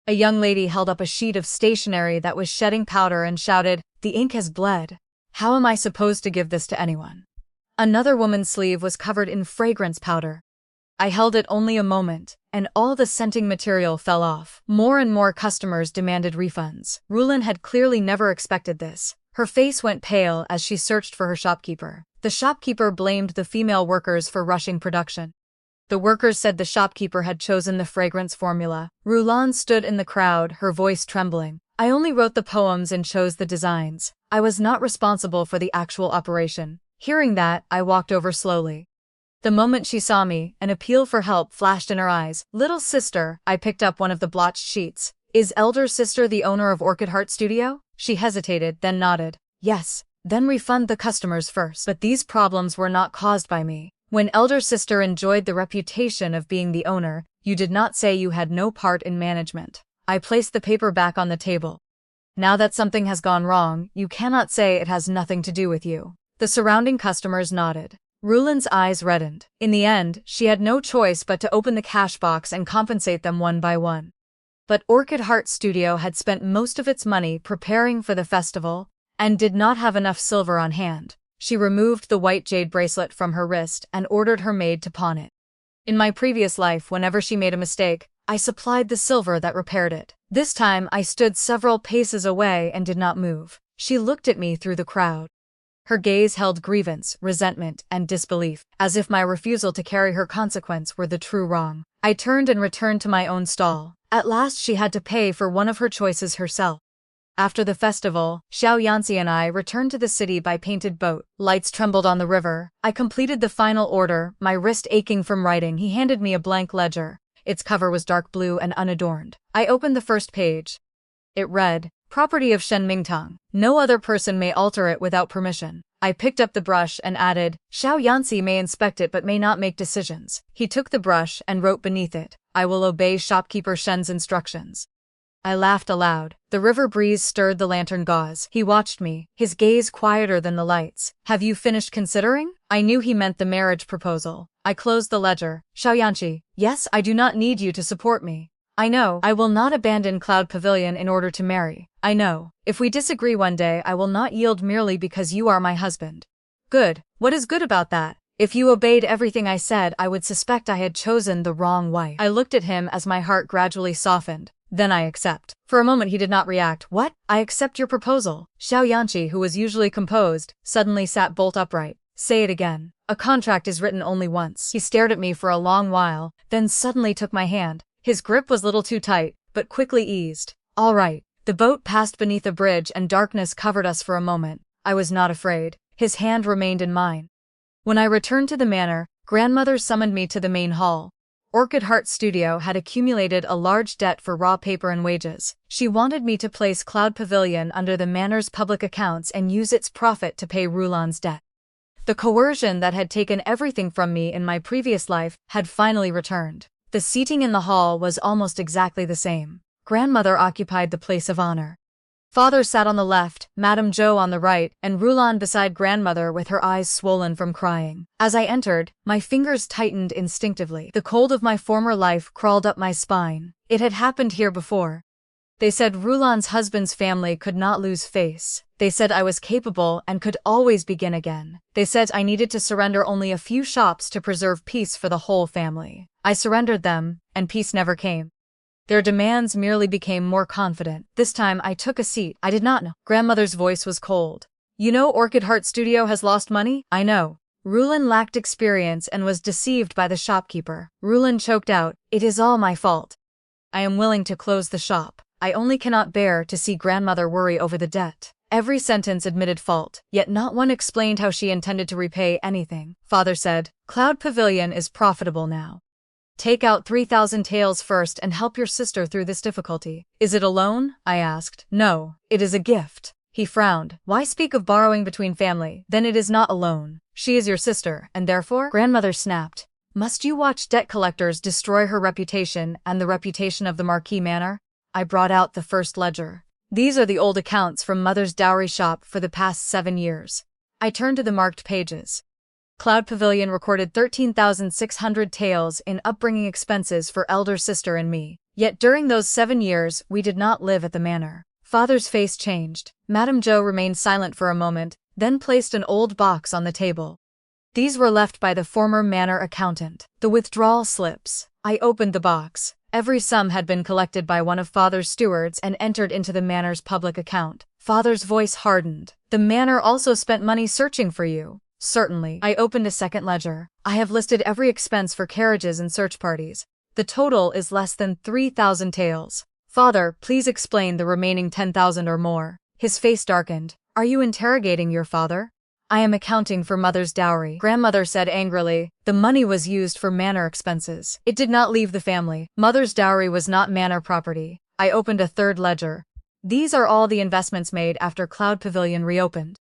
A young lady held up a sheet of stationery that was shedding powder and shouted, the ink has bled. How am I supposed to give this to anyone? Another woman's sleeve was covered in fragrance powder. I held it only a moment, and all the scenting material fell off. More and more customers demanded refunds. Rulan had clearly never expected this. Her face went pale as she searched for her shopkeeper. The shopkeeper blamed the female workers for rushing production. The workers said the shopkeeper had chosen the fragrance formula. Rulan stood in the crowd, her voice trembling. I only wrote the poems and chose the designs. I was not responsible for the actual operation. Hearing that, I walked over slowly. The moment she saw me, an appeal for help flashed in her eyes. Little sister, I picked up one of the blotched sheets. Is elder sister the owner of Orchid Heart Studio? She hesitated, then nodded. Yes. Then refund the customers first. But these problems were not caused by me. When elder sister enjoyed the reputation of being the owner, you did not say you had no part in management. I placed the paper back on the table. Now that something has gone wrong, you cannot say it has nothing to do with you. The surrounding customers nodded. Rulan's eyes reddened. In the end, she had no choice but to open the cash box and compensate them one by one. But Orchid Heart Studio had spent most of its money preparing for the festival, and did not have enough silver on hand. She removed the white jade bracelet from her wrist and ordered her maid to pawn it. In my previous life, whenever she made a mistake, I supplied the silver that repaired it. This time, I stood several paces away and did not move. She looked at me through the crowd. Her gaze held grievance, resentment, and disbelief, as if my refusal to carry her consequence were the true wrong. I turned and returned to my own stall. At last she had to pay for one of her choices herself. After the festival, Xiao Yanci and I returned to the city by painted boat. Lights trembled on the river. I completed the final order, my wrist aching from writing. He handed me a blank ledger. Its cover was dark blue and unadorned. I opened the first page. It read, Property of Shen Mingtang. No other person may alter it without permission. I picked up the brush and added, Xiao Yanci may inspect it but may not make decisions. He took the brush and wrote beneath it, I will obey shopkeeper Shen's instructions. I laughed aloud. The river breeze stirred the lantern gauze. He watched me, his gaze quieter than the lights. Have you finished considering? I knew he meant the marriage proposal. I closed the ledger. Xiao Yanci, yes, I do not need you to support me. I know. I will not abandon Cloud Pavilion in order to marry. I know. If we disagree one day, I will not yield merely because you are my husband. Good. What is good about that? If you obeyed everything I said, I would suspect I had chosen the wrong wife. I looked at him as my heart gradually softened. Then I accept. For a moment he did not react. What? I accept your proposal. Xiao Yanci, who was usually composed, suddenly sat bolt upright. Say it again. A contract is written only once. He stared at me for a long while, then suddenly took my hand. His grip was a little too tight, but quickly eased. All right. The boat passed beneath a bridge and darkness covered us for a moment. I was not afraid. His hand remained in mine. When I returned to the manor, grandmother summoned me to the main hall. Orchid Heart Studio had accumulated a large debt for raw paper and wages. She wanted me to place Cloud Pavilion under the manor's public accounts and use its profit to pay Rulan's debt. The coercion that had taken everything from me in my previous life had finally returned. The seating in the hall was almost exactly the same. Grandmother occupied the place of honor. Father sat on the left, Madame Zhou on the right, and Rulan beside grandmother with her eyes swollen from crying. As I entered, my fingers tightened instinctively. The cold of my former life crawled up my spine. It had happened here before. They said Rulan's husband's family could not lose face. They said I was capable and could always begin again. They said I needed to surrender only a few shops to preserve peace for the whole family. I surrendered them, and peace never came. Their demands merely became more confident. This time I took a seat. I did not know. Grandmother's voice was cold. You know Orchid Heart Studio has lost money? I know. Rulan lacked experience and was deceived by the shopkeeper. Rulan choked out, it is all my fault. I am willing to close the shop. I only cannot bear to see grandmother worry over the debt. Every sentence admitted fault, yet not one explained how she intended to repay anything. Father said, Cloud Pavilion is profitable now. Take out 3,000 taels first and help your sister through this difficulty. Is it a loan? I asked. No, it is a gift. He frowned. Why speak of borrowing between family? Then it is not a loan. She is your sister, and therefore? Grandmother snapped. Must you watch debt collectors destroy her reputation and the reputation of the Marquis Manor? I brought out the first ledger. These are the old accounts from Mother's dowry shop for the past 7 years. I turned to the marked pages. Cloud Pavilion recorded 13,600 taels in upbringing expenses for elder sister and me. Yet during those 7 years, we did not live at the manor. Father's face changed. Madame Zhou remained silent for a moment, then placed an old box on the table. These were left by the former manor accountant. The withdrawal slips. I opened the box. Every sum had been collected by one of Father's stewards and entered into the manor's public account. Father's voice hardened. The manor also spent money searching for you. Certainly. I opened a second ledger. I have listed every expense for carriages and search parties. The total is less than 3,000 taels. Father, please explain the remaining 10,000 or more. His face darkened. Are you interrogating your father? I am accounting for Mother's dowry. Grandmother said angrily. The money was used for manor expenses. It did not leave the family. Mother's dowry was not manor property. I opened a third ledger. These are all the investments made after Cloud Pavilion reopened.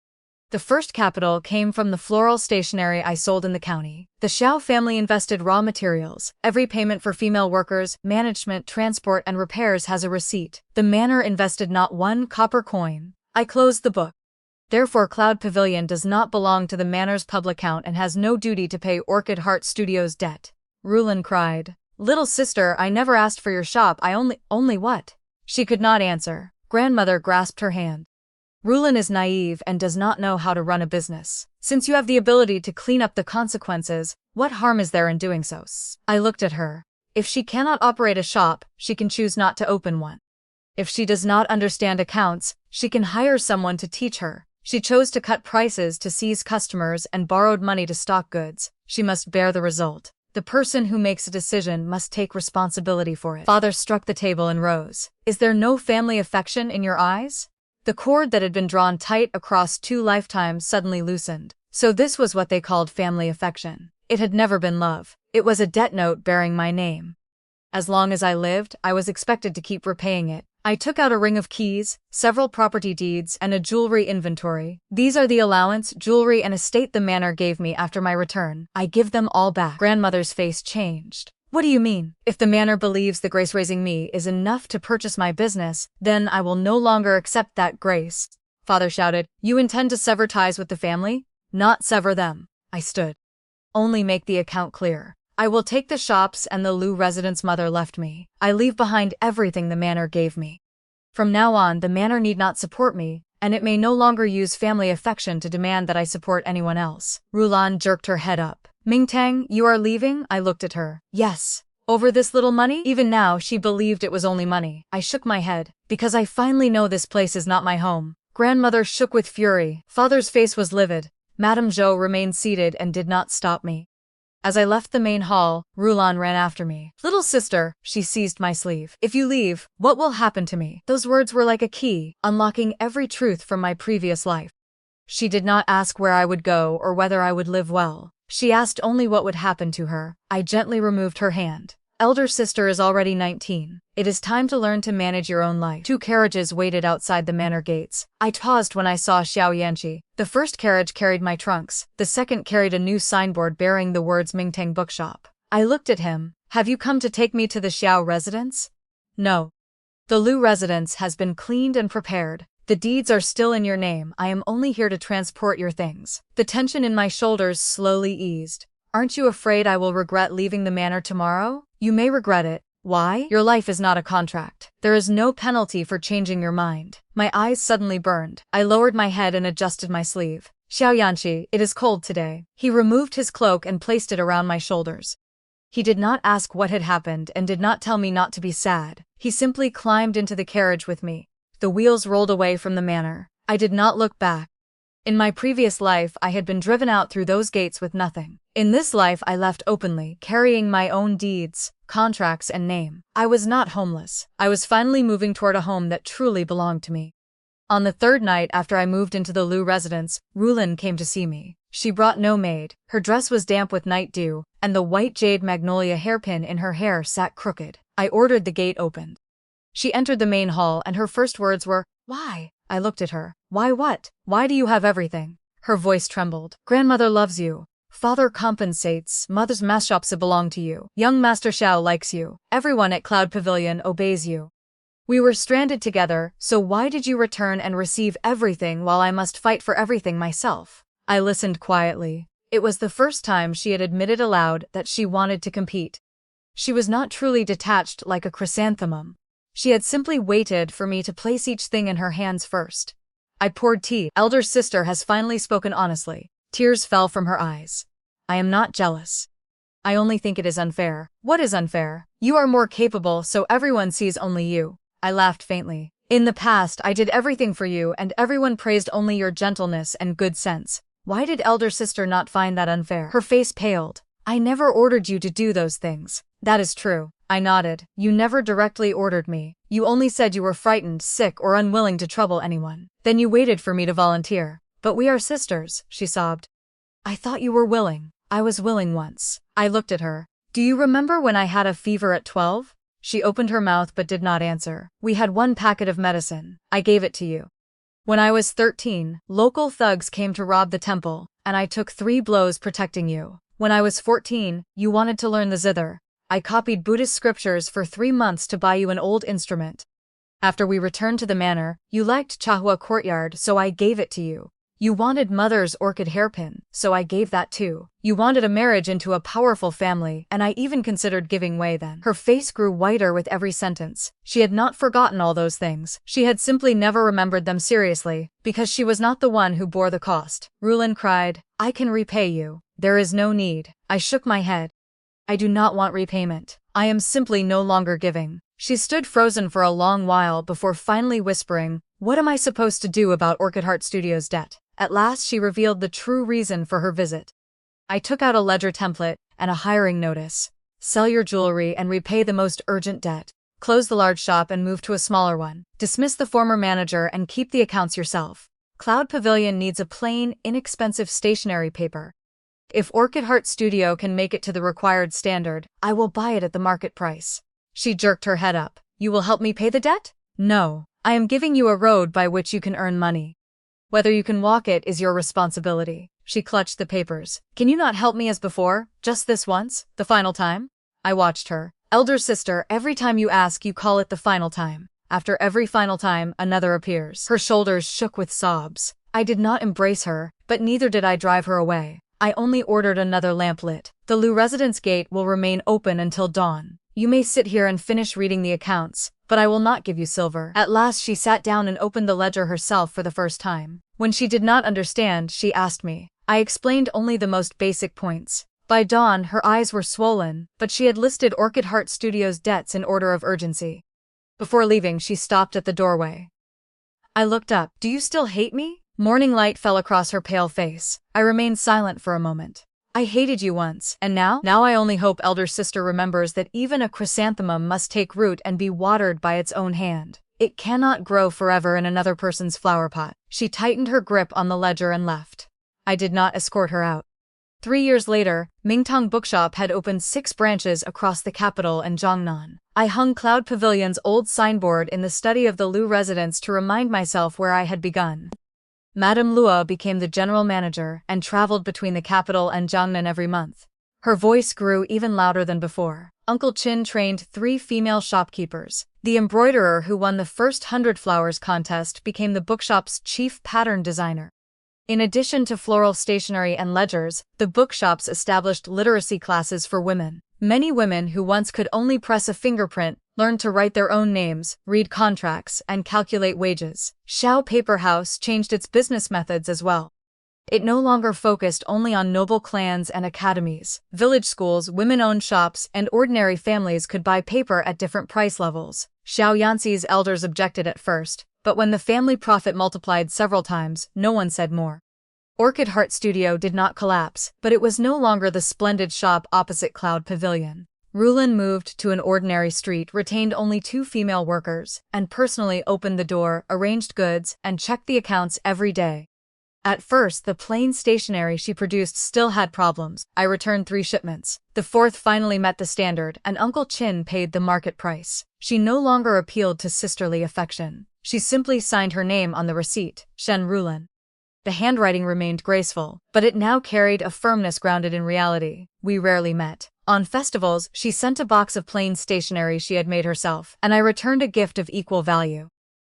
The first capital came from the floral stationery I sold in the county. The Xiao family invested raw materials. Every payment for female workers, management, transport, and repairs has a receipt. The manor invested not one copper coin. I closed the book. Therefore Cloud Pavilion does not belong to the manor's public account and has no duty to pay Orchid Heart Studio's debt. Rulan cried. Little sister, I never asked for your shop, I only what? She could not answer. Grandmother grasped her hand. Rulan is naive and does not know how to run a business. Since you have the ability to clean up the consequences, what harm is there in doing so? I looked at her. If she cannot operate a shop, she can choose not to open one. If she does not understand accounts, she can hire someone to teach her. She chose to cut prices to seize customers and borrowed money to stock goods. She must bear the result. The person who makes a decision must take responsibility for it. Father struck the table and rose. Is there no family affection in your eyes? The cord that had been drawn tight across 2 lifetimes suddenly loosened. So this was what they called family affection. It had never been love. It was a debt note bearing my name. As long as I lived, I was expected to keep repaying it. I took out a ring of keys, several property deeds, and a jewelry inventory. These are the allowance, jewelry, and estate the manor gave me after my return. I give them all back. Grandmother's face changed. What do you mean? If the manor believes the grace raising me is enough to purchase my business, then I will no longer accept that grace. Father shouted. You intend to sever ties with the family? Not sever them. I stood. Only make the account clear. I will take the shops and the Lu residence mother left me. I leave behind everything the manor gave me. From now on, the manor need not support me, and it may no longer use family affection to demand that I support anyone else. Rulan jerked her head up. Mingtang, you are leaving? I looked at her. Yes. Over this little money? Even now, she believed it was only money. I shook my head. Because I finally know this place is not my home. Grandmother shook with fury. Father's face was livid. Madame Zhou remained seated and did not stop me. As I left the main hall, Rulan ran after me. Little sister, she seized my sleeve. If you leave, what will happen to me? Those words were like a key, unlocking every truth from my previous life. She did not ask where I would go or whether I would live well. She asked only what would happen to her. I gently removed her hand. Elder sister is already 19. It is time to learn to manage your own life. 2 carriages waited outside the manor gates. I paused when I saw Xiao Yanci. The first carriage carried my trunks. The second carried a new signboard bearing the words Mingtang Bookshop. I looked at him. Have you come to take me to the Xiao residence? No. The Lu residence has been cleaned and prepared. The deeds are still in your name. I am only here to transport your things. The tension in my shoulders slowly eased. Aren't you afraid I will regret leaving the manor tomorrow? You may regret it. Why? Your life is not a contract. There is no penalty for changing your mind. My eyes suddenly burned. I lowered my head and adjusted my sleeve. Xiao Yanci, it is cold today. He removed his cloak and placed it around my shoulders. He did not ask what had happened and did not tell me not to be sad. He simply climbed into the carriage with me. The wheels rolled away from the manor. I did not look back. In my previous life, I had been driven out through those gates with nothing. In this life, I left openly, carrying my own deeds, contracts, and name. I was not homeless. I was finally moving toward a home that truly belonged to me. On the 3rd night after I moved into the Lu residence, Rulan came to see me. She brought no maid. Her dress was damp with night dew, and the white jade magnolia hairpin in her hair sat crooked. I ordered the gate opened. She entered the main hall, and her first words were, "Why?" I looked at her. Why what? Why do you have everything? Her voice trembled. Grandmother loves you. Father compensates. Mother's mashops belong to you. Young Master Xiao likes you. Everyone at Cloud Pavilion obeys you. We were stranded together, so why did you return and receive everything while I must fight for everything myself? I listened quietly. It was the first time she had admitted aloud that she wanted to compete. She was not truly detached like a chrysanthemum. She had simply waited for me to place each thing in her hands first. I poured tea. Elder sister has finally spoken honestly. Tears fell from her eyes. I am not jealous. I only think it is unfair. What is unfair? You are more capable, so everyone sees only you. I laughed faintly. In the past, I did everything for you and everyone praised only your gentleness and good sense. Why did elder sister not find that unfair? Her face paled. I never ordered you to do those things. That is true. I nodded. You never directly ordered me. You only said you were frightened, sick, or unwilling to trouble anyone. Then you waited for me to volunteer. But we are sisters, she sobbed. I thought you were willing. I was willing once. I looked at her. Do you remember when I had a fever at 12? She opened her mouth but did not answer. We had 1 packet of medicine. I gave it to you. When I was 13, local thugs came to rob the temple, and I took 3 blows protecting you. When I was 14, you wanted to learn the zither. I copied Buddhist scriptures for 3 months to buy you an old instrument. After we returned to the manor, you liked Chahua courtyard, so I gave it to you. You wanted mother's orchid hairpin, so I gave that too. You wanted a marriage into a powerful family, and I even considered giving way then. Her face grew whiter with every sentence. She had not forgotten all those things. She had simply never remembered them seriously, because she was not the one who bore the cost. Rulan cried, I can repay you. There is no need. I shook my head. I do not want repayment. I am simply no longer giving. She stood frozen for a long while before finally whispering, what am I supposed to do about Orchid Heart Studios' debt? At last she revealed the true reason for her visit. I took out a ledger template and a hiring notice. Sell your jewelry and repay the most urgent debt. Close the large shop and move to a smaller one. Dismiss the former manager and keep the accounts yourself. Cloud Pavilion needs a plain, inexpensive stationery paper. If Orchid Heart Studio can make it to the required standard, I will buy it at the market price. She jerked her head up. You will help me pay the debt? No. I am giving you a road by which you can earn money. Whether you can walk it is your responsibility. She clutched the papers. Can you not help me as before? Just this once? The final time? I watched her. Elder sister, every time you ask, you call it the final time. After every final time, another appears. Her shoulders shook with sobs. I did not embrace her, but neither did I drive her away. I only ordered another lamp lit. The Lu residence gate will remain open until dawn. You may sit here and finish reading the accounts, but I will not give you silver. At last she sat down and opened the ledger herself for the first time. When she did not understand, she asked me. I explained only the most basic points. By dawn, her eyes were swollen, but she had listed Orchid Heart Studios' debts in order of urgency. Before leaving, she stopped at the doorway. I looked up. "Do you still hate me?" Morning light fell across her pale face. I remained silent for a moment. "I hated you once, and now? Now I only hope elder sister remembers that even a chrysanthemum must take root and be watered by its own hand. It cannot grow forever in another person's flower pot." She tightened her grip on the ledger and left. I did not escort her out. 3 years later, Mingtong Bookshop had opened 6 branches across the capital and Jiangnan. I hung Cloud Pavilion's old signboard in the study of the Lu residence to remind myself where I had begun. Madame Luo became the general manager and traveled between the capital and Jiangnan every month. Her voice grew even louder than before. Uncle Qin trained 3 female shopkeepers. The embroiderer who won the first 100 Flowers contest became the bookshop's chief pattern designer. In addition to floral stationery and ledgers, the bookshops established literacy classes for women. Many women who once could only press a fingerprint learned to write their own names, read contracts, and calculate wages. Xiao Paper House changed its business methods as well. It no longer focused only on noble clans and academies. Village schools, women-owned shops, and ordinary families could buy paper at different price levels. Xiao Yanci's elders objected at first, but when the family profit multiplied several times, no one said more. Orchid Heart Studio did not collapse, but it was no longer the splendid shop opposite Cloud Pavilion. Rulin moved to an ordinary street, retained only 2 female workers, and personally opened the door, arranged goods, and checked the accounts every day. At first, the plain stationery she produced still had problems. I returned 3 shipments. The 4th finally met the standard, and Uncle Qin paid the market price. She no longer appealed to sisterly affection. She simply signed her name on the receipt, Shen Rulin. The handwriting remained graceful, but it now carried a firmness grounded in reality. We rarely met. On festivals, she sent a box of plain stationery she had made herself, and I returned a gift of equal value.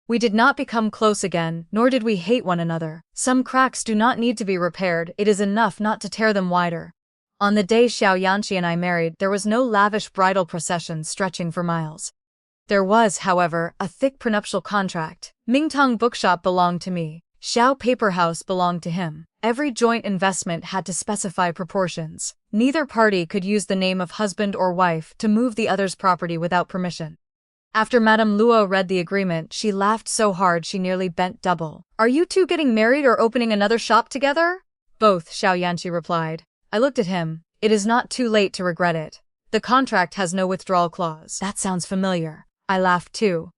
We did not become close again, nor did we hate one another. Some cracks do not need to be repaired, it is enough not to tear them wider. On the day Xiao Yanci and I married, there was no lavish bridal procession stretching for miles. There was, however, a thick prenuptial contract. Mingtong Bookshop belonged to me. Xiao Paper House belonged to him. Every joint investment had to specify proportions. Neither party could use the name of husband or wife to move the other's property without permission. After Madame Luo read the agreement, she laughed so hard she nearly bent double. "Are you two getting married or opening another shop together?" "Both," Xiao Yanci replied. I looked at him. "It is not too late to regret it. The contract has no withdrawal clause." "That sounds familiar." I laughed too.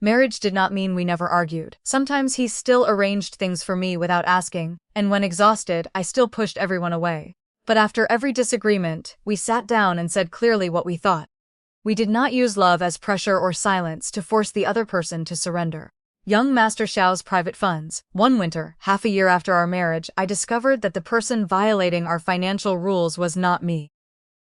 Marriage did not mean we never argued. Sometimes he still arranged things for me without asking, and when exhausted, I still pushed everyone away. But after every disagreement, we sat down and said clearly what we thought. We did not use love as pressure or silence to force the other person to surrender. Young Master Xiao's private funds. One winter, half a year after our marriage, I discovered that the person violating our financial rules was not me.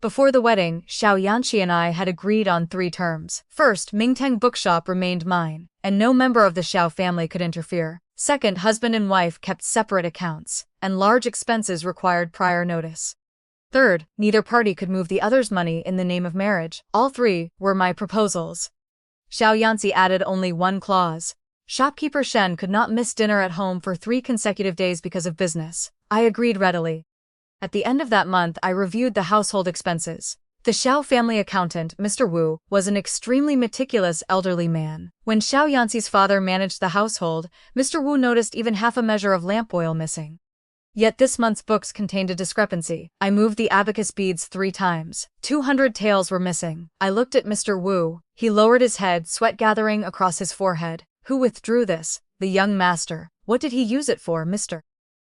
Before the wedding, Xiao Yanci and I had agreed on 3 terms. First, Mingteng Bookshop remained mine, and no member of the Xiao family could interfere. Second, husband and wife kept separate accounts, and large expenses required prior notice. Third, neither party could move the other's money in the name of marriage. All 3 were my proposals. Xiao Yanci added only one clause. Shopkeeper Shen could not miss dinner at home for 3 consecutive days because of business. I agreed readily. At the end of that month, I reviewed the household expenses. The Xiao family accountant, Mr. Wu, was an extremely meticulous elderly man. When Xiao Yanci's father managed the household, Mr. Wu noticed even half a measure of lamp oil missing. Yet this month's books contained a discrepancy. I moved the abacus beads 3 times. 200 taels were missing. I looked at Mr. Wu. He lowered his head, sweat gathering across his forehead. Who withdrew this? The young master. What did he use it for, Mr.?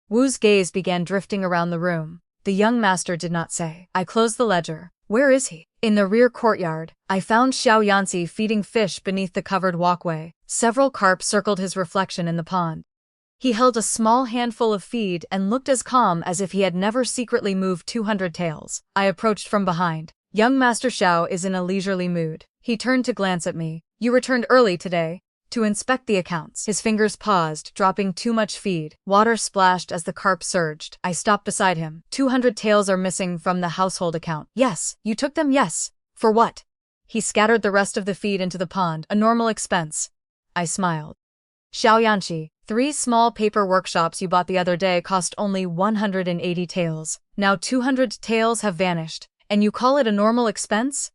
Wu's gaze began drifting around the room. The young master did not say. I closed the ledger. Where is he? In the rear courtyard. I found Xiao Yanci feeding fish beneath the covered walkway. Several carp circled his reflection in the pond. He held a small handful of feed and looked as calm as if he had never secretly moved 200 taels. I approached from behind. Young Master Xiao is in a leisurely mood. He turned to glance at me. You returned early today. To inspect the accounts. His fingers paused, dropping too much feed. Water splashed as the carp surged. I stopped beside him. 200 taels are missing from the household account. Yes. You took them? Yes. For what? He scattered the rest of the feed into the pond. A normal expense. I smiled. Xiao Yanci, 3 small paper workshops you bought the other day cost only 180 taels. Now 200 taels have vanished, and you call it a normal expense?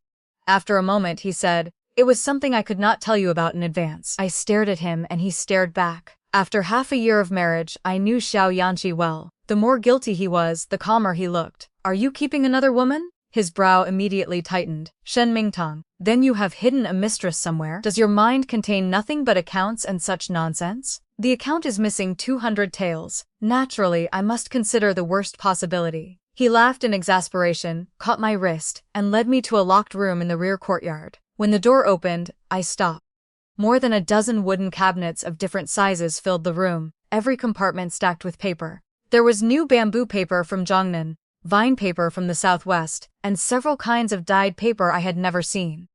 After a moment he said, "It was something I could not tell you about in advance." I stared at him and he stared back. After half a year of marriage, I knew Xiao Yanci well. The more guilty he was, the calmer he looked. "Are you keeping another woman?" His brow immediately tightened. Shen Mingtong, then you have hidden a mistress somewhere? Does your mind contain nothing but accounts and such nonsense? The account is missing 200 taels. Naturally, I must consider the worst possibility. He laughed in exasperation, caught my wrist, and led me to a locked room in the rear courtyard. When the door opened, I stopped. More than a dozen wooden cabinets of different sizes filled the room, every compartment stacked with paper. There was new bamboo paper from Jiangnan, vine paper from the southwest, and several kinds of dyed paper I had never seen.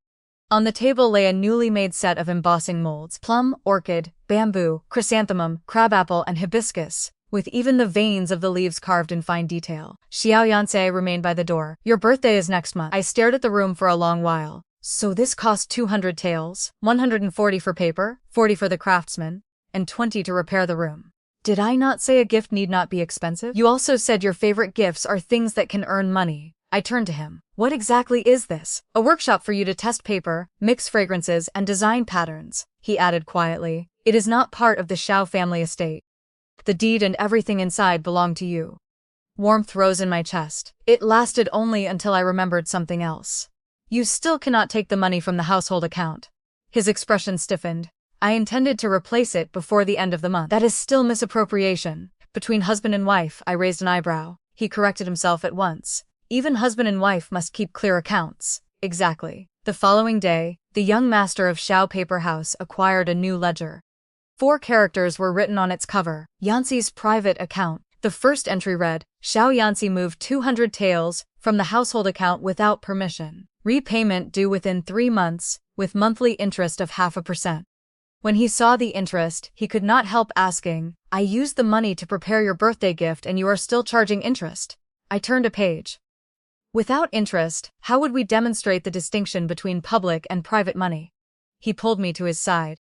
On the table lay a newly made set of embossing molds: plum, orchid, bamboo, chrysanthemum, crabapple, and hibiscus, with even the veins of the leaves carved in fine detail. Xiao Yanci remained by the door. "Your birthday is next month." I stared at the room for a long while. "So this cost 200 taels, 140 for paper, 40 for the craftsman, and 20 to repair the room. Did I not say a gift need not be expensive? You also said your favorite gifts are things that can earn money." I turned to him. "What exactly is this?" "A workshop for you to test paper, mix fragrances, and design patterns," he added quietly. "It is not part of the Xiao family estate. The deed and everything inside belong to you." Warmth rose in my chest. It lasted only until I remembered something else. "You still cannot take the money from the household account." His expression stiffened. "I intended to replace it before the end of the month." "That is still misappropriation. Between husband and wife," I raised an eyebrow. He corrected himself at once. "Even husband and wife must keep clear accounts." "Exactly." The following day, the young master of Xiao Paper House acquired a new ledger. 4 characters were written on its cover: Yanci's private account. The first entry read, "Xiao Yanci moved 200 taels from the household account without permission. Repayment due within 3 months, with monthly interest of 0.5%. When he saw the interest, he could not help asking, "I used the money to prepare your birthday gift and you are still charging interest?" I turned a page. "Without interest, how would we demonstrate the distinction between public and private money?" He pulled me to his side.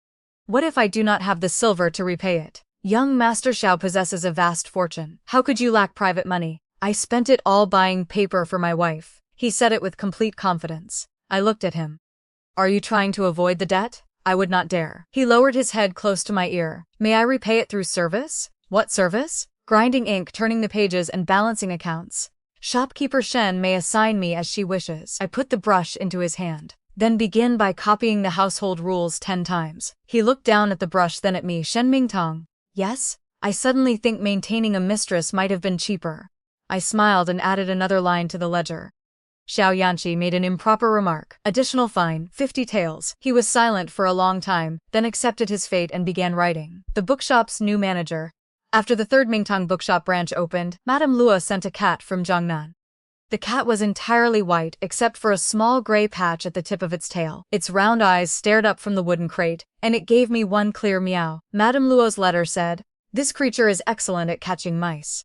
"What if I do not have the silver to repay it? Young Master Xiao possesses a vast fortune. How could you lack private money?" "I spent it all buying paper for my wife." He said it with complete confidence. I looked at him. "Are you trying to avoid the debt?" I would not dare. He lowered his head close to my ear. "May I repay it through service?" "What service?" "Grinding ink, turning the pages, and balancing accounts. Shopkeeper Shen may assign me as she wishes." I put the brush into his hand. "Then begin by copying the household rules 10 times. He looked down at the brush, then at me. "Shen Mingtong." "Yes?" "I suddenly think maintaining a mistress might have been cheaper." I smiled and added another line to the ledger. Xiao Yanci made an improper remark. Additional fine, 50 taels. He was silent for a long time, then accepted his fate and began writing. The bookshop's new manager. After the 3rd Mingtong bookshop branch opened, Madame Lua sent a cat from Jiangnan. The cat was entirely white except for a small gray patch at the tip of its tail. Its round eyes stared up from the wooden crate, and it gave me one clear meow. Madame Luo's letter said, "This creature is excellent at catching mice."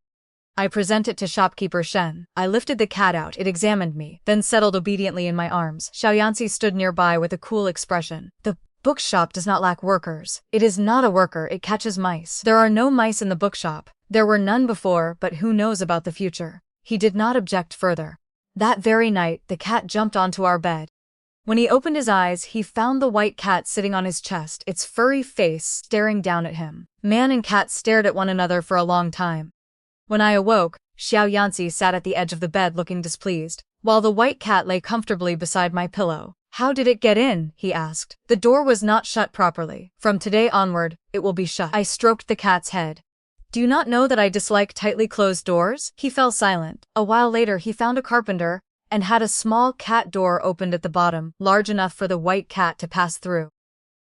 I present it to shopkeeper Shen. I lifted the cat out, it examined me, then settled obediently in my arms. Xiao Yanci stood nearby with a cool expression. "The bookshop does not lack workers." "It is not a worker, it catches mice." "There are no mice in the bookshop. There were none before, but who knows about the future?" He did not object further. That very night, the cat jumped onto our bed. When he opened his eyes, he found the white cat sitting on his chest, its furry face staring down at him. Man and cat stared at one another for a long time. When I awoke, Xiao Yanci sat at the edge of the bed looking displeased, while the white cat lay comfortably beside my pillow. "How did it get in?" he asked. "The door was not shut properly. From today onward, it will be shut." I stroked the cat's head. "Do you not know that I dislike tightly closed doors?" He fell silent. A while later he found a carpenter, and had a small cat door opened at the bottom, large enough for the white cat to pass through.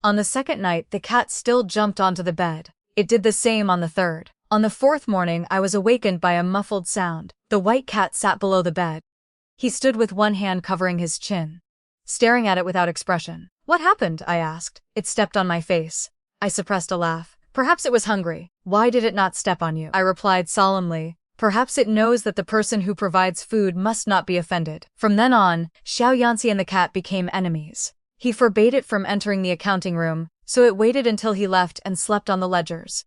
On the 2nd night, the cat still jumped onto the bed. It did the same on the 3rd. On the 4th morning, I was awakened by a muffled sound. The white cat sat below the bed. He stood with one hand covering his chin, staring at it without expression. "What happened?" I asked. "It stepped on my face." I suppressed a laugh. "Perhaps it was hungry." "Why did it not step on you?" I replied solemnly. "Perhaps it knows that the person who provides food must not be offended." From then on, Xiao Yanci and the cat became enemies. He forbade it from entering the accounting room, so it waited until he left and slept on the ledgers.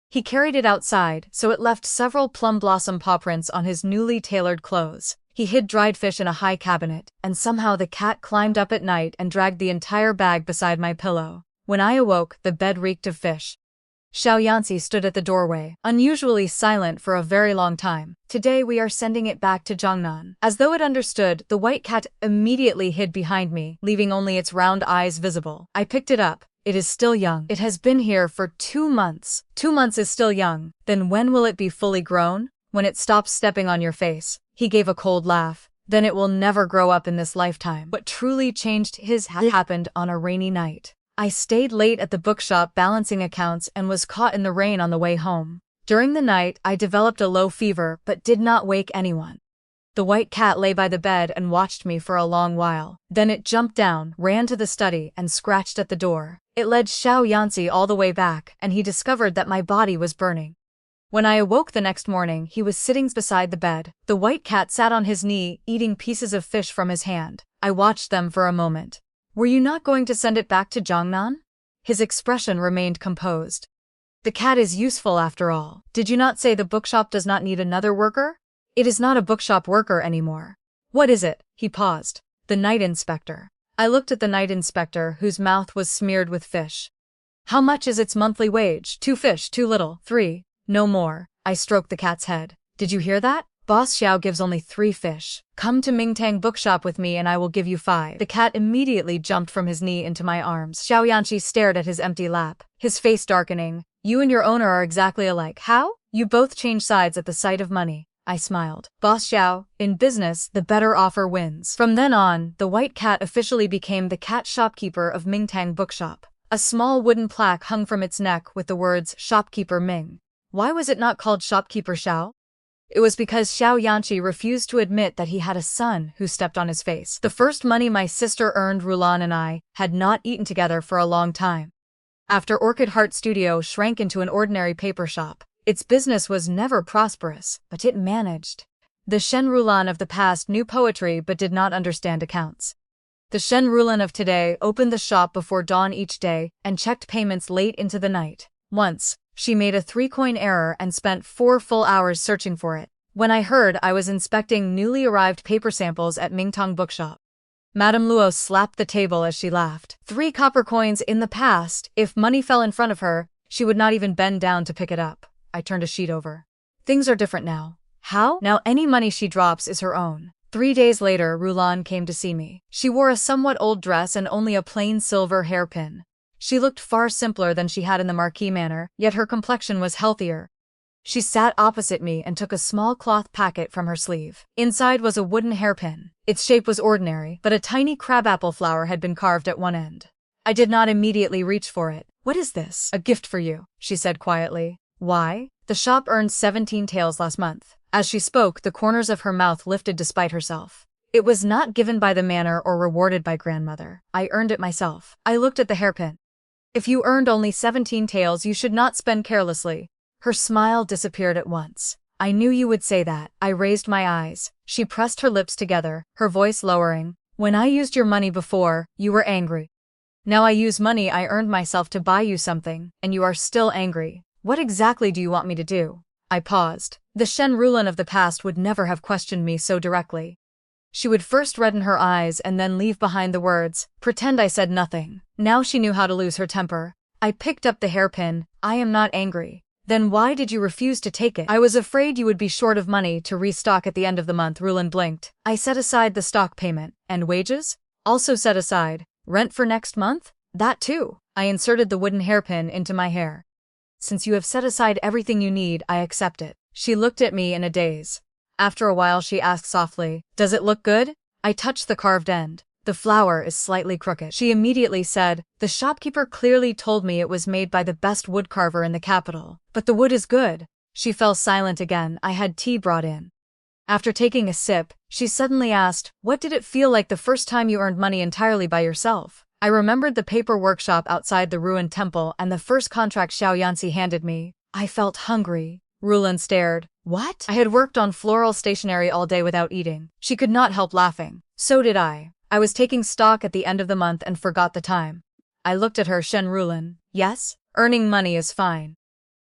He carried it outside, so it left several plum blossom paw prints on his newly tailored clothes. He hid dried fish in a high cabinet, and somehow the cat climbed up at night and dragged the entire bag beside my pillow. When I awoke, the bed reeked of fish. Xiao Yanci stood at the doorway, unusually silent for a very long time. Today we are sending it back to Jiangnan. As though it understood, the white cat immediately hid behind me, leaving only its round eyes visible. I picked it up. It is still young. It has been here for 2 months. 2 months is still young. Then when will it be fully grown? When it stops stepping on your face. He gave a cold laugh. Then it will never grow up in this lifetime. What truly changed his happened on a rainy night. I stayed late at the bookshop balancing accounts and was caught in the rain on the way home. During the night, I developed a low fever but did not wake anyone. The white cat lay by the bed and watched me for a long while. Then it jumped down, ran to the study, and scratched at the door. It led Xiao Yanci all the way back, and he discovered that my body was burning. When I awoke the next morning, he was sitting beside the bed. The white cat sat on his knee, eating pieces of fish from his hand. I watched them for a moment. Were you not going to send it back to Jiangnan? His expression remained composed. The cat is useful after all. Did you not say the bookshop does not need another worker? It is not a bookshop worker anymore. What is it? He paused. The night inspector. I looked at the night inspector, whose mouth was smeared with fish. How much is its monthly wage? 2 fish, too little. 3. No more. I stroked the cat's head. Did you hear that? Boss Xiao gives only 3 fish. Come to Mingtang bookshop with me and I will give you 5. The cat immediately jumped from his knee into my arms. Xiao Yanci stared at his empty lap, his face darkening. You and your owner are exactly alike. How? You both change sides at the sight of money. I smiled. Boss Xiao, in business, the better offer wins. From then on, the white cat officially became the cat shopkeeper of Mingtang bookshop. A small wooden plaque hung from its neck with the words Shopkeeper Ming. Why was it not called Shopkeeper Xiao? It was because Xiao Yanci refused to admit that he had a son who stepped on his face. The first money my sister earned, Rulan and I had not eaten together for a long time. After Orchid Heart Studio shrank into an ordinary paper shop, its business was never prosperous, but it managed. The Shen Rulan of the past knew poetry but did not understand accounts. The Shen Rulan of today opened the shop before dawn each day and checked payments late into the night. Once, she made a 3-coin error and spent 4 full hours searching for it. When I heard, I was inspecting newly arrived paper samples at Mingtang bookshop. Madame Luo slapped the table as she laughed. 3 copper coins in the past. If money fell in front of her, she would not even bend down to pick it up. I turned a sheet over. Things are different now. How? Now any money she drops is her own. 3 days later, Rulan came to see me. She wore a somewhat old dress and only a plain silver hairpin. She looked far simpler than she had in the Marquis manor, yet her complexion was healthier. She sat opposite me and took a small cloth packet from her sleeve. Inside was a wooden hairpin. Its shape was ordinary, but a tiny crabapple flower had been carved at one end. I did not immediately reach for it. What is this? A gift for you, she said quietly. Why? The shop earned 17 taels last month. As she spoke, the corners of her mouth lifted despite herself. It was not given by the manor or rewarded by grandmother. I earned it myself. I looked at the hairpin. If you earned only 17 taels, you should not spend carelessly. Her smile disappeared at once. I knew you would say that. I raised my eyes. She pressed her lips together, her voice lowering. When I used your money before, you were angry. Now I use money I earned myself to buy you something, and you are still angry. What exactly do you want me to do? I paused. The Shen Rulan of the past would never have questioned me so directly. She would first redden her eyes and then leave behind the words, pretend I said nothing. Now she knew how to lose her temper. I picked up the hairpin. I am not angry. Then why did you refuse to take it? I was afraid you would be short of money to restock at the end of the month. Rulan blinked. I set aside the stock payment. And wages? Also set aside. Rent for next month? That too. I inserted the wooden hairpin into my hair. Since you have set aside everything you need, I accept it. She looked at me in a daze. After a while she asked softly, does it look good? I touched the carved end. The flower is slightly crooked. She immediately said, the shopkeeper clearly told me it was made by the best woodcarver in the capital. But the wood is good. She fell silent again. I had tea brought in. After taking a sip, she suddenly asked, what did it feel like the first time you earned money entirely by yourself? I remembered the paper workshop outside the ruined temple and the first contract Xiao Yanci handed me. I felt hungry. Rulan stared. What? I had worked on floral stationery all day without eating. She could not help laughing. So did I. I was taking stock at the end of the month and forgot the time. I looked at her. Shen Rulin. Yes? Earning money is fine.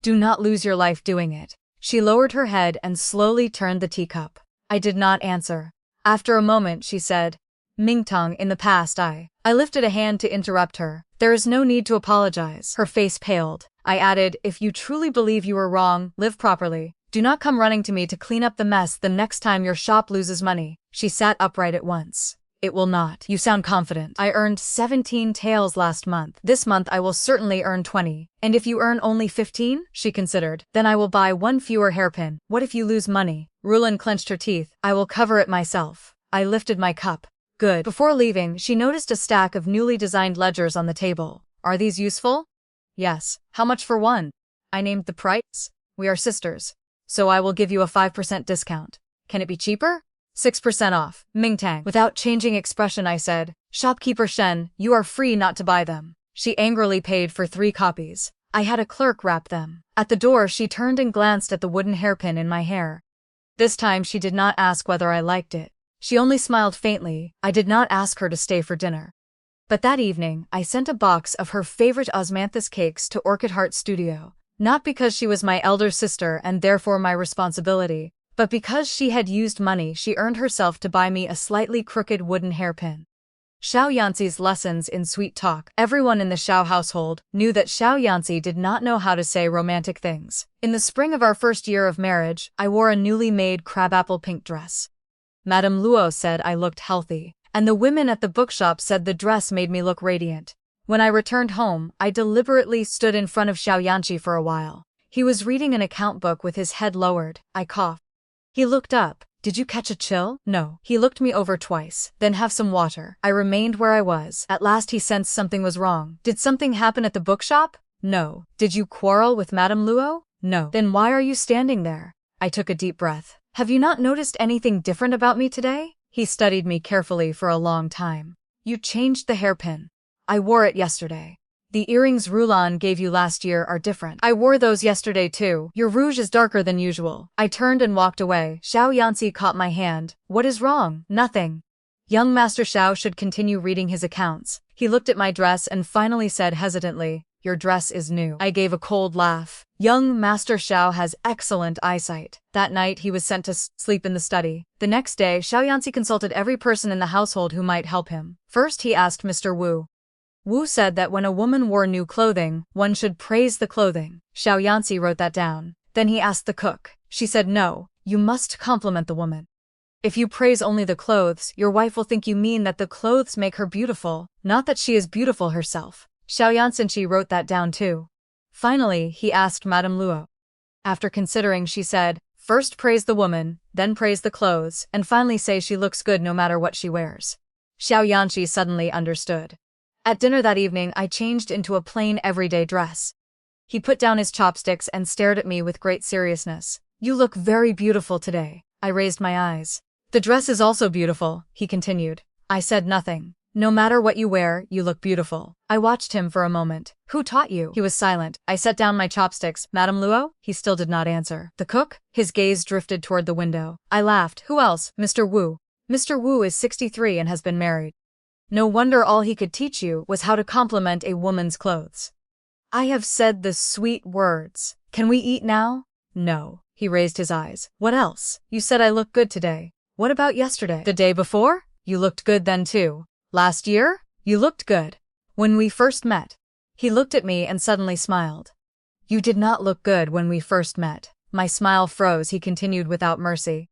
Do not lose your life doing it. She lowered her head and slowly turned the teacup. I did not answer. After a moment she said, Mingtong, in the past I lifted a hand to interrupt her. There is no need to apologize. Her face paled. I added, if you truly believe you were wrong, live properly. Do not come running to me to clean up the mess the next time your shop loses money. She sat upright at once. It will not. You sound confident. I earned 17 taels last month. This month I will certainly earn 20. And if you earn only 15? She considered. Then I will buy one fewer hairpin. What if you lose money? Rulin clenched her teeth. I will cover it myself. I lifted my cup. Good. Before leaving, she noticed a stack of newly designed ledgers on the table. Are these useful? Yes. How much for one? I named the price. We are sisters. So I will give you a 5% discount. Can it be cheaper? 6% off. Mingtang. Without changing expression I said, Shopkeeper Shen, you are free not to buy them. She angrily paid for 3 copies. I had a clerk wrap them. At the door she turned and glanced at the wooden hairpin in my hair. This time she did not ask whether I liked it. She only smiled faintly. I did not ask her to stay for dinner. But that evening, I sent a box of her favorite osmanthus cakes to Orchid Heart Studio. Not because she was my elder sister and therefore my responsibility, but because she had used money she earned herself to buy me a slightly crooked wooden hairpin. Xiao Yanci's lessons in sweet talk. Everyone in the Xiao household knew that Xiao Yanci did not know how to say romantic things. In the spring of our first year of marriage, I wore a newly made crabapple pink dress. Madame Luo said I looked healthy, and the women at the bookshop said the dress made me look radiant. When I returned home, I deliberately stood in front of Xiao Yanci for a while. He was reading an account book with his head lowered. I coughed. He looked up. Did you catch a chill? No. He looked me over twice. Then have some water. I remained where I was. At last he sensed something was wrong. Did something happen at the bookshop? No. Did you quarrel with Madame Luo? No. Then why are you standing there? I took a deep breath. Have you not noticed anything different about me today? He studied me carefully for a long time. You changed the hairpin. I wore it yesterday. The earrings Rulon gave you last year are different. I wore those yesterday too. Your rouge is darker than usual. I turned and walked away. Xiao Yanci caught my hand. What is wrong? Nothing. Young Master Xiao should continue reading his accounts. He looked at my dress and finally said hesitantly, your dress is new. I gave a cold laugh. Young Master Xiao has excellent eyesight. That night he was sent to sleep in the study. The next day, Xiao Yanci consulted every person in the household who might help him. First he asked Mr. Wu. Wu said that when a woman wore new clothing, one should praise the clothing. Xiao Yanci wrote that down. Then he asked the cook. She said no, you must compliment the woman. If you praise only the clothes, your wife will think you mean that the clothes make her beautiful, not that she is beautiful herself. Xiao Yanci wrote that down too. Finally, he asked Madame Luo. After considering, she said, first praise the woman, then praise the clothes, and finally say she looks good no matter what she wears. Xiao Yanci suddenly understood. At dinner that evening, I changed into a plain everyday dress. He put down his chopsticks and stared at me with great seriousness. You look very beautiful today. I raised my eyes. The dress is also beautiful, he continued. I said nothing. No matter what you wear, you look beautiful. I watched him for a moment. Who taught you? He was silent. I set down my chopsticks. Madame Luo? He still did not answer. The cook? His gaze drifted toward the window. I laughed. Who else? Mr. Wu. Mr. Wu is 63 and has been married. No wonder all he could teach you was how to compliment a woman's clothes. I have said the sweet words. Can we eat now? No. He raised his eyes. What else? You said I look good today. What about yesterday? The day before? You looked good then too. Last year? You looked good. When we first met. He looked at me and suddenly smiled. You did not look good when we first met. My smile froze. He continued without mercy.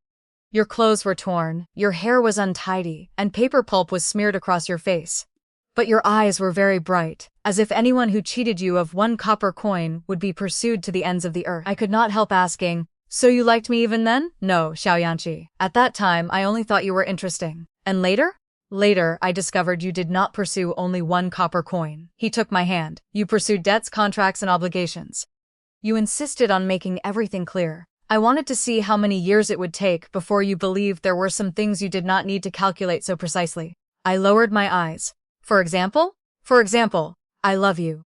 Your clothes were torn, your hair was untidy, and paper pulp was smeared across your face. But your eyes were very bright, as if anyone who cheated you of 1 copper coin would be pursued to the ends of the earth. I could not help asking, so you liked me even then? No, Xiao Yanci. At that time, I only thought you were interesting. And later? Later, I discovered you did not pursue only 1 copper coin. He took my hand. You pursued debts, contracts, and obligations. You insisted on making everything clear. I wanted to see how many years it would take before you believed there were some things you did not need to calculate so precisely. I lowered my eyes. For example? For example, I love you.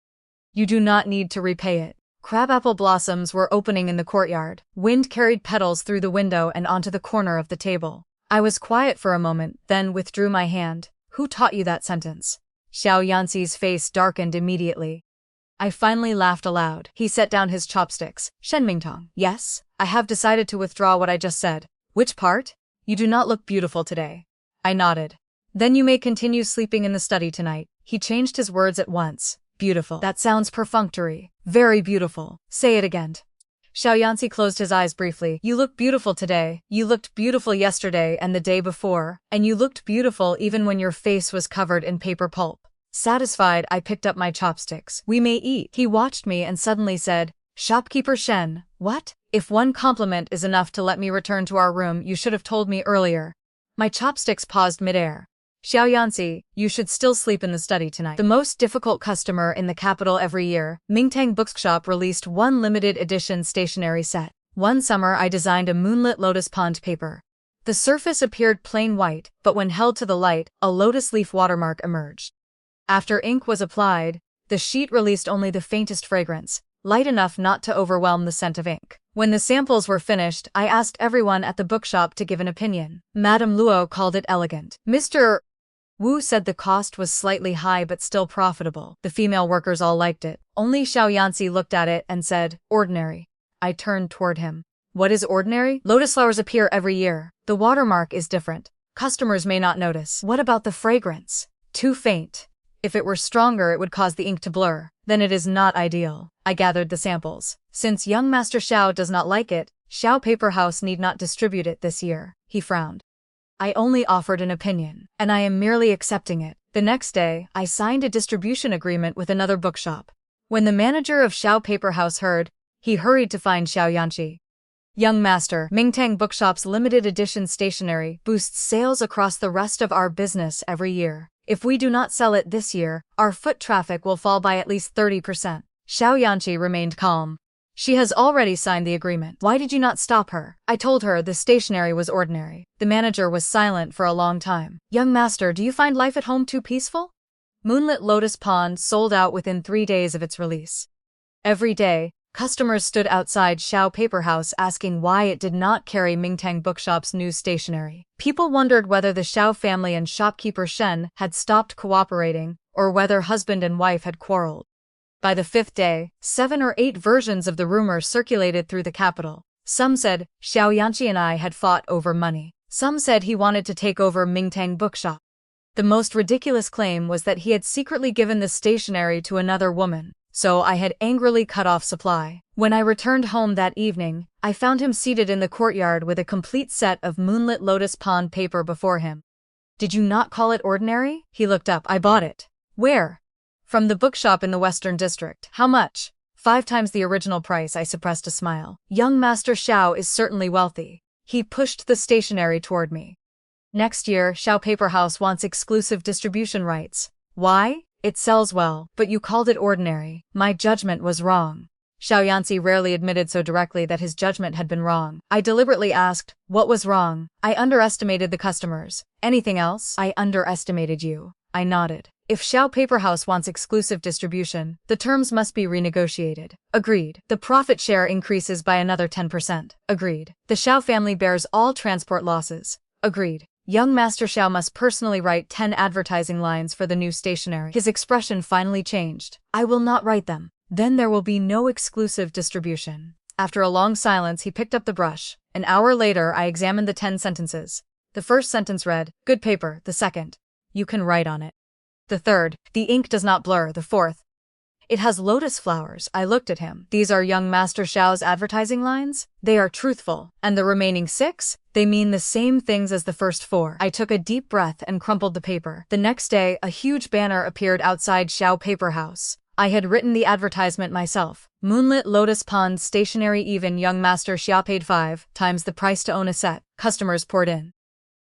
You do not need to repay it. Crabapple blossoms were opening in the courtyard. Wind carried petals through the window and onto the corner of the table. I was quiet for a moment, then withdrew my hand. Who taught you that sentence? Xiao Yanci's face darkened immediately. I finally laughed aloud. He set down his chopsticks. Shen Mingtong. Yes, I have decided to withdraw what I just said. Which part? You do not look beautiful today. I nodded. Then you may continue sleeping in the study tonight. He changed his words at once. Beautiful. That sounds perfunctory. Very beautiful. Say it again. Xiao Yanci closed his eyes briefly. You look beautiful today. You looked beautiful yesterday and the day before. And you looked beautiful even when your face was covered in paper pulp. Satisfied, I picked up my chopsticks. We may eat. He watched me and suddenly said, Shopkeeper Shen, what? If one compliment is enough to let me return to our room, you should have told me earlier. My chopsticks paused midair. Xiao Yanci, you should still sleep in the study tonight. The most difficult customer in the capital every year, Mingtang Bookshop released one limited edition stationery set. One summer I designed a moonlit lotus pond paper. The surface appeared plain white, but when held to the light, a lotus leaf watermark emerged. After ink was applied, the sheet released only the faintest fragrance, light enough not to overwhelm the scent of ink. When the samples were finished, I asked everyone at the bookshop to give an opinion. Madame Luo called it elegant. Mr. Wu said the cost was slightly high but still profitable. The female workers all liked it. Only Xiao Yanci looked at it and said, ordinary. I turned toward him. What is ordinary? Lotus flowers appear every year. The watermark is different. Customers may not notice. What about the fragrance? Too faint. If it were stronger, it would cause the ink to blur. Then it is not ideal. I gathered the samples. Since young Master Xiao does not like it, Xiao Paper House need not distribute it this year. He frowned. I only offered an opinion, and I am merely accepting it. The next day, I signed a distribution agreement with another bookshop. When the manager of Xiao Paper House heard, he hurried to find Xiao Yanci. Young Master, Mingtang Bookshop's limited edition stationery boosts sales across the rest of our business every year. If we do not sell it this year, our foot traffic will fall by at least 30%. Xiao Yanci remained calm. She has already signed the agreement. Why did you not stop her? I told her the stationery was ordinary. The manager was silent for a long time. Young Master, do you find life at home too peaceful? Moonlit Lotus Pond sold out within 3 days of its release. Every day, customers stood outside Xiao Paper House asking why it did not carry Mingtang Bookshop's new stationery. People wondered whether the Xiao family and shopkeeper Shen had stopped cooperating, or whether husband and wife had quarreled. By the 5th day, 7 or 8 versions of the rumor circulated through the capital. Some said Xiao Yanci and I had fought over money. Some said he wanted to take over Mingtang Bookshop. The most ridiculous claim was that he had secretly given the stationery to another woman, so I had angrily cut off supply. When I returned home that evening, I found him seated in the courtyard with a complete set of moonlit lotus pond paper before him. Did you not call it ordinary? He looked up. I bought it. Where? From the bookshop in the Western District. How much? 5 times the original price. I suppressed a smile. Young Master Xiao is certainly wealthy. He pushed the stationery toward me. Next year, Xiao Paper House wants exclusive distribution rights. Why? It sells well, but you called it ordinary. My judgment was wrong. Xiao Yanci rarely admitted so directly that his judgment had been wrong. I deliberately asked, what was wrong? I underestimated the customers. Anything else? I underestimated you. I nodded. If Xiao Paper House wants exclusive distribution, the terms must be renegotiated. Agreed. The profit share increases by another 10%. Agreed. The Xiao family bears all transport losses. Agreed. Young Master Xiao must personally write 10 advertising lines for the new stationery. His expression finally changed. I will not write them. Then there will be no exclusive distribution. After a long silence, he picked up the brush. An hour later, I examined the 10 sentences. The first sentence read, good paper. The second, you can write on it. The third, the ink does not blur. The fourth, it has lotus flowers. I looked at him. These are young Master Xiao's advertising lines? They are truthful. And the remaining 6? They mean the same things as the first 4. I took a deep breath and crumpled the paper. The next day, a huge banner appeared outside Xiao Paper House. I had written the advertisement myself. Moonlit Lotus Pond stationery. Even young Master Xiao paid 5 times the price to own a set. Customers poured in.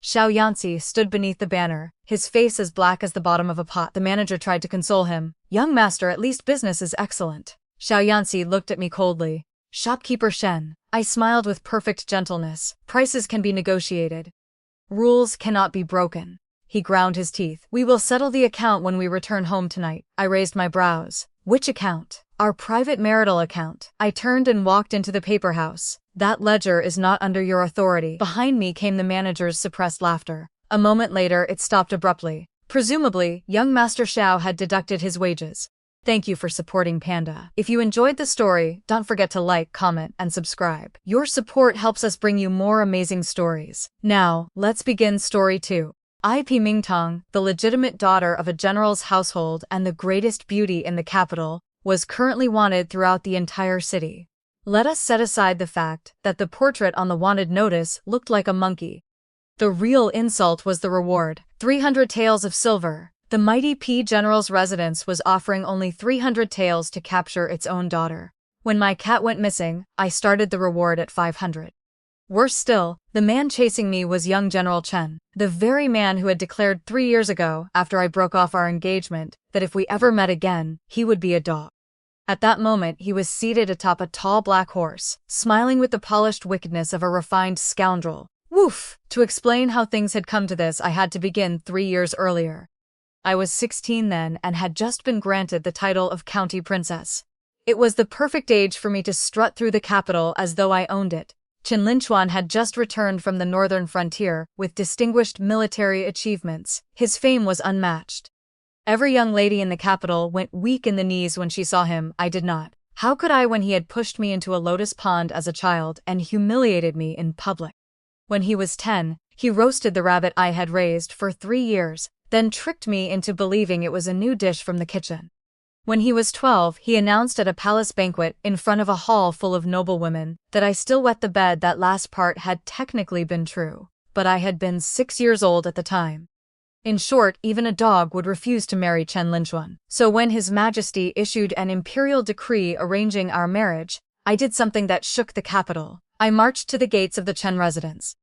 Xiao Yanci stood beneath the banner, his face as black as the bottom of a pot. The manager tried to console him. Young Master, at least business is excellent. Xiao Yanci looked at me coldly. Shopkeeper Shen. I smiled with perfect gentleness. Prices can be negotiated. Rules cannot be broken. He ground his teeth. We will settle the account when we return home tonight. I raised my brows. Which account? Our private marital account. I turned and walked into the paper house. That ledger is not under your authority. Behind me came the manager's suppressed laughter. A moment later, it stopped abruptly. Presumably, young Master Xiao had deducted his wages. Thank you for supporting Panda. If you enjoyed the story, don't forget to like, comment, and subscribe. Your support helps us bring you more amazing stories. Now, let's begin story 2. IP Mingtong, the legitimate daughter of a general's household and the greatest beauty in the capital, was currently wanted throughout the entire city. Let us set aside the fact that the portrait on the wanted notice looked like a monkey. The real insult was the reward, 300 taels of silver. The mighty P general's residence was offering only 300 taels to capture its own daughter. When my cat went missing, I started the reward at 500. Worse still, the man chasing me was young General Chen, the very man who had declared 3 years ago, after I broke off our engagement, that if we ever met again, he would be a dog. At that moment he was seated atop a tall black horse, smiling with the polished wickedness of a refined scoundrel. Woof! To explain how things had come to this, I had to begin 3 years earlier. I was 16 then and had just been granted the title of County Princess. It was the perfect age for me to strut through the capital as though I owned it. Chen Linchuan had just returned from the northern frontier with distinguished military achievements. His fame was unmatched. Every young lady in the capital went weak in the knees when she saw him. I did not. How could I when he had pushed me into a lotus pond as a child and humiliated me in public? When he was 10, he roasted the rabbit I had raised for 3 years, then tricked me into believing it was a new dish from the kitchen. When he was 12, he announced at a palace banquet in front of a hall full of noblewomen that I still wet the bed. That last part had technically been true, but I had been 6 years old at the time. In short, even a dog would refuse to marry Chen Linchuan. So when His Majesty issued an imperial decree arranging our marriage, I did something that shook the capital. I marched to the gates of the Chen residence.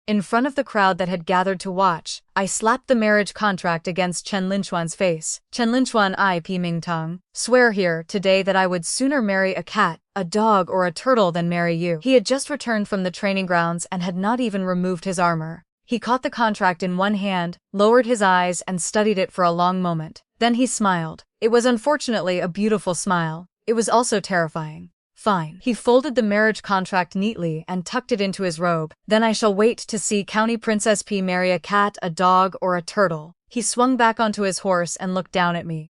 In front of the crowd that had gathered to watch, I slapped the marriage contract against Chen Linchuan's face. Chen Linchuan, IP Mingtong, swear here today that I would sooner marry a cat, a dog, or a turtle than marry you. He had just returned from the training grounds and had not even removed his armor. He caught the contract in one hand, lowered his eyes, and studied it for a long moment. Then he smiled. It was unfortunately a beautiful smile. It was also terrifying. Fine. He folded the marriage contract neatly and tucked it into his robe. Then I shall wait to see County Princess P marry a cat, a dog, or a turtle. He swung back onto his horse and looked down at me.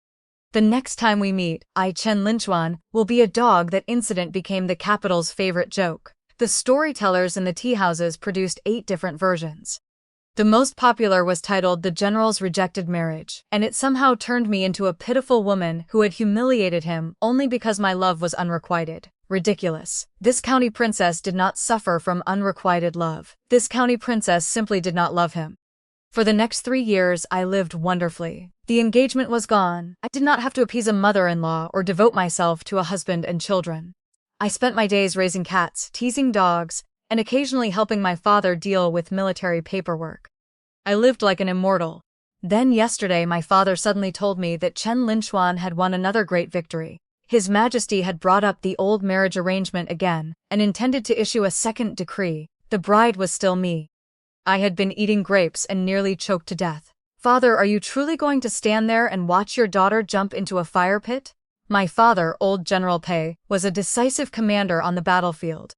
The next time we meet, I, Chen Linchuan, will be a dog. That incident became the capital's favorite joke. The storytellers in the tea houses produced 8 different versions. The most popular was titled The General's Rejected Marriage, and it somehow turned me into a pitiful woman who had humiliated him only because my love was unrequited. Ridiculous. This county princess did not suffer from unrequited love. This county princess simply did not love him. For the next 3 years, I lived wonderfully. The engagement was gone. I did not have to appease a mother-in-law or devote myself to a husband and children. I spent my days raising cats, teasing dogs, and occasionally helping my father deal with military paperwork. I lived like an immortal. Then yesterday my father suddenly told me that Chen Linchuan had won another great victory. His Majesty had brought up the old marriage arrangement again and intended to issue a second decree. The bride was still me. I had been eating grapes and nearly choked to death. Father, are you truly going to stand there and watch your daughter jump into a fire pit? My father, old General Pei, was a decisive commander on the battlefield.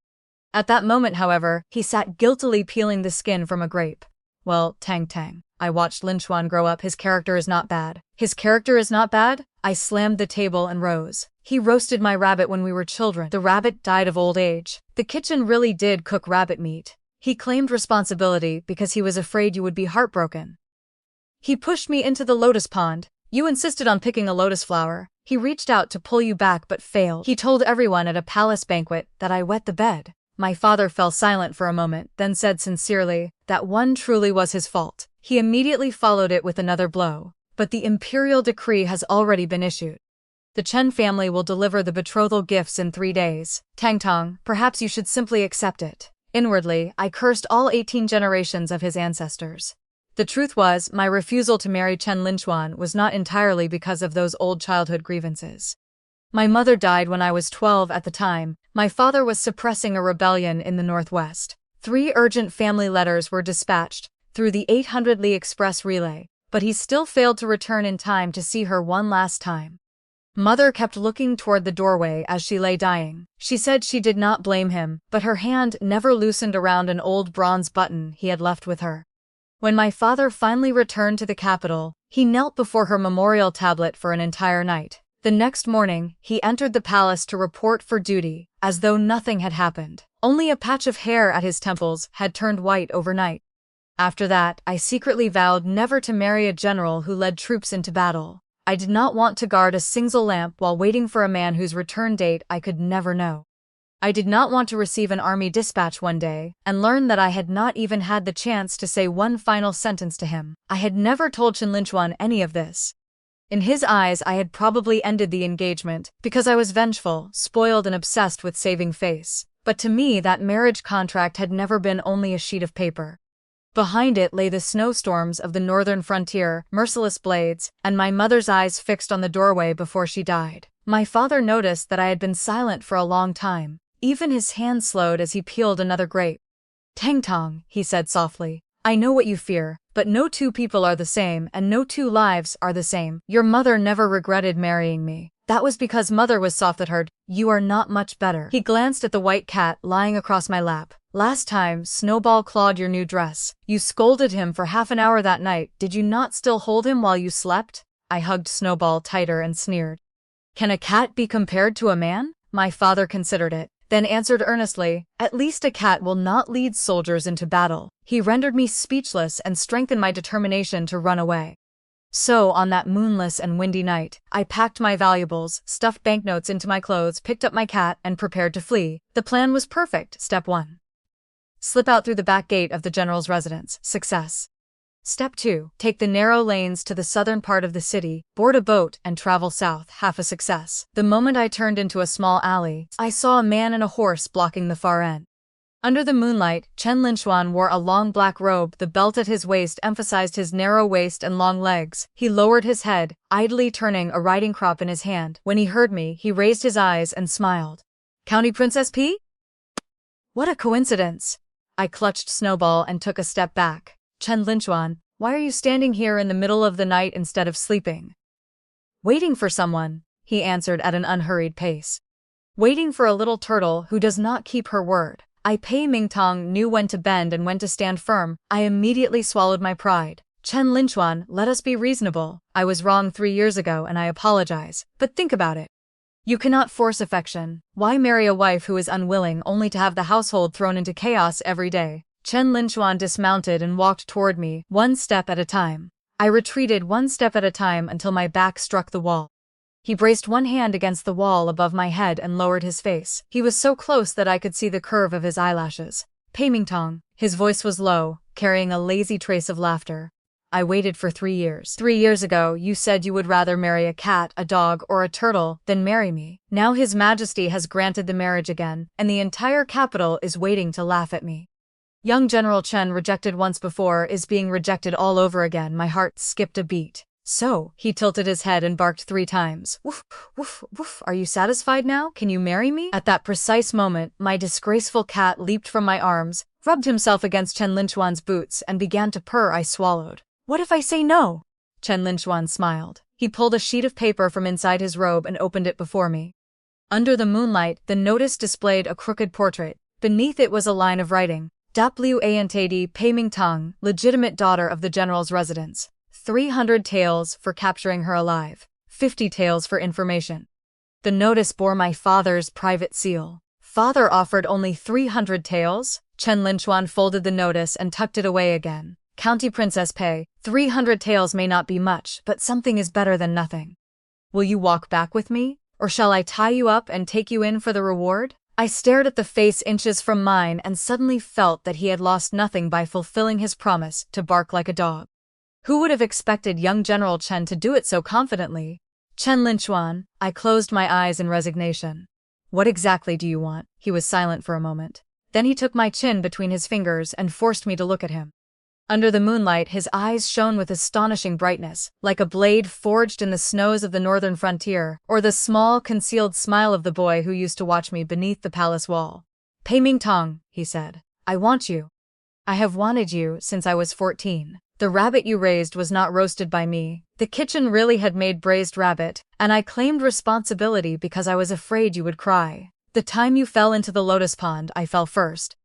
At that moment, however, he sat guiltily peeling the skin from a grape. Well, tang tang. I watched Linchuan grow up. His character is not bad. His character is not bad? I slammed the table and rose. He roasted my rabbit when we were children. The rabbit died of old age. The kitchen really did cook rabbit meat. He claimed responsibility because he was afraid you would be heartbroken. He pushed me into the lotus pond. You insisted on picking a lotus flower. He reached out to pull you back but failed. He told everyone at a palace banquet that I wet the bed. My father fell silent for a moment, then said sincerely that one truly was his fault. He immediately followed it with another blow. But the imperial decree has already been issued. The Chen family will deliver the betrothal gifts in 3 days. Tang Tong, perhaps you should simply accept it. Inwardly, I cursed all 18 generations of his ancestors. The truth was, my refusal to marry Chen Linchuan was not entirely because of those old childhood grievances. My mother died when I was 12 at the time. My father was suppressing a rebellion in the northwest. 3 urgent family letters were dispatched through the 800 Li Express relay, but he still failed to return in time to see her one last time. Mother kept looking toward the doorway as she lay dying. She said she did not blame him, but her hand never loosened around an old bronze button he had left with her. When my father finally returned to the capital, he knelt before her memorial tablet for an entire night. The next morning, he entered the palace to report for duty, as though nothing had happened. Only a patch of hair at his temples had turned white overnight. After that, I secretly vowed never to marry a general who led troops into battle. I did not want to guard a single lamp while waiting for a man whose return date I could never know. I did not want to receive an army dispatch one day and learn that I had not even had the chance to say one final sentence to him. I had never told Chen Linchuan any of this. In his eyes, I had probably ended the engagement because I was vengeful, spoiled, and obsessed with saving face. But to me, that marriage contract had never been only a sheet of paper. Behind it lay the snowstorms of the northern frontier, merciless blades, and my mother's eyes fixed on the doorway before she died. My father noticed that I had been silent for a long time. Even his hand slowed as he peeled another grape. "Tang Tong," he said softly, "I know what you fear, but no two people are the same and no two lives are the same. Your mother never regretted marrying me. That was because mother was soft at heart. You are not much better." He glanced at the white cat lying across my lap. "Last time, Snowball clawed your new dress. You scolded him for half an hour that night. Did you not still hold him while you slept?" I hugged Snowball tighter and sneered. "Can a cat be compared to a man?" My father considered it, then answered earnestly, "At least a cat will not lead soldiers into battle." He rendered me speechless and strengthened my determination to run away. So, on that moonless and windy night, I packed my valuables, stuffed banknotes into my clothes, picked up my cat, and prepared to flee. The plan was perfect. Step 1. Slip out through the back gate of the general's residence. Success. Step 2. Take the narrow lanes to the southern part of the city, board a boat, and travel south. Half a success. The moment I turned into a small alley, I saw a man and a horse blocking the far end. Under the moonlight, Chen Linchuan wore a long black robe. The belt at his waist emphasized his narrow waist and long legs. He lowered his head, idly turning a riding crop in his hand. When he heard me, he raised his eyes and smiled. "County Princess P? What a coincidence!" I clutched Snowball and took a step back. "Chen Linchuan, why are you standing here in the middle of the night instead of sleeping?" "Waiting for someone," he answered at an unhurried pace. "Waiting for a little turtle who does not keep her word." Pei Mingtong knew when to bend and when to stand firm. I immediately swallowed my pride. "Chen Linchuan, let us be reasonable. I was wrong 3 years ago and I apologize. But think about it. You cannot force affection. Why marry a wife who is unwilling only to have the household thrown into chaos every day?" Chen Linchuan dismounted and walked toward me, one step at a time. I retreated one step at a time until my back struck the wall. He braced one hand against the wall above my head and lowered his face. He was so close that I could see the curve of his eyelashes. "Pei Mingtong." His voice was low, carrying a lazy trace of laughter. "I waited for 3 years. 3 years ago, you said you would rather marry a cat, a dog, or a turtle than marry me. Now His Majesty has granted the marriage again, and the entire capital is waiting to laugh at me. Young General Chen, rejected once before, is being rejected all over again." My heart skipped a beat. "So," he tilted his head and barked 3 times. "Woof, woof, woof, are you satisfied now? Can you marry me?" At that precise moment, my disgraceful cat leaped from my arms, rubbed himself against Chen Linchuan's boots, and began to purr. I swallowed. "What if I say no?" Chen Linchuan smiled. He pulled a sheet of paper from inside his robe and opened it before me. Under the moonlight, the notice displayed a crooked portrait. Beneath it was a line of writing. "Wantd Pei Mingtong, legitimate daughter of the general's residence. 300 taels for capturing her alive. 50 taels for information." The notice bore my father's private seal. Father offered only 300 taels? Chen Linchuan folded the notice and tucked it away again. "County Princess Pei, 300 taels may not be much, but something is better than nothing. Will you walk back with me? Or shall I tie you up and take you in for the reward?" I stared at the face inches from mine and suddenly felt that he had lost nothing by fulfilling his promise to bark like a dog. Who would have expected young General Chen to do it so confidently? "Chen Linchuan," I closed my eyes in resignation. "What exactly do you want?" He was silent for a moment. Then he took my chin between his fingers and forced me to look at him. Under the moonlight, his eyes shone with astonishing brightness, like a blade forged in the snows of the northern frontier, or the small, concealed smile of the boy who used to watch me beneath the palace wall. "Pei Mingtong," he said, "I want you. I have wanted you since I was 14. The rabbit you raised was not roasted by me. The kitchen really had made braised rabbit, and I claimed responsibility because I was afraid you would cry. The time you fell into the lotus pond, I fell first.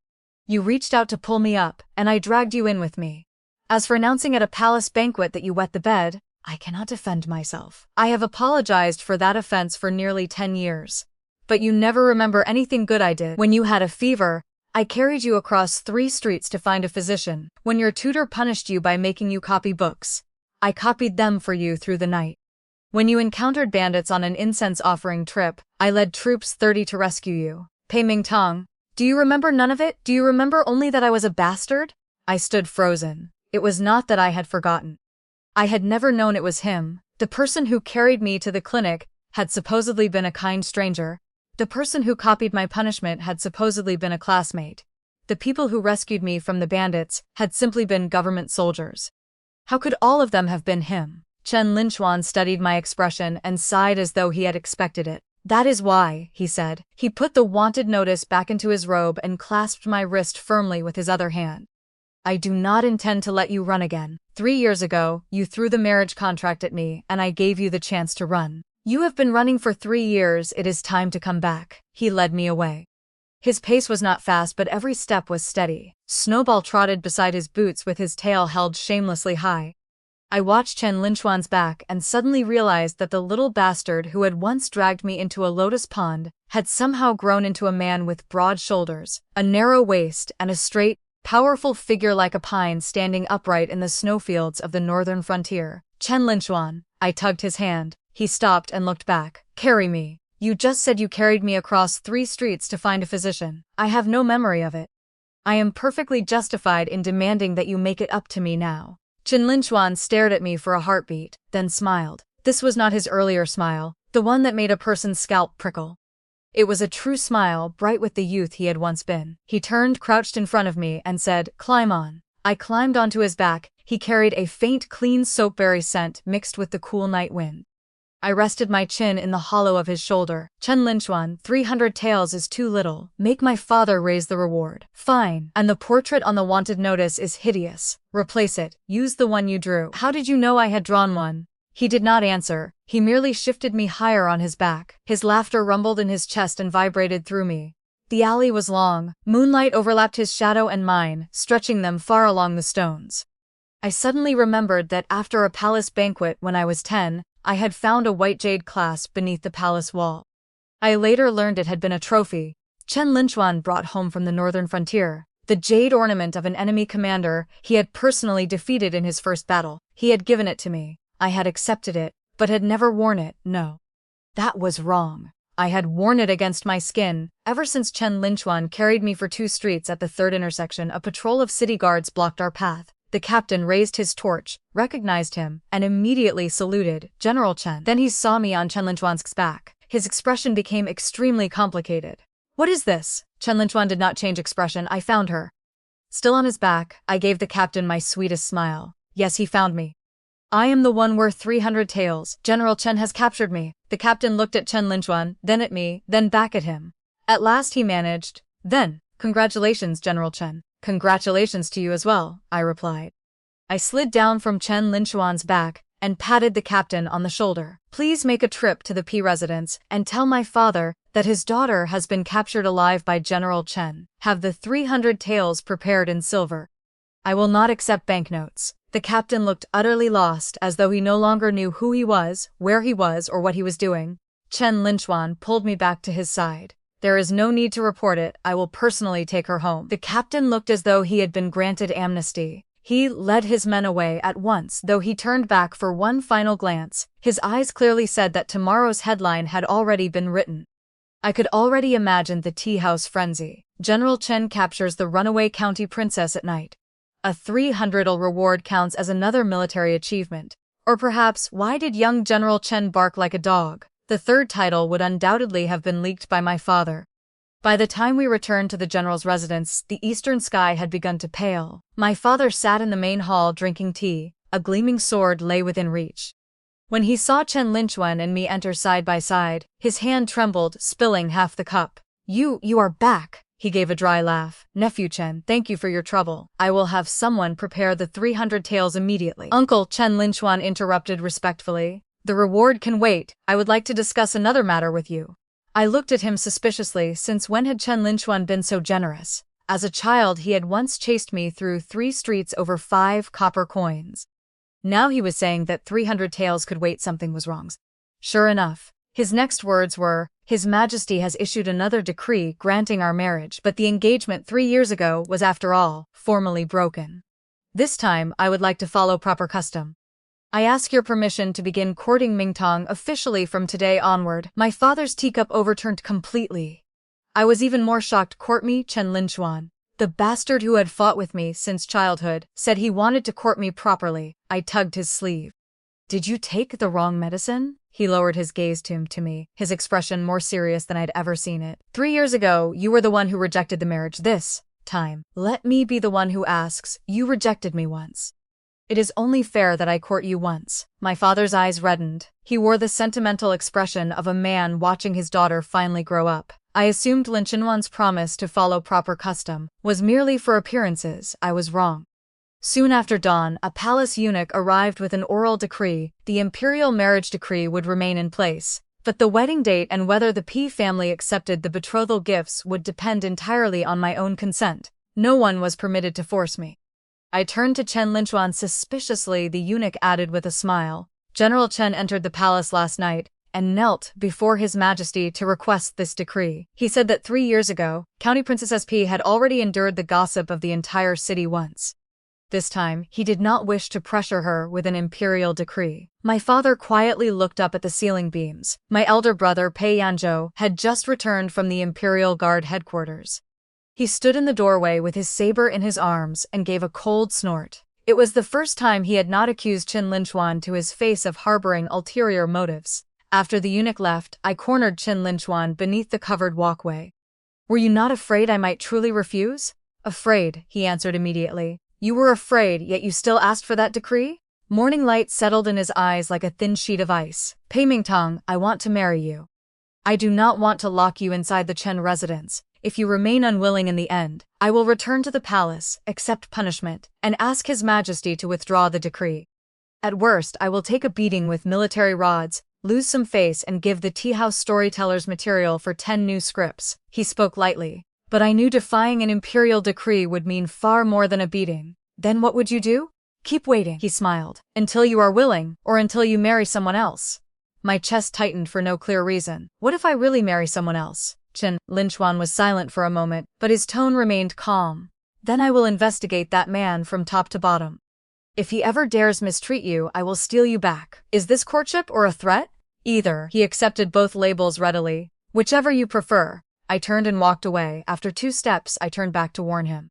You reached out to pull me up, and I dragged you in with me. As for announcing at a palace banquet that you wet the bed, I cannot defend myself. I have apologized for that offense for nearly 10 years. But you never remember anything good I did. When you had a fever, I carried you across 3 streets to find a physician. When your tutor punished you by making you copy books, I copied them for you through the night. When you encountered bandits on an incense offering trip, I led troops 30 to rescue you. Pei Mingtong, do you remember none of it? Do you remember only that I was a bastard? I stood frozen. It was not that I had forgotten. I had never known it was him. The person who carried me to the clinic had supposedly been a kind stranger. The person who copied my punishment had supposedly been a classmate. The people who rescued me from the bandits had simply been government soldiers. How could all of them have been him? Chen Linchuan studied my expression and sighed as though he had expected it. That is why, he said. He put the wanted notice back into his robe and clasped my wrist firmly with his other hand. I do not intend to let you run again. 3 years ago, you threw the marriage contract at me and I gave you the chance to run. You have been running for 3 years, it is time to come back. He led me away. His pace was not fast but every step was steady. Snowball trotted beside his boots with his tail held shamelessly high. I watched Chen Linchuan's back and suddenly realized that the little bastard who had once dragged me into a lotus pond had somehow grown into a man with broad shoulders, a narrow waist, and a straight, powerful figure like a pine standing upright in the snowfields of the northern frontier. Chen Linchuan, I tugged his hand. He stopped and looked back. Carry me. You just said you carried me across 3 streets to find a physician. I have no memory of it. I am perfectly justified in demanding that you make it up to me now. Chen Linchuan stared at me for a heartbeat, then smiled. This was not his earlier smile, the one that made a person's scalp prickle. It was a true smile, bright with the youth he had once been. He turned, crouched in front of me, and said, "Climb on." I climbed onto his back. He carried a faint, clean soapberry scent mixed with the cool night wind. I rested my chin in the hollow of his shoulder. Chen Linchuan, 300 taels is too little. Make my father raise the reward. Fine. And the portrait on the wanted notice is hideous. Replace it. Use the one you drew. How did you know I had drawn one? He did not answer. He merely shifted me higher on his back. His laughter rumbled in his chest and vibrated through me. The alley was long. Moonlight overlapped his shadow and mine, stretching them far along the stones. I suddenly remembered that after a palace banquet when I was 10, I had found a white jade clasp beneath the palace wall. I later learned it had been a trophy Chen Linchuan brought home from the northern frontier, the jade ornament of an enemy commander he had personally defeated in his first battle. He had given it to me. I had accepted it, but had never worn it, no. That was wrong. I had worn it against my skin. Ever since Chen Linchuan carried me for 2 streets at the 3rd intersection, a patrol of city guards blocked our path. The captain raised his torch, recognized him, and immediately saluted, "General Chen." Then he saw me on Chen Linchuan's back. His expression became extremely complicated. "What is this?" Chen Linchuan did not change expression. "I found her." Still on his back, I gave the captain my sweetest smile. "Yes, he found me. I am the one worth 300 taels. General Chen has captured me." The captain looked at Chen Linchuan, then at me, then back at him. At last he managed, "Then, congratulations, General Chen." "Congratulations to you as well," I replied. I slid down from Chen Linchuan's back and patted the captain on the shoulder. "Please make a trip to the P residence and tell my father that his daughter has been captured alive by General Chen. Have the 300 taels prepared in silver. I will not accept banknotes." The captain looked utterly lost, as though he no longer knew who he was, where he was, or what he was doing. Chen Linchuan pulled me back to his side. "There is no need to report it. I will personally take her home." The captain looked as though he had been granted amnesty. He led his men away at once, though he turned back for one final glance. His eyes clearly said that tomorrow's headline had already been written. I could already imagine the tea-house frenzy. General Chen captures the runaway county princess at night. A 300 reward counts as another military achievement. Or perhaps, why did young General Chen bark like a dog? The 3rd title would undoubtedly have been leaked by my father. By the time we returned to the general's residence, the eastern sky had begun to pale. My father sat in the main hall drinking tea. A gleaming sword lay within reach. When he saw Chen Linchuan and me enter side by side, his hand trembled, spilling half the cup. You are back." He gave a dry laugh. "Nephew Chen, thank you for your trouble. I will have someone prepare the 300 taels immediately." "Uncle," Chen Linchuan interrupted respectfully. "The reward can wait. I would like to discuss another matter with you." I looked at him suspiciously, since when had Chen Linchuan been so generous? As a child, he had once chased me through 3 streets over 5 copper coins. Now he was saying that 300 taels could wait, something was wrong. Sure enough, his next words were, "His Majesty has issued another decree granting our marriage, but the engagement 3 years ago was, after all, formally broken. This time, I would like to follow proper custom. I ask your permission to begin courting Mingtong officially from today onward." My father's teacup overturned completely. I was even more shocked. "Court me?" Chen Linchuan, the bastard who had fought with me since childhood, said he wanted to court me properly. I tugged his sleeve. "Did you take the wrong medicine?" He lowered his gaze to me, his expression more serious than I'd ever seen it. "3 years ago, you were the one who rejected the marriage. This time, let me be the one who asks. You rejected me once. It is only fair that I court you once." My father's eyes reddened. He wore the sentimental expression of a man watching his daughter finally grow up. I assumed Lin Chenwan's promise to follow proper custom was merely for appearances. I was wrong. Soon after dawn, a palace eunuch arrived with an oral decree. The imperial marriage decree would remain in place, but the wedding date and whether the P family accepted the betrothal gifts would depend entirely on my own consent. No one was permitted to force me. I turned to Chen Linchuan suspiciously. The eunuch added with a smile, "General Chen entered the palace last night and knelt before His Majesty to request this decree. He said that 3 years ago, County Princess SP had already endured the gossip of the entire city once. This time, he did not wish to pressure her with an imperial decree." My father quietly looked up at the ceiling beams. My elder brother, Pei Yanzhou, had just returned from the Imperial Guard headquarters. He stood in the doorway with his saber in his arms and gave a cold snort. It was the first time he had not accused Chen Linchuan to his face of harboring ulterior motives. After the eunuch left, I cornered Chen Linchuan beneath the covered walkway. "Were you not afraid I might truly refuse?" "Afraid," he answered immediately. "You were afraid, yet you still asked for that decree?" Morning light settled in his eyes like a thin sheet of ice. "Pei Mingtong, I want to marry you. I do not want to lock you inside the Chen residence. If you remain unwilling in the end, I will return to the palace, accept punishment, and ask His Majesty to withdraw the decree. At worst, I will take a beating with military rods, lose some face, and give the tea house storytellers material for 10 new scripts." He spoke lightly, but I knew defying an imperial decree would mean far more than a beating. "Then what would you do?" "Keep waiting," he smiled, "until you are willing, or until you marry someone else." My chest tightened for no clear reason. What if I really marry someone else? Chen Linchuan was silent for a moment, but his tone remained calm. "Then I will investigate that man from top to bottom. If he ever dares mistreat you, I will steal you back." Is this courtship or a threat? Either. He accepted both labels readily. "Whichever you prefer." I turned and walked away. After 2 steps, I turned back to warn him.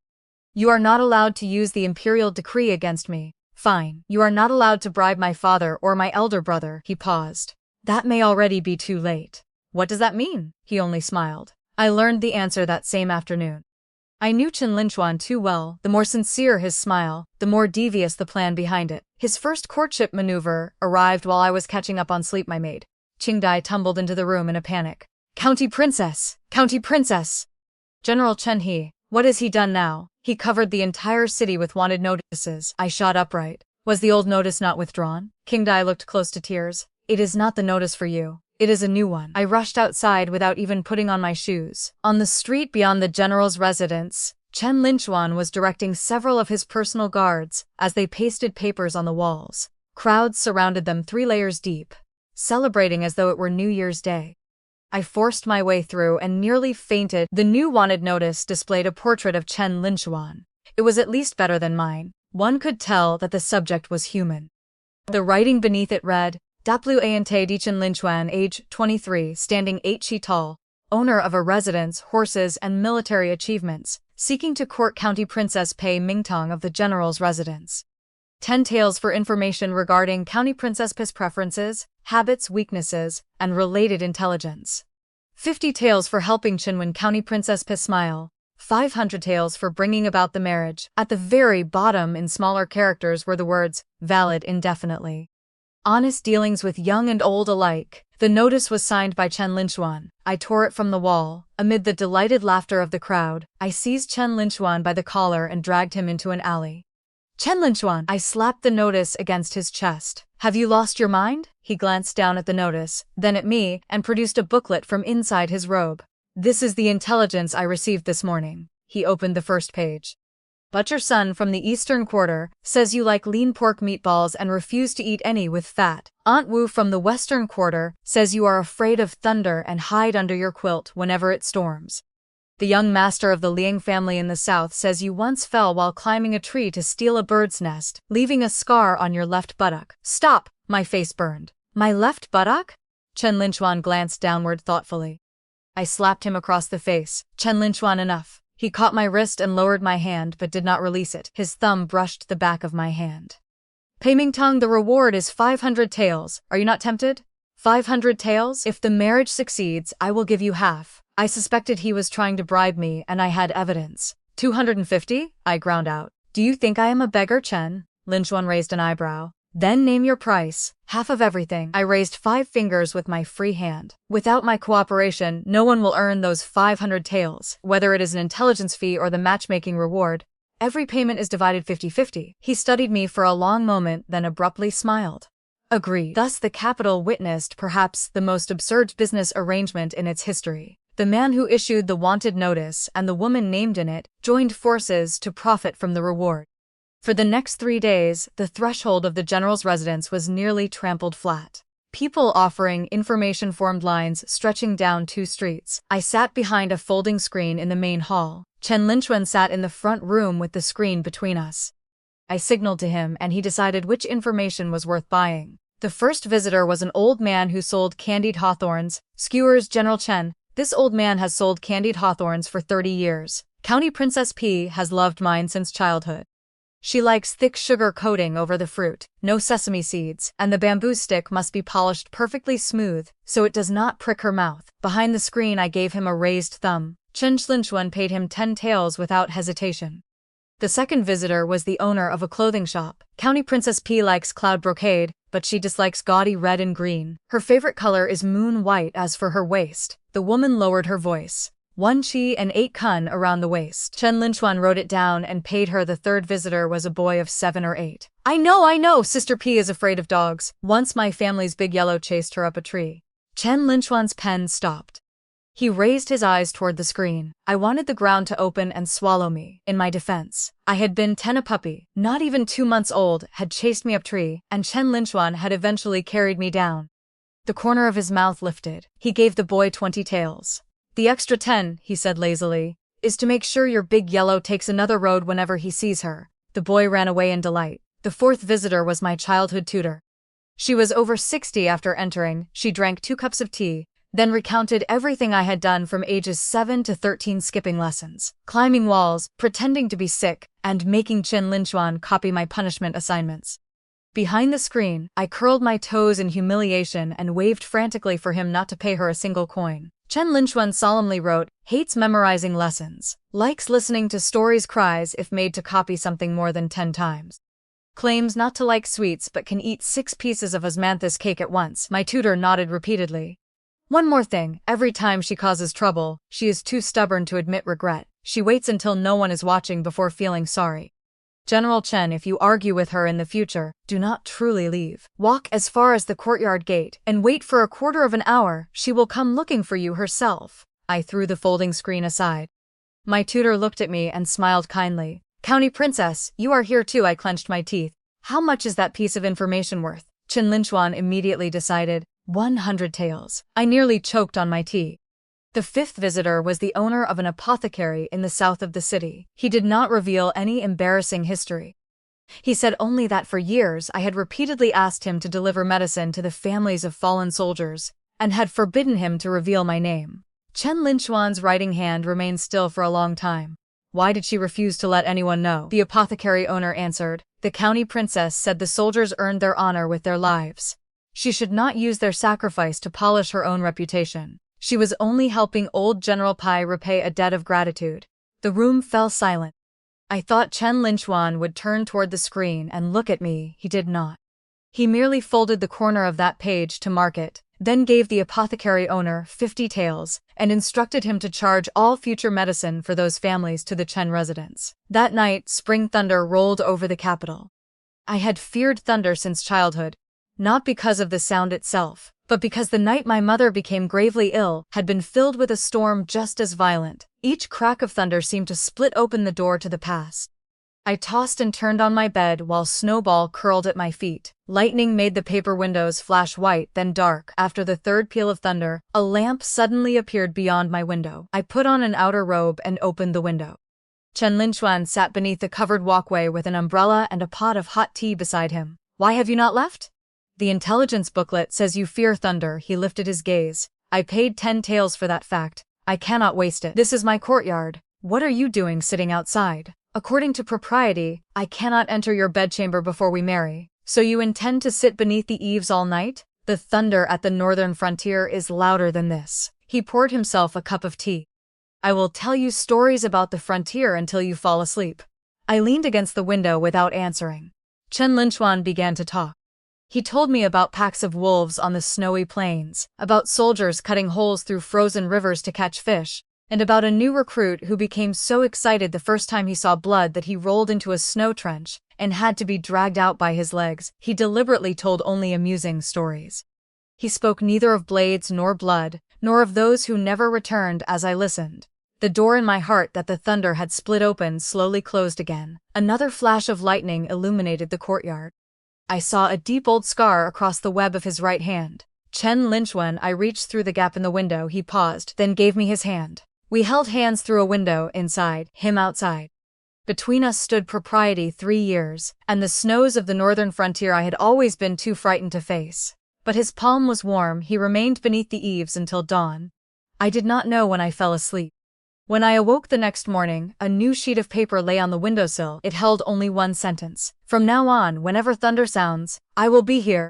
"You are not allowed to use the imperial decree against me." "Fine. You are not allowed to bribe my father or my elder brother." He paused. "That may already be too late." "What does that mean?" He only smiled. I learned the answer that same afternoon. I knew Chen Linchuan too well. The more sincere his smile, the more devious the plan behind it. His first courtship maneuver arrived while I was catching up on sleep. My maid, Qingdai, tumbled into the room in a panic. "County Princess! County Princess! General Chen He, what has he done now?" He covered the entire city with wanted notices. I shot upright. Was the old notice not withdrawn? Qingdai looked close to tears. "It is not the notice for you. It is a new one." I rushed outside without even putting on my shoes. On the street beyond the general's residence, Chen Linchuan was directing several of his personal guards as they pasted papers on the walls. Crowds surrounded them 3 layers deep, celebrating as though it were New Year's Day. I forced my way through and nearly fainted. The new wanted notice displayed a portrait of Chen Linchuan. It was at least better than mine. One could tell that the subject was human. The writing beneath it read, "Want Di Chen Linchuan, age 23, standing 8 feet tall, owner of a residence, horses, and military achievements, seeking to court County Princess Pei Mingtong of the general's residence. 10 tales for information regarding County Princess Pei's preferences, habits, weaknesses, and related intelligence. 50 tales for helping Chen win County Princess Pei smile. 500 tales for bringing about the marriage." At the very bottom in smaller characters were the words, "Valid indefinitely. Honest dealings with young and old alike." The notice was signed by Chen Linchuan. I tore it from the wall. Amid the delighted laughter of the crowd, I seized Chen Linchuan by the collar and dragged him into an alley. "Chen Linchuan!" I slapped the notice against his chest. "Have you lost your mind?" He glanced down at the notice, then at me, and produced a booklet from inside his robe. "This is the intelligence I received this morning. He opened the first page. Butcher son from the Eastern Quarter says you like lean pork meatballs and refuse to eat any with fat. Aunt Wu from the Western Quarter says you are afraid of thunder and hide under your quilt whenever it storms. The young master of the Liang family in the South says you once fell while climbing a tree to steal a bird's nest, leaving a scar on your left buttock. Stop! My face burned. My left buttock? Chen Linchuan glanced downward thoughtfully. I slapped him across the face. Chen Linchuan, enough. He caught my wrist and lowered my hand but did not release it. His thumb brushed the back of my hand. Pei Mingtong, the reward is 500 taels. Are you not tempted? 500 taels? If the marriage succeeds, I will give you half. I suspected he was trying to bribe me and I had evidence. 250? I ground out. Do you think I am a beggar, Chen? Linchuan raised an eyebrow. Then name your price. Half of everything. I raised 5 fingers with my free hand. Without my cooperation, no one will earn those 500 taels, whether it is an intelligence fee or the matchmaking reward. Every payment is divided 50-50. He studied me for a long moment, then abruptly smiled. Agreed. Thus the capital witnessed perhaps the most absurd business arrangement in its history. The man who issued the wanted notice and the woman named in it joined forces to profit from the reward. For the next 3 days, the threshold of the general's residence was nearly trampled flat. People offering information formed lines stretching down 2 streets. I sat behind a folding screen in the main hall. Chen Linchuan sat in the front room with the screen between us. I signaled to him and he decided which information was worth buying. The first visitor was an old man who sold candied hawthorns. Skewers, General Chen. This old man has sold candied hawthorns for 30 years. County Princess P has loved mine since childhood. She likes thick sugar coating over the fruit, no sesame seeds, and the bamboo stick must be polished perfectly smooth, so it does not prick her mouth. Behind the screen I gave him a raised thumb. Chen Linchuan paid him 10 taels without hesitation. The second visitor was the owner of a clothing shop. County Princess P likes cloud brocade, but she dislikes gaudy red and green. Her favorite color is moon white. As for her waist, the woman lowered her voice. 1 chi and 8 kun around the waist. Chen Linchuan wrote it down and paid her. The third visitor was a boy of 7 or 8. I know, Sister P is afraid of dogs. Once my family's big yellow chased her up a tree. Chen Linchuan's pen stopped. He raised his eyes toward the screen. I wanted the ground to open and swallow me. In my defense, I had been 10, a puppy, not even 2 months old, had chased me up tree, and Chen Linchuan had eventually carried me down. The corner of his mouth lifted. He gave the boy 20 taels. The extra 10, he said lazily, is to make sure your big yellow takes another road whenever he sees her. The boy ran away in delight. The fourth visitor was my childhood tutor. She was over 60 after entering. She drank 2 cups of tea, then recounted everything I had done from ages 7 to 13, skipping lessons, climbing walls, pretending to be sick, and making Chen Linchuan copy my punishment assignments. Behind the screen, I curled my toes in humiliation and waved frantically for him not to pay her a single coin. Chen Linchuan solemnly wrote, hates memorizing lessons, likes listening to stories, cries if made to copy something more than 10 times. Claims not to like sweets but can eat 6 pieces of osmanthus cake at once. My tutor nodded repeatedly. One more thing, every time she causes trouble, she is too stubborn to admit regret. She waits until no one is watching before feeling sorry. General Chen, if you argue with her in the future, do not truly leave. Walk as far as the courtyard gate and wait for a quarter of an hour. She will come looking for you herself. I threw the folding screen aside. My tutor looked at me and smiled kindly. County Princess, you are here too. I clenched my teeth. How much is that piece of information worth? Chen Linchuan immediately decided. 100 taels. I nearly choked on my tea. The fifth visitor was the owner of an apothecary in the south of the city. He did not reveal any embarrassing history. He said only that for years I had repeatedly asked him to deliver medicine to the families of fallen soldiers, and had forbidden him to reveal my name. Chen Linchuan's writing hand remained still for a long time. Why did she refuse to let anyone know? The apothecary owner answered. The county princess said the soldiers earned their honor with their lives. She should not use their sacrifice to polish her own reputation. She was only helping old General Pai repay a debt of gratitude. The room fell silent. I thought Chen Linchuan would turn toward the screen and look at me. He did not. He merely folded the corner of that page to mark it, then gave the apothecary owner 50 taels, and instructed him to charge all future medicine for those families to the Chen residents. That night, spring thunder rolled over the capital. I had feared thunder since childhood, not because of the sound itself, but because the night my mother became gravely ill had been filled with a storm just as violent. Each crack of thunder seemed to split open the door to the past. I tossed and turned on my bed while Snowball curled at my feet. Lightning made the paper windows flash white, then dark. After the third peal of thunder, a lamp suddenly appeared beyond my window. I put on an outer robe and opened the window. Chen Linchuan sat beneath the covered walkway with an umbrella and a pot of hot tea beside him. Why have you not left? The intelligence booklet says you fear thunder. He lifted his gaze. I paid 10 taels for that fact. I cannot waste it. This is my courtyard. What are you doing sitting outside? According to propriety, I cannot enter your bedchamber before we marry. So you intend to sit beneath the eaves all night? The thunder at the northern frontier is louder than this. He poured himself a cup of tea. I will tell you stories about the frontier until you fall asleep. I leaned against the window without answering. Chen Linchuan began to talk. He told me about packs of wolves on the snowy plains, about soldiers cutting holes through frozen rivers to catch fish, and about a new recruit who became so excited the first time he saw blood that he rolled into a snow trench and had to be dragged out by his legs. He deliberately told only amusing stories. He spoke neither of blades nor blood, nor of those who never returned. As I listened, the door in my heart that the thunder had split open slowly closed again. Another flash of lightning illuminated the courtyard. I saw a deep old scar across the web of his right hand. Chen Linchuan. I reached through the gap in the window. He paused, then gave me his hand. We held hands through a window, inside, him outside. Between us stood propriety, 3 years, and the snows of the northern frontier I had always been too frightened to face. But his palm was warm. He remained beneath the eaves until dawn. I did not know when I fell asleep. When I awoke the next morning, a new sheet of paper lay on the windowsill. It held only one sentence. From now on, whenever thunder sounds, I will be here.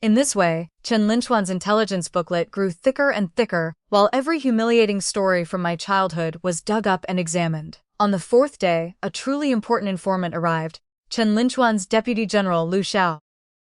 In this way, Chen Linchuan's intelligence booklet grew thicker and thicker, while every humiliating story from my childhood was dug up and examined. On the 4th day, a truly important informant arrived, Chen Linchuan's deputy general Lu Xiao.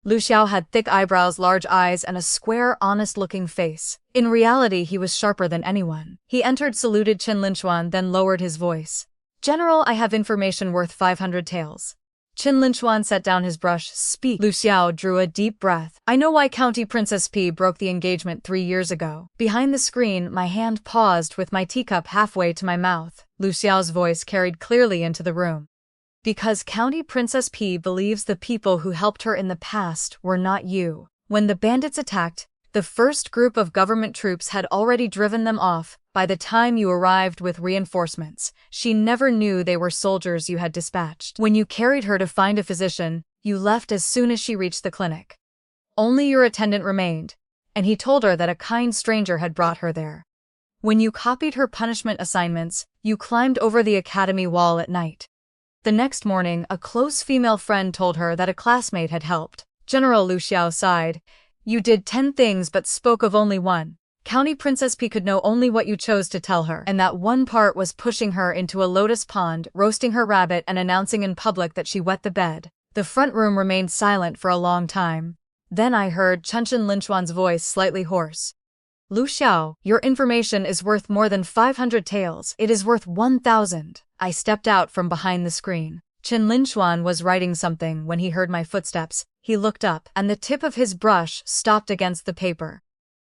Lu Xiao had thick eyebrows, large eyes, and a square, honest-looking face. In reality, he was sharper than anyone. He entered, saluted Chen Linchuan, then lowered his voice. General, I have information worth 500 taels. Chen Linchuan set down his brush. Speak. Lu Xiao drew a deep breath. I know why County Princess P broke the engagement 3 years ago. Behind the screen, my hand paused with my teacup halfway to my mouth. Lu Xiao's voice carried clearly into the room. Because County Princess P believes the people who helped her in the past were not you. When the bandits attacked, the first group of government troops had already driven them off. By the time you arrived with reinforcements, she never knew they were soldiers you had dispatched. When you carried her to find a physician, you left as soon as she reached the clinic. Only your attendant remained, and he told her that a kind stranger had brought her there. When you copied her punishment assignments, you climbed over the academy wall at night. The next morning, a close female friend told her that a classmate had helped. General Lu Xiao sighed. You did 10 things but spoke of only one. County Princess P could know only what you chose to tell her, and that one part was pushing her into a lotus pond, roasting her rabbit, and announcing in public that she wet the bed. The front room remained silent for a long time. Then I heard Chen Linchuan's voice, slightly hoarse. Lu Xiao, your information is worth more than 500 taels. It is worth 1,000. I stepped out from behind the screen. Chen Linchuan was writing something when he heard my footsteps. He looked up, and the tip of his brush stopped against the paper.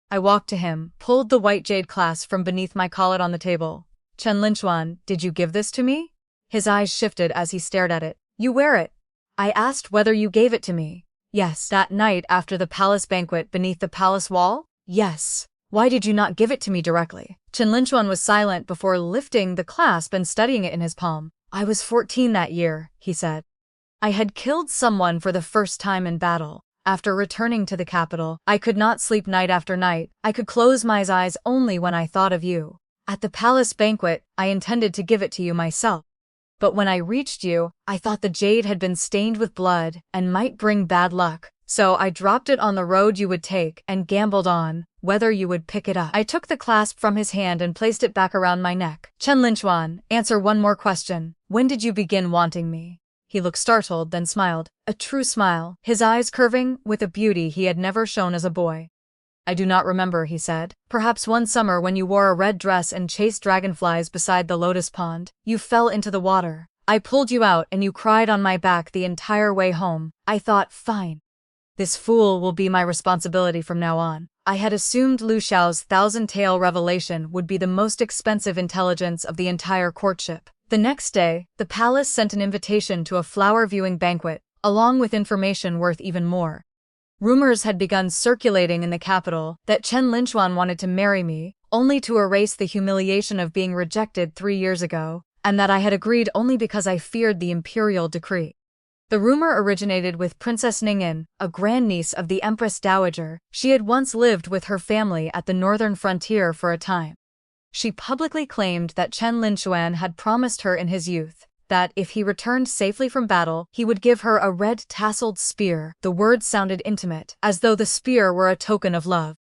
I walked to him, pulled the white jade clasp from beneath my collet on the table. Chen Linchuan, did you give this to me? His eyes shifted as he stared at it. You wear it. I asked whether you gave it to me. Yes. That night after the palace banquet beneath the palace wall? Yes. Why did you not give it to me directly? Chen Linchuan was silent before lifting the clasp and studying it in his palm. I was 14 that year, he said. I had killed someone for the first time in battle. After returning to the capital, I could not sleep night after night. I could close my eyes only when I thought of you. At the palace banquet, I intended to give it to you myself. But when I reached you, I thought the jade had been stained with blood and might bring bad luck. So I dropped it on the road you would take and gambled on whether you would pick it up. I took the clasp from his hand and placed it back around my neck. Chen Linchuan, answer one more question. When did you begin wanting me? He looked startled, then smiled. A true smile, his eyes curving with a beauty he had never shown as a boy. I do not remember, he said. Perhaps one summer when you wore a red dress and chased dragonflies beside the lotus pond, you fell into the water. I pulled you out and you cried on my back the entire way home. I thought, fine. This fool will be my responsibility from now on. I had assumed Lu Xiao's thousand-tale revelation would be the most expensive intelligence of the entire courtship. The next day, the palace sent an invitation to a flower-viewing banquet, along with information worth even more. Rumors had begun circulating in the capital that Chen Linchuan wanted to marry me, only to erase the humiliation of being rejected 3 years ago, and that I had agreed only because I feared the imperial decree. The rumor originated with Princess Ning'an, a grandniece of the Empress Dowager. She had once lived with her family at the northern frontier for a time. She publicly claimed that Chen Linchuan had promised her in his youth that if he returned safely from battle, he would give her a red tasseled spear. The words sounded intimate, as though the spear were a token of love.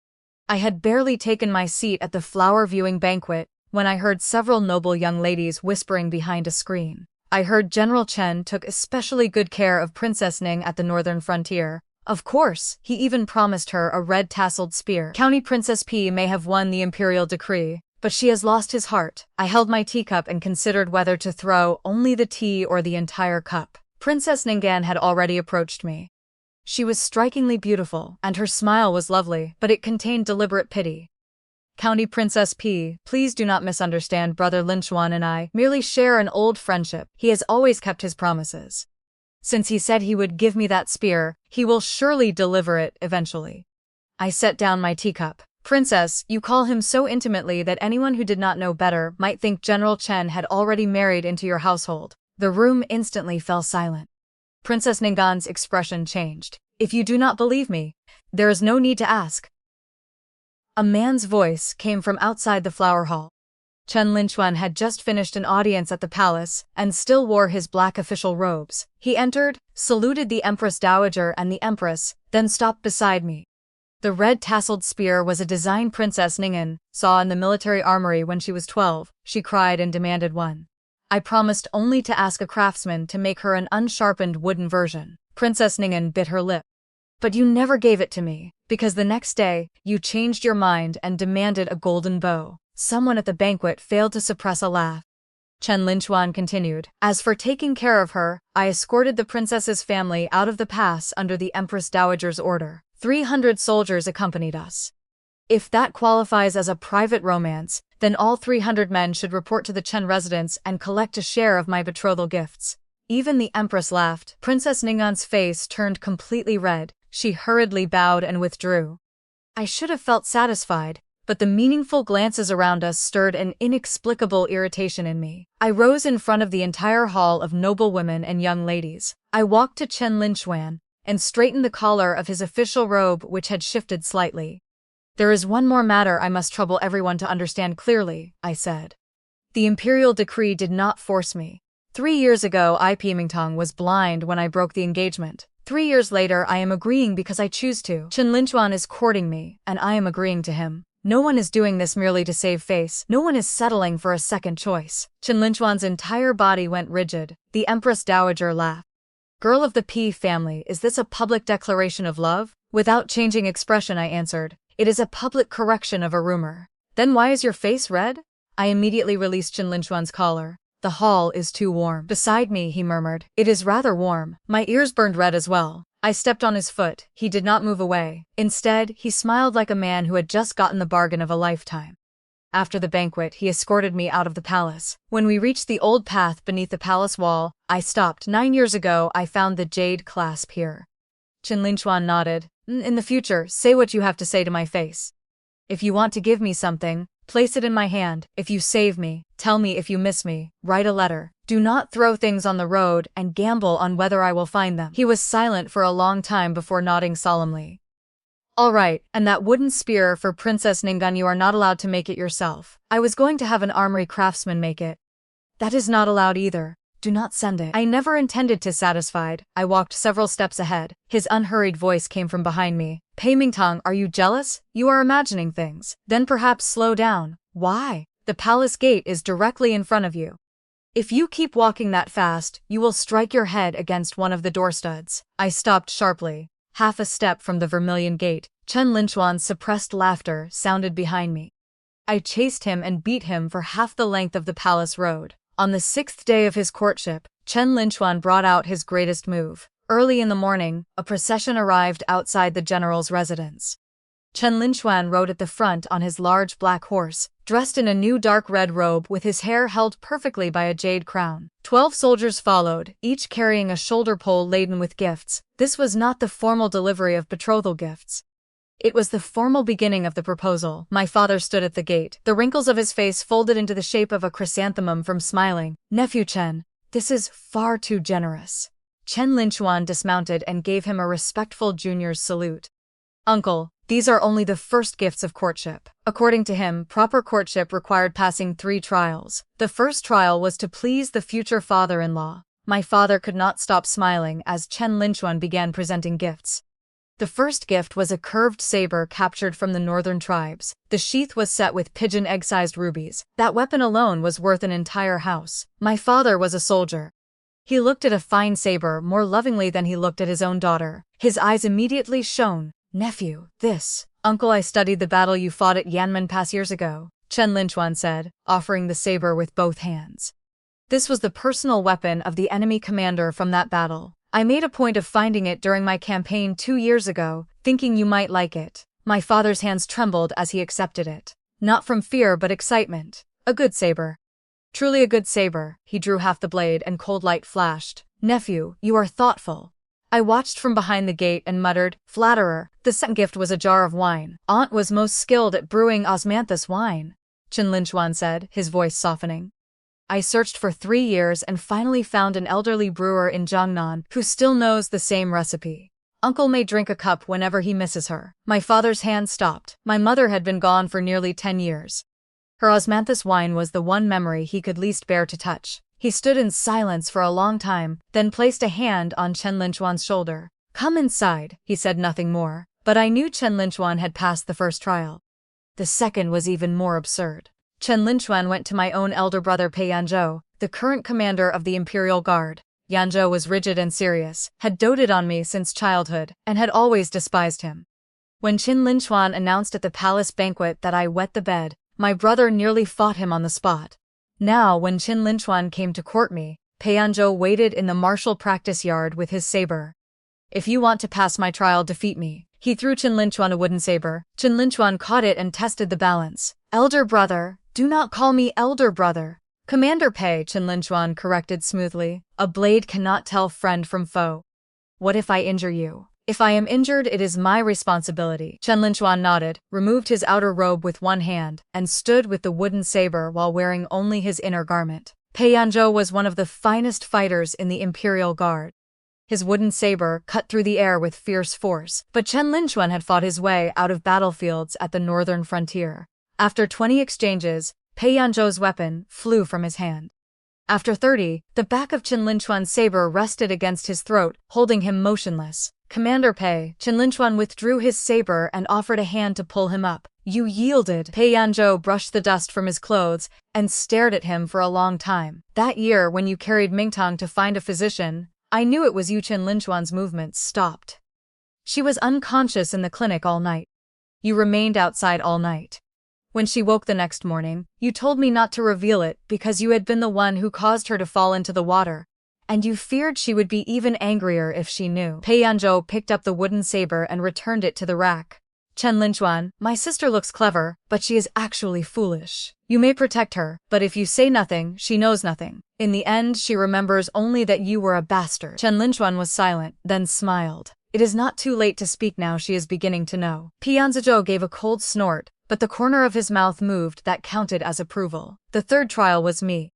I had barely taken my seat at the flower-viewing banquet when I heard several noble young ladies whispering behind a screen. I heard General Chen took especially good care of Princess Ning at the northern frontier. Of course, he even promised her a red tasseled spear. County Princess P may have won the imperial decree, but she has lost his heart. I held my teacup and considered whether to throw only the tea or the entire cup. Princess Ning'an had already approached me. She was strikingly beautiful, and her smile was lovely, but it contained deliberate pity. County Princess P, please do not misunderstand. Brother Linchuan and I merely share an old friendship. He has always kept his promises. Since he said he would give me that spear, he will surely deliver it eventually. I set down my teacup. Princess, you call him so intimately that anyone who did not know better might think General Chen had already married into your household. The room instantly fell silent. Princess Ning'an's expression changed. If you do not believe me, there is no need to ask. A man's voice came from outside the flower hall. Chen Linchuan had just finished an audience at the palace and still wore his black official robes. He entered, saluted the Empress Dowager and the Empress, then stopped beside me. The red tasseled spear was a design Princess Ning'an saw in the military armory when she was 12. She cried and demanded one. I promised only to ask a craftsman to make her an unsharpened wooden version. Princess Ning'an bit her lip. But you never gave it to me, because the next day, you changed your mind and demanded a golden bow. Someone at the banquet failed to suppress a laugh. Chen Linchuan continued. As for taking care of her, I escorted the princess's family out of the pass under the Empress Dowager's order. 300 soldiers accompanied us. If that qualifies as a private romance, then all 300 men should report to the Chen residence and collect a share of my betrothal gifts. Even the Empress laughed. Princess Ning'an's face turned completely red. She hurriedly bowed and withdrew. I should have felt satisfied, but the meaningful glances around us stirred an inexplicable irritation in me. I rose in front of the entire hall of noble women and young ladies. I walked to Chen Linchuan and straightened the collar of his official robe, which had shifted slightly. There is one more matter I must trouble everyone to understand clearly, I said. The imperial decree did not force me. 3 years ago, Pimingtong was blind when I broke the engagement. 3 years later, I am agreeing because I choose to. Chen Linchuan is courting me, and I am agreeing to him. No one is doing this merely to save face. No one is settling for a second choice. Chen Linchuan's entire body went rigid. The Empress Dowager laughed. Girl of the P family, is this a public declaration of love? Without changing expression, I answered. It is a public correction of a rumor. Then why is your face red? I immediately released Chen Linchuan's collar. The hall is too warm. Beside me, he murmured. It is rather warm. My ears burned red as well. I stepped on his foot. He did not move away. Instead, he smiled like a man who had just gotten the bargain of a lifetime. After the banquet, he escorted me out of the palace. When we reached the old path beneath the palace wall, I stopped. 9 years ago, I found the jade clasp here. Chen Linchuan nodded. In the future, say what you have to say to my face. If you want to give me something, place it in my hand. If you save me, tell me. If you miss me, write a letter. Do not throw things on the road and gamble on whether I will find them. He was silent for a long time before nodding solemnly. All right, and that wooden spear for Princess Ning'an, you are not allowed to make it yourself. I was going to have an armory craftsman make it. That is not allowed either. Do not send it. I never intended to. Satisfied, I walked several steps ahead. His unhurried voice came from behind me. Pimingtong, are you jealous? You are imagining things. Then perhaps slow down. Why? The palace gate is directly in front of you. If you keep walking that fast, you will strike your head against one of the door studs. I stopped sharply. Half a step from the vermilion gate, Chen Linchuan's suppressed laughter sounded behind me. I chased him and beat him for half the length of the palace road. On the 6th day of his courtship, Chen Linchuan brought out his greatest move. Early in the morning, a procession arrived outside the general's residence. Chen Linquan rode at the front on his large black horse, dressed in a new dark red robe with his hair held perfectly by a jade crown. 12 soldiers followed, each carrying a shoulder pole laden with gifts. This was not the formal delivery of betrothal gifts. It was the formal beginning of the proposal. My father stood at the gate, the wrinkles of his face folded into the shape of a chrysanthemum from smiling. "Nephew Chen, this is far too generous." Chen Linquan dismounted and gave him a respectful junior's salute. "Uncle, these are only the first gifts of courtship." According to him, proper courtship required passing 3 trials. The first trial was to please the future father-in-law. My father could not stop smiling as Chen Linquan began presenting gifts. The first gift was a curved saber captured from the northern tribes. The sheath was set with pigeon egg-sized rubies. That weapon alone was worth an entire house. My father was a soldier. He looked at a fine saber more lovingly than he looked at his own daughter. His eyes immediately shone. "Nephew, this." "Uncle, I studied the battle you fought at Yanmen Pass years ago," Chen Linquan said, offering the saber with both hands. This was the personal weapon of the enemy commander from that battle. "I made a point of finding it during my campaign 2 years ago, thinking you might like it." My father's hands trembled as he accepted it. Not from fear but excitement. "A good saber." "Truly a good saber." He drew half the blade and cold light flashed. "Nephew, you are thoughtful." I watched from behind the gate and muttered, "Flatterer." The second gift was a jar of wine. "Aunt was most skilled at brewing osmanthus wine," Chen Linquan said, his voice softening. "I searched for 3 years and finally found an elderly brewer in Jiangnan who still knows the same recipe. Uncle may drink a cup whenever he misses her." My father's hand stopped. My mother had been gone for nearly 10 years. Her osmanthus wine was the one memory he could least bear to touch. He stood in silence for a long time, then placed a hand on Chen Linquan's shoulder. "Come inside." He said nothing more, but I knew Chen Linquan had passed the first trial. The second was even more absurd. Chen Linquan went to my own elder brother Pei Yanzhou, the current commander of the Imperial Guard. Yanzhou was rigid and serious, had doted on me since childhood, and had always despised him. When Chen Linquan announced at the palace banquet that I wet the bed, my brother nearly fought him on the spot. Now, when Chen Linquan came to court me, Pei Yanzhou waited in the martial practice yard with his saber. "If you want to pass my trial, defeat me." He threw Chen Linquan a wooden saber. Chen Linquan caught it and tested the balance. "Elder brother, do not call me elder brother." "Commander Pei," Chen Linquan corrected smoothly. "A blade cannot tell friend from foe." "What if I injure you?" "If I am injured, it is my responsibility." Chen Linquan nodded, removed his outer robe with one hand, and stood with the wooden saber while wearing only his inner garment. Pei Yanzhou was one of the finest fighters in the Imperial Guard. His wooden saber cut through the air with fierce force, but Chen Linquan had fought his way out of battlefields at the northern frontier. After 20 exchanges, Pei Yanzhou's weapon flew from his hand. After 30, the back of Chen Linquan's saber rested against his throat, holding him motionless. "Commander Pei." Chen Linquan withdrew his saber and offered a hand to pull him up. "You yielded." Pei Yanzhou brushed the dust from his clothes and stared at him for a long time. "That year when you carried Mingtang to find a physician, I knew it was you." Chen Linquan's movements stopped. "She was unconscious in the clinic all night. You remained outside all night. When she woke the next morning, you told me not to reveal it because you had been the one who caused her to fall into the water, and you feared she would be even angrier if she knew." Pei Yanzhou picked up the wooden saber and returned it to the rack. "Chen Linquan, my sister looks clever, but she is actually foolish. You may protect her, but if you say nothing, she knows nothing. In the end, she remembers only that you were a bastard." Chen Linquan was silent, then smiled. "It is not too late to speak now. She is beginning to know." Pei Yanzhou gave a cold snort, but the corner of his mouth moved that counted as approval. The third trial was me.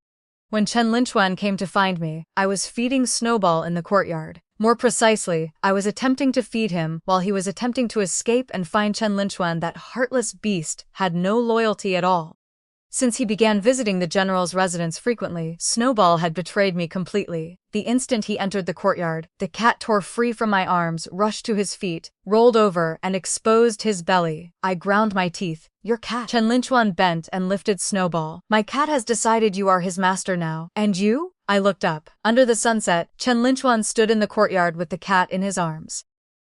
When Chen Linquan came to find me, I was feeding Snowball in the courtyard. More precisely, I was attempting to feed him while he was attempting to escape and find Chen Linquan. That heartless beast had no loyalty at all. Since he began visiting the general's residence frequently, Snowball had betrayed me completely. The instant he entered the courtyard, the cat tore free from my arms, rushed to his feet, rolled over, and exposed his belly. I ground my teeth. "Your cat." Chen Linquan bent and lifted Snowball. "My cat has decided you are his master now. And you?" I looked up. Under the sunset, Chen Linquan stood in the courtyard with the cat in his arms.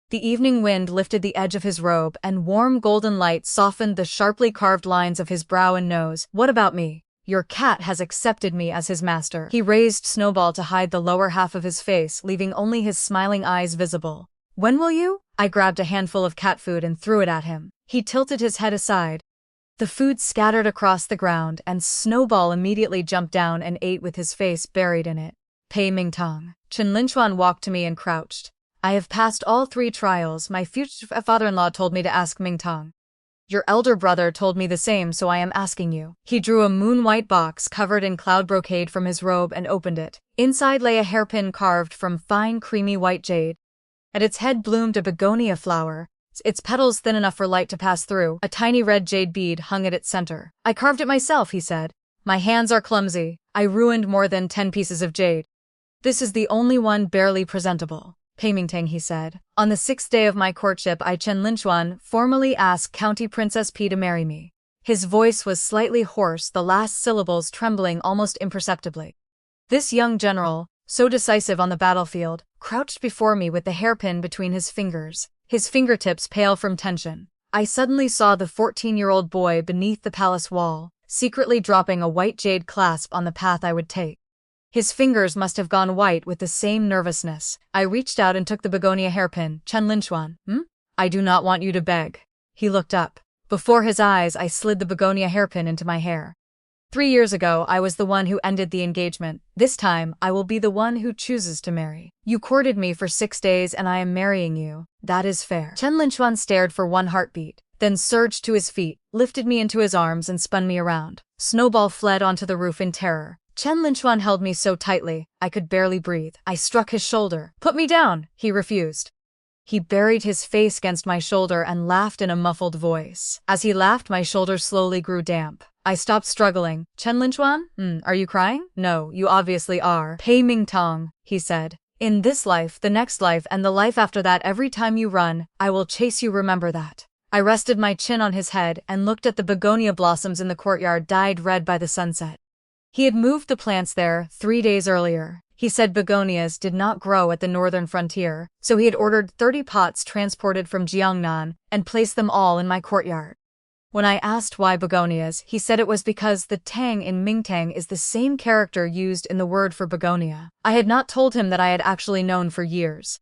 The evening wind lifted the edge of his robe, and warm golden light softened the sharply carved lines of his brow and nose. "What about me?" "Your cat has accepted me as his master." He raised Snowball to hide the lower half of his face, leaving only his smiling eyes visible. "When will you?" I grabbed a handful of cat food and threw it at him. He tilted his head aside. The food scattered across the ground, and Snowball immediately jumped down and ate with his face buried in it. Pei Mingtong. Chen Linchuan walked to me and crouched. I have passed all 3 trials. My future father-in-law told me to ask Mingtong. Your elder brother told me the same, so I am asking you. He drew a moon-white box covered in cloud brocade from his robe and opened it. Inside lay a hairpin carved from fine creamy white jade. At its head bloomed a begonia flower, its petals thin enough for light to pass through. A tiny red jade bead hung at its center. I carved it myself, he said. My hands are clumsy. I ruined more than 10 pieces of jade. This is the only one barely presentable. Pei Mingtang, he said. On the 6th day of my courtship, I Chen Linchuan formally asked County Princess P to marry me. His voice was slightly hoarse, the last syllables trembling almost imperceptibly. This young general, so decisive on the battlefield, crouched before me with the hairpin between his fingers, his fingertips pale from tension. I suddenly saw the 14-year-old boy beneath the palace wall, secretly dropping a white jade clasp on the path I would take. His fingers must have gone white with the same nervousness. I reached out and took the begonia hairpin. Chen Linchuan, I do not want you to beg. He looked up. Before his eyes, I slid the begonia hairpin into my hair. 3 years ago, I was the one who ended the engagement. This time, I will be the one who chooses to marry. You courted me for 6 days and I am marrying you. That is fair. Chen Linchuan stared for 1 heartbeat, then surged to his feet, lifted me into his arms and spun me around. Snowball fled onto the roof in terror. Chen Linchuan held me so tightly, I could barely breathe. I struck his shoulder. Put me down, he refused. He buried his face against my shoulder and laughed in a muffled voice. As he laughed, my shoulder slowly grew damp. I stopped struggling. Chen Linchuan? Are you crying? No, you obviously are. Pei Mingtong, he said. In this life, the next life, and the life after that, every time you run, I will chase you, remember that. I rested my chin on his head and looked at the begonia blossoms in the courtyard dyed red by the sunset. He had moved the plants there 3 days earlier. He said begonias did not grow at the northern frontier, so he had ordered 30 pots transported from Jiangnan and placed them all in my courtyard. When I asked why begonias, he said it was because the tang in Mingtang is the same character used in the word for begonia. I had not told him that I had actually known for years.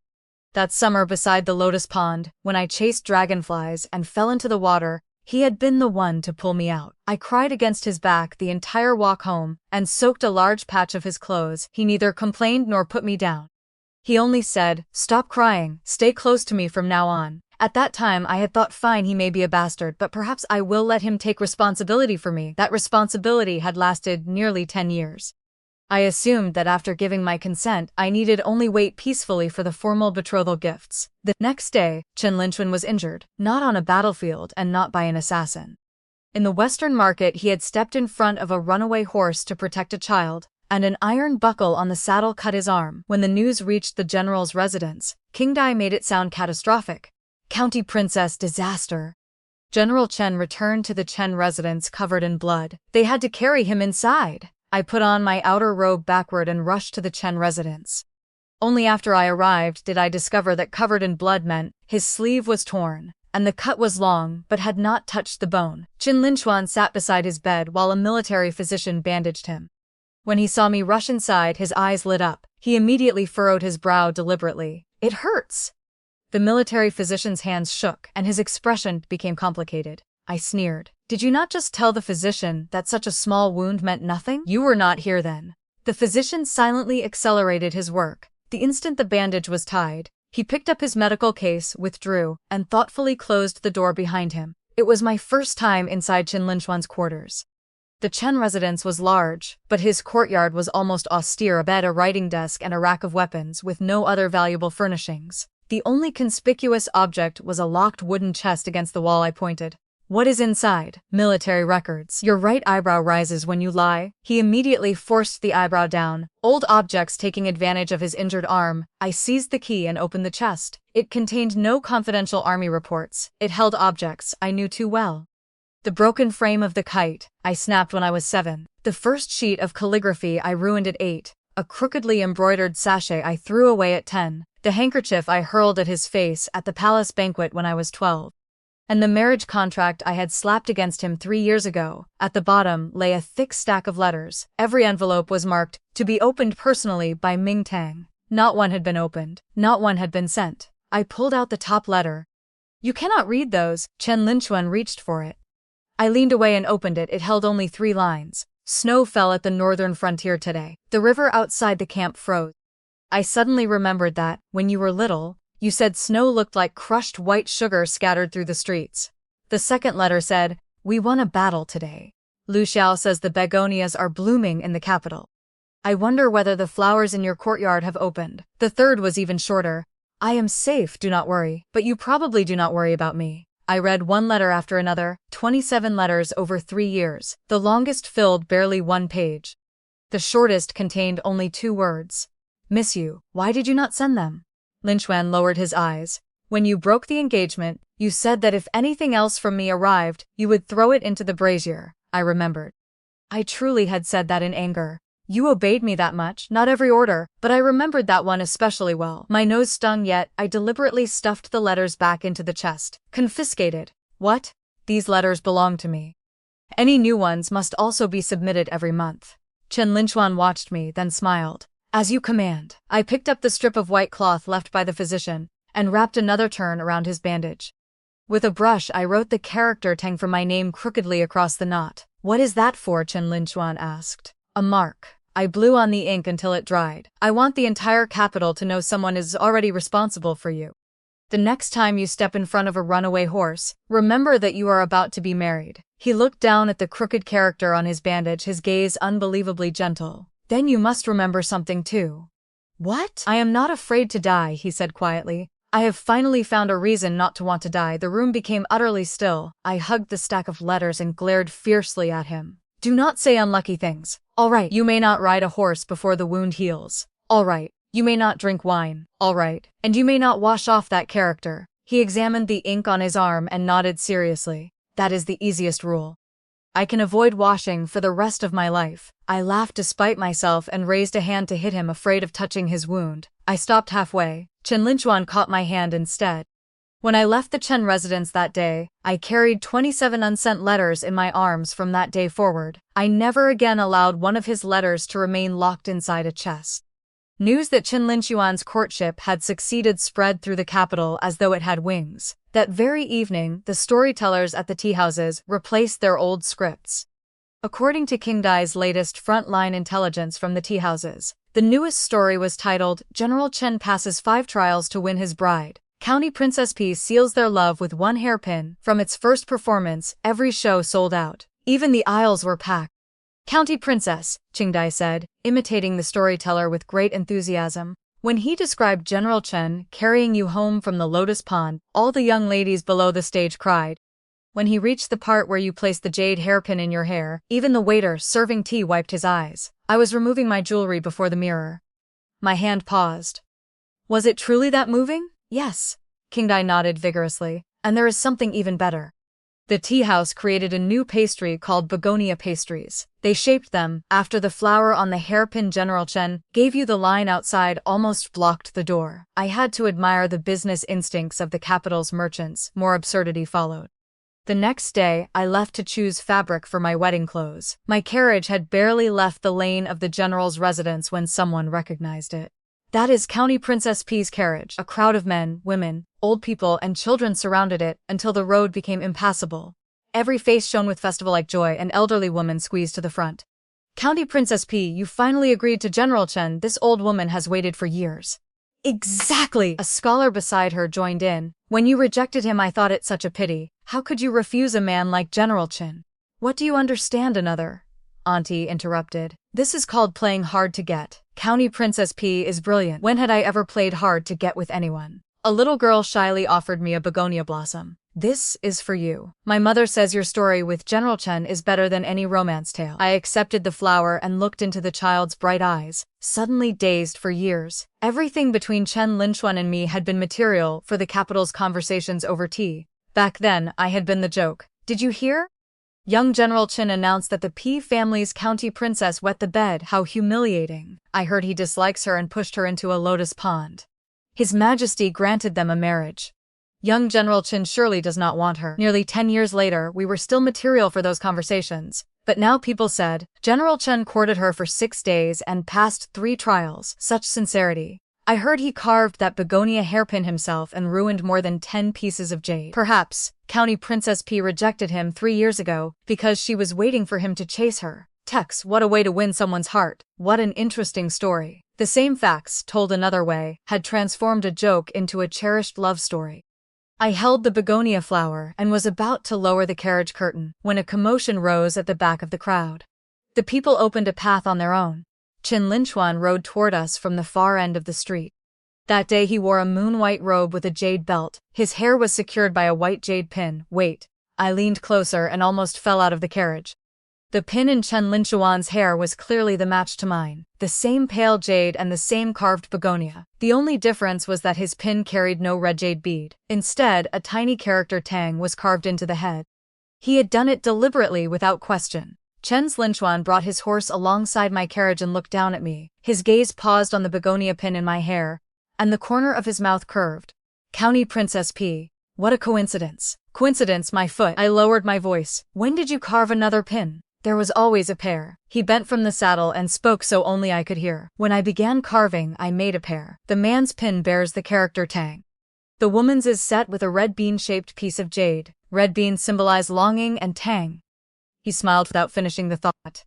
That summer beside the lotus pond, when I chased dragonflies and fell into the water, he had been the one to pull me out. I cried against his back the entire walk home and soaked a large patch of his clothes. He neither complained nor put me down. He only said, "Stop crying, stay close to me from now on." At that time I had thought, fine, he may be a bastard, but perhaps I will let him take responsibility for me. That responsibility had lasted nearly 10 years. I assumed that after giving my consent, I needed only wait peacefully for the formal betrothal gifts. The next day, Chen Linchuan was injured, not on a battlefield and not by an assassin. In the Western market, he had stepped in front of a runaway horse to protect a child, and an iron buckle on the saddle cut his arm. When the news reached the general's residence, King Dai made it sound catastrophic. County Princess disaster. General Chen returned to the Chen residence covered in blood. They had to carry him inside. I put on my outer robe backward and rushed to the Chen residence. Only after I arrived did I discover that covered in blood meant his sleeve was torn, and the cut was long but had not touched the bone. Chen Linchuan sat beside his bed while a military physician bandaged him. When he saw me rush inside, his eyes lit up. He immediately furrowed his brow deliberately. "It hurts." The military physician's hands shook, and his expression became complicated. I sneered. "Did you not just tell the physician that such a small wound meant nothing? You were not here then." The physician silently accelerated his work. The instant the bandage was tied, he picked up his medical case, withdrew, and thoughtfully closed the door behind him. It was my first time inside Chen Linchuan's quarters. The Chen residence was large, but his courtyard was almost austere: a bed, a writing desk, and a rack of weapons, with no other valuable furnishings. The only conspicuous object was a locked wooden chest against the wall. I pointed. "What is inside?" "Military records." "Your right eyebrow rises when you lie." He immediately forced the eyebrow down. "Old objects." Taking advantage of his injured arm, I seized the key and opened the chest. It contained no confidential army reports. It held objects I knew too well. The broken frame of the kite I snapped when I was 7. The first sheet of calligraphy I ruined at 8. A crookedly embroidered sachet I threw away at 10. The handkerchief I hurled at his face at the palace banquet when I was 12. And the marriage contract I had slapped against him 3 years ago. At the bottom lay a thick stack of letters. Every envelope was marked, "To be opened personally by Mingtang." Not one had been opened. Not one had been sent. I pulled out the top letter. You cannot read those. Chen Linchuan reached for it. I leaned away and opened it. It held only 3 lines. Snow fell at the northern frontier today. The river outside the camp froze. I suddenly remembered that, when you were little, you said snow looked like crushed white sugar scattered through the streets. The second letter said, "We won a battle today. Lu Xiao says the begonias are blooming in the capital. I wonder whether the flowers in your courtyard have opened." The third was even shorter. "I am safe, do not worry, but you probably do not worry about me." I read one letter after another, 27 letters over 3 years. The longest filled barely 1 page. The shortest contained only 2 words. "Miss you. Why did you not send them?" Linchuan lowered his eyes. "When you broke the engagement, you said that if anything else from me arrived, you would throw it into the brazier." I remembered. I truly had said that in anger. You obeyed me that much, not every order, but I remembered that one especially well. My nose stung, yet I deliberately stuffed the letters back into the chest. Confiscated. What? These letters belong to me. Any new ones must also be submitted every month. Chen Linchuan watched me, then smiled. "As you command." I picked up the strip of white cloth left by the physician, and wrapped another turn around his bandage. With a brush I wrote the character Tang from my name crookedly across the knot. "What is that for?" Chen Linchuan asked. "A mark." I blew on the ink until it dried. "I want the entire capital to know someone is already responsible for you. The next time you step in front of a runaway horse, remember that you are about to be married." He looked down at the crooked character on his bandage, his gaze unbelievably gentle. "Then you must remember something too." "What?" "I am not afraid to die," he said quietly. "I have finally found a reason not to want to die." The room became utterly still. I hugged the stack of letters and glared fiercely at him. "Do not say unlucky things. All right, you may not ride a horse before the wound heals. All right, you may not drink wine. All right, and you may not wash off that character." He examined the ink on his arm and nodded seriously. "That is the easiest rule. I can avoid washing for the rest of my life." I laughed despite myself and raised a hand to hit him, afraid of touching his wound. I stopped halfway. Chen Linchuan caught my hand instead. When I left the Chen residence that day, I carried 27 unsent letters in my arms from that day forward. I never again allowed one of his letters to remain locked inside a chest. News that Chen Linchuan's courtship had succeeded spread through the capital as though it had wings. That very evening, the storytellers at the tea houses replaced their old scripts. According to King Dai's latest frontline intelligence from the tea houses, the newest story was titled, "General Chen Passes 5 Trials to Win His Bride. County Princess P seals their love with 1 hairpin." From its first performance, every show sold out. Even the aisles were packed. "County Princess," King Dai said, imitating the storyteller with great enthusiasm. "When he described General Chen carrying you home from the lotus pond, all the young ladies below the stage cried. When he reached the part where you placed the jade hairpin in your hair, even the waiter serving tea wiped his eyes. I was removing my jewelry before the mirror. My hand paused. Was it truly that moving? Yes. King Dai nodded vigorously. And there is something even better. The tea house created a new pastry called begonia pastries. They shaped them after the flower on the hairpin. General Chen gave you the line outside almost blocked the door. I had to admire the business instincts of the capital's merchants. More absurdity followed. The next day, I left to choose fabric for my wedding clothes. My carriage had barely left the lane of the general's residence when someone recognized it. That is County Princess P's carriage. A crowd of men, women, old people, and children surrounded it until the road became impassable. Every face shone with festival-like joy. An elderly woman squeezed to the front. County Princess P, you finally agreed to General Chen. This old woman has waited for years. Exactly! A scholar beside her joined in. When you rejected him, I thought it such a pity. How could you refuse a man like General Chen? What do you understand? Another auntie interrupted. This is called playing hard to get. County Princess P is brilliant. When had I ever played hard to get with anyone? A little girl shyly offered me a begonia blossom. This is for you. My mother says your story with General Chen is better than any romance tale. I accepted the flower and looked into the child's bright eyes, suddenly dazed. For years, everything between Chen Linchuan and me had been material for the capital's conversations over tea. Back then, I had been the joke. Did you hear? Young General Chen announced that the P family's county princess wet the bed. How humiliating. I heard he dislikes her and pushed her into a lotus pond. His Majesty granted them a marriage. Young General Chen surely does not want her. Nearly 10 years later, we were still material for those conversations. But now people said, General Chen courted her for 6 days and passed 3 trials. Such sincerity. I heard he carved that begonia hairpin himself and ruined more than 10 pieces of jade. Perhaps, County Princess P rejected him 3 years ago because she was waiting for him to chase her. Tex, what a way to win someone's heart. What an interesting story. The same facts, told another way, had transformed a joke into a cherished love story. I held the begonia flower and was about to lower the carriage curtain when a commotion rose at the back of the crowd. The people opened a path on their own. Chen Linchuan rode toward us from the far end of the street. That day he wore a moon-white robe with a jade belt. His hair was secured by a white jade pin. Wait. I leaned closer and almost fell out of the carriage. The pin in Chen Linchuan's hair was clearly the match to mine. The same pale jade and the same carved begonia. The only difference was that his pin carried no red jade bead. Instead, a tiny character Tang was carved into the head. He had done it deliberately without question. Chen Linchuan brought his horse alongside my carriage and looked down at me. His gaze paused on the begonia pin in my hair, and the corner of his mouth curved. County Princess P. What a coincidence. Coincidence, my foot. I lowered my voice. When did you carve another pin? There was always a pair. He bent from the saddle and spoke so only I could hear. When I began carving, I made a pair. The man's pin bears the character Tang. The woman's is set with a red bean-shaped piece of jade. Red beans symbolize longing and Tang. He smiled without finishing the thought.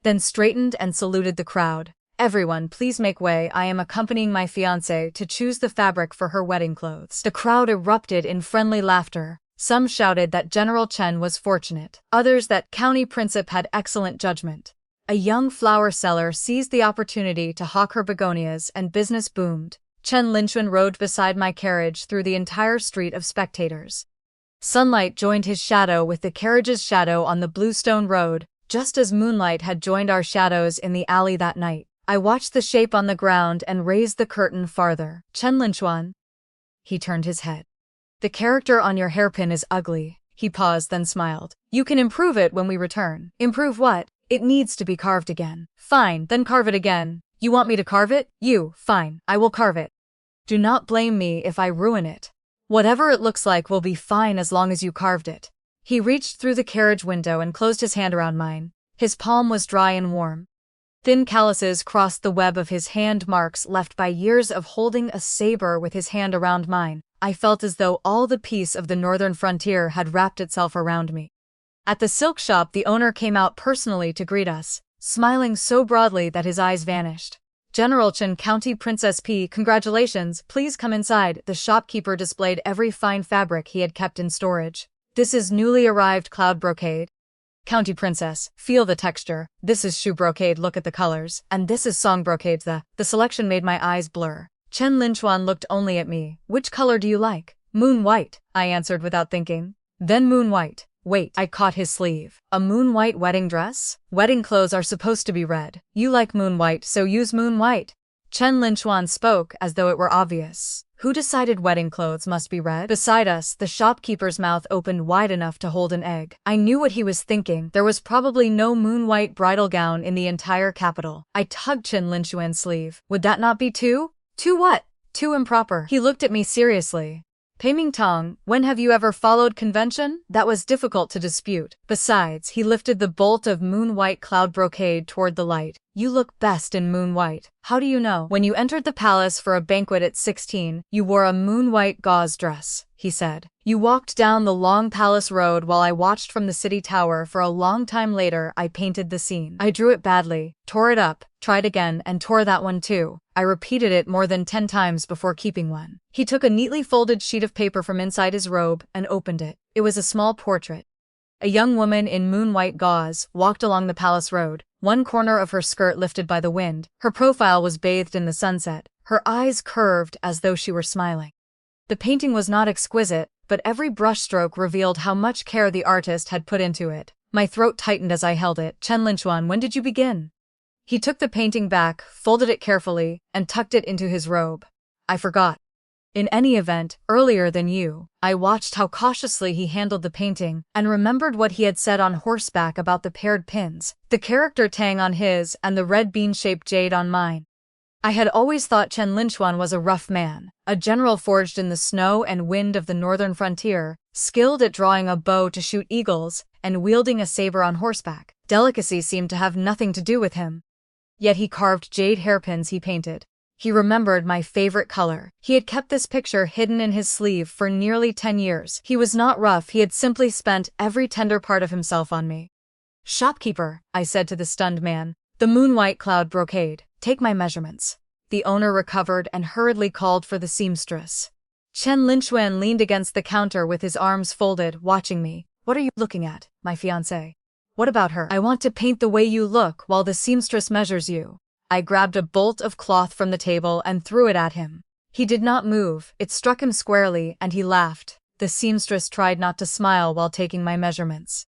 Then straightened and saluted the crowd. Everyone, please make way. I am accompanying my fiancée to choose the fabric for her wedding clothes. The crowd erupted in friendly laughter. Some shouted that General Chen was fortunate. Others that County Princip had excellent judgment. A young flower seller seized the opportunity to hawk her begonias and business boomed. Chen Linchuan rode beside my carriage through the entire street of spectators. Sunlight joined his shadow with the carriage's shadow on the bluestone road, just as moonlight had joined our shadows in the alley that night. I watched the shape on the ground and raised the curtain farther. Chen Linchuan. He turned his head. The character on your hairpin is ugly. He paused, then smiled. You can improve it when we return. Improve what? It needs to be carved again. Fine, then carve it again. You want me to carve it? Fine, I will carve it. Do not blame me if I ruin it. Whatever it looks like will be fine as long as you carved it. He reached through the carriage window and closed his hand around mine. His palm was dry and warm. Thin calluses crossed the web of his hand, marks left by years of holding a saber with his hand around mine. I felt as though all the peace of the northern frontier had wrapped itself around me. At the silk shop, the owner came out personally to greet us, smiling so broadly that his eyes vanished. General Chen, County Princess P, congratulations, please come inside. The shopkeeper displayed every fine fabric he had kept in storage. This is newly arrived cloud brocade. County Princess, feel the texture. This is shoe brocade, look at the colors. And this is song brocade. The selection made my eyes blur. Chen Linchuan looked only at me. Which color do you like? Moon white, I answered without thinking. Then moon white. Wait, I caught his sleeve. A moon white wedding dress? Wedding clothes are supposed to be red. You like moon white, so use moon white. Chen Linchuan spoke as though it were obvious. Who decided wedding clothes must be red? Beside us, the shopkeeper's mouth opened wide enough to hold an egg. I knew what he was thinking. There was probably no moon white bridal gown in the entire capital. I tugged Chen Linchuan's sleeve. Would that not be too? Too what? Too improper. He looked at me seriously. Peiming Tong, when have you ever followed convention? That was difficult to dispute. Besides, he lifted the bolt of moon-white cloud brocade toward the light. You look best in moon-white. How do you know? When you entered the palace for a banquet at 16, you wore a moon-white gauze dress, he said. You walked down the long palace road while I watched from the city tower for a long time later. I painted the scene. I drew it badly, tore it up, tried again, and tore that one too. I repeated it more than 10 times before keeping one. He took a neatly folded sheet of paper from inside his robe and opened it. It was a small portrait. A young woman in moon-white gauze walked along the palace road, one corner of her skirt lifted by the wind. Her profile was bathed in the sunset, her eyes curved as though she were smiling. The painting was not exquisite, but every brushstroke revealed how much care the artist had put into it. My throat tightened as I held it. Chen Linchuan, when did you begin? He took the painting back, folded it carefully, and tucked it into his robe. I forgot. In any event, earlier than you. I watched how cautiously he handled the painting, and remembered what he had said on horseback about the paired pins, the character Tang on his and the red bean-shaped jade on mine. I had always thought Chen Linchuan was a rough man, a general forged in the snow and wind of the northern frontier, skilled at drawing a bow to shoot eagles, and wielding a saber on horseback. Delicacy seemed to have nothing to do with him. Yet he carved jade hairpins he painted. He remembered my favorite color. He had kept this picture hidden in his sleeve for nearly 10 years. He was not rough, he had simply spent every tender part of himself on me. "Shopkeeper," I said to the stunned man, "the moon-white cloud brocade. Take my measurements." The owner recovered and hurriedly called for the seamstress. Chen Linchuan leaned against the counter with his arms folded, watching me. "What are you looking at, my fiancée? What about her? I want to paint the way you look while the seamstress measures you." I grabbed a bolt of cloth from the table and threw it at him. He did not move, it struck him squarely, and he laughed. The seamstress tried not to smile while taking my measurements.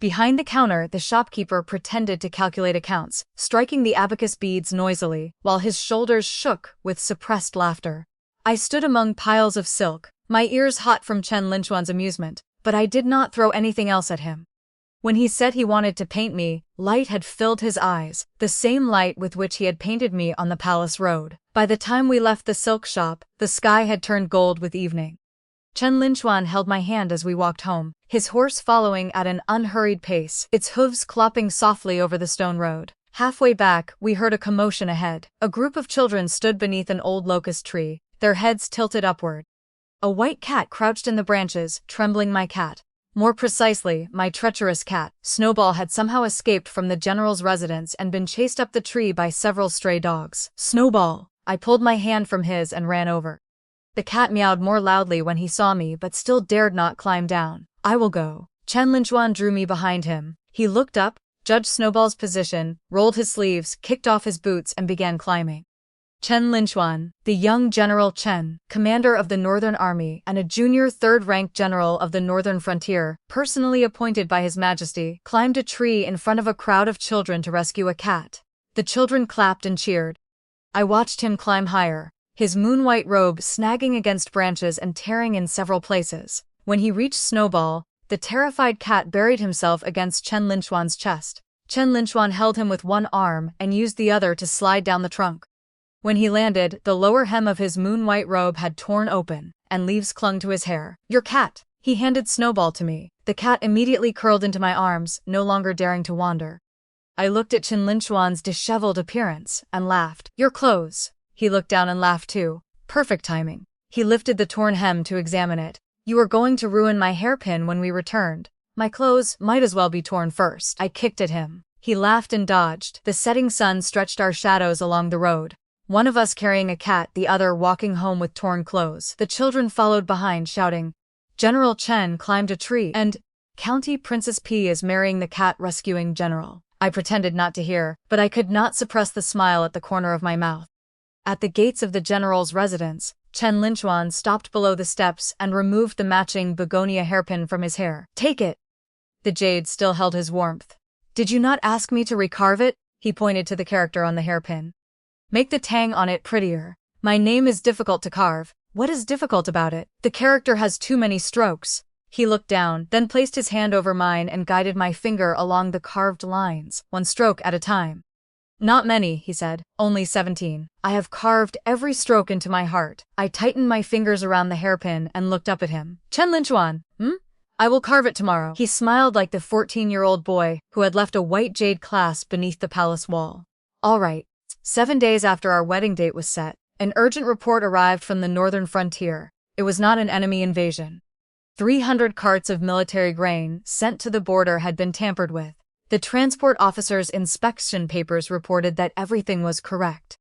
Behind the counter, the shopkeeper pretended to calculate accounts, striking the abacus beads noisily, while his shoulders shook with suppressed laughter. I stood among piles of silk, my ears hot from Chen Linchuan's amusement, but I did not throw anything else at him. When he said he wanted to paint me, light had filled his eyes, the same light with which he had painted me on the palace road. By the time we left the silk shop, the sky had turned gold with evening. Chen Linchuan held my hand as we walked home, his horse following at an unhurried pace, its hooves clopping softly over the stone road. Halfway back, we heard a commotion ahead. A group of children stood beneath an old locust tree, their heads tilted upward. A white cat crouched in the branches, trembling. My cat. More precisely, my treacherous cat, Snowball, had somehow escaped from the general's residence and been chased up the tree by several stray dogs. "Snowball!" I pulled my hand from his and ran over. The cat meowed more loudly when he saw me but still dared not climb down. "I will go." Chen Linchuan drew me behind him. He looked up, judged Snowball's position, rolled his sleeves, kicked off his boots and began climbing. Chen Linchuan, the young General Chen, commander of the Northern Army and a junior third-ranked general of the Northern Frontier, personally appointed by His Majesty, climbed a tree in front of a crowd of children to rescue a cat. The children clapped and cheered. I watched him climb higher, his moon-white robe snagging against branches and tearing in several places. When he reached Snowball, the terrified cat buried himself against Chen Linchuan's chest. Chen Linchuan held him with one arm and used the other to slide down the trunk. When he landed, the lower hem of his moon-white robe had torn open, and leaves clung to his hair. "Your cat!" He handed Snowball to me. The cat immediately curled into my arms, no longer daring to wander. I looked at Chen Linchuan's disheveled appearance, and laughed. "Your clothes." He looked down and laughed too. Perfect timing. He lifted the torn hem to examine it. "You were going to ruin my hairpin when we returned. My clothes might as well be torn first." I kicked at him. He laughed and dodged. The setting sun stretched our shadows along the road. One of us carrying a cat, the other walking home with torn clothes. The children followed behind, shouting, "General Chen climbed a tree," and "County Princess P is marrying the cat rescuing general." I pretended not to hear, but I could not suppress the smile at the corner of my mouth. At the gates of the general's residence, Chen Linchuan stopped below the steps and removed the matching begonia hairpin from his hair. "Take it." The jade still held his warmth. "Did you not ask me to recarve it?" He pointed to the character on the hairpin. "Make the tang on it prettier. My name is difficult to carve." "What is difficult about it?" "The character has too many strokes." He looked down, then placed his hand over mine and guided my finger along the carved lines, one stroke at a time. "Not many," he said, "only 17. I have carved every stroke into my heart." I tightened my fingers around the hairpin and looked up at him. "Chen Linchuan, I will carve it tomorrow." He smiled like the 14-year-old boy who had left a white jade clasp beneath the palace wall. "All right." 7 days after our wedding date was set, an urgent report arrived from the Northern Frontier. It was not an enemy invasion. 300 carts of military grain sent to the border had been tampered with. The transport officer's inspection papers reported that everything was correct.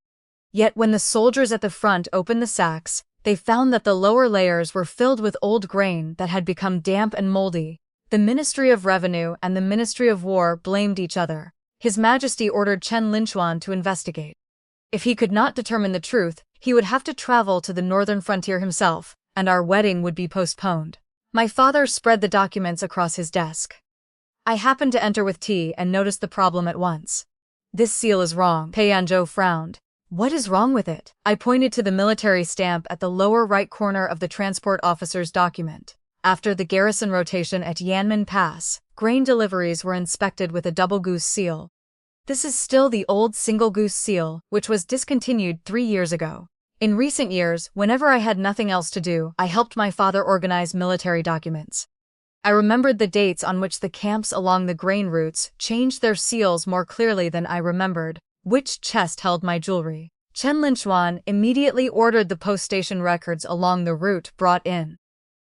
Yet when the soldiers at the front opened the sacks, they found that the lower layers were filled with old grain that had become damp and moldy. The Ministry of Revenue and the Ministry of War blamed each other. His Majesty ordered Chen Linchuan to investigate. If he could not determine the truth, he would have to travel to the Northern Frontier himself, and our wedding would be postponed. My father spread the documents across his desk. I happened to enter with tea and noticed the problem at once. "This seal is wrong." Peianzhou frowned. "What is wrong with it?" I pointed to the military stamp at the lower right corner of the transport officer's document. After the garrison rotation at Yanmen Pass, grain deliveries were inspected with a double goose seal. This is still the old single goose seal, which was discontinued 3 years ago. In recent years, whenever I had nothing else to do, I helped my father organize military documents. I remembered the dates on which the camps along the grain routes changed their seals more clearly than I remembered which chest held my jewelry. Chen Linchuan immediately ordered the post station records along the route brought in.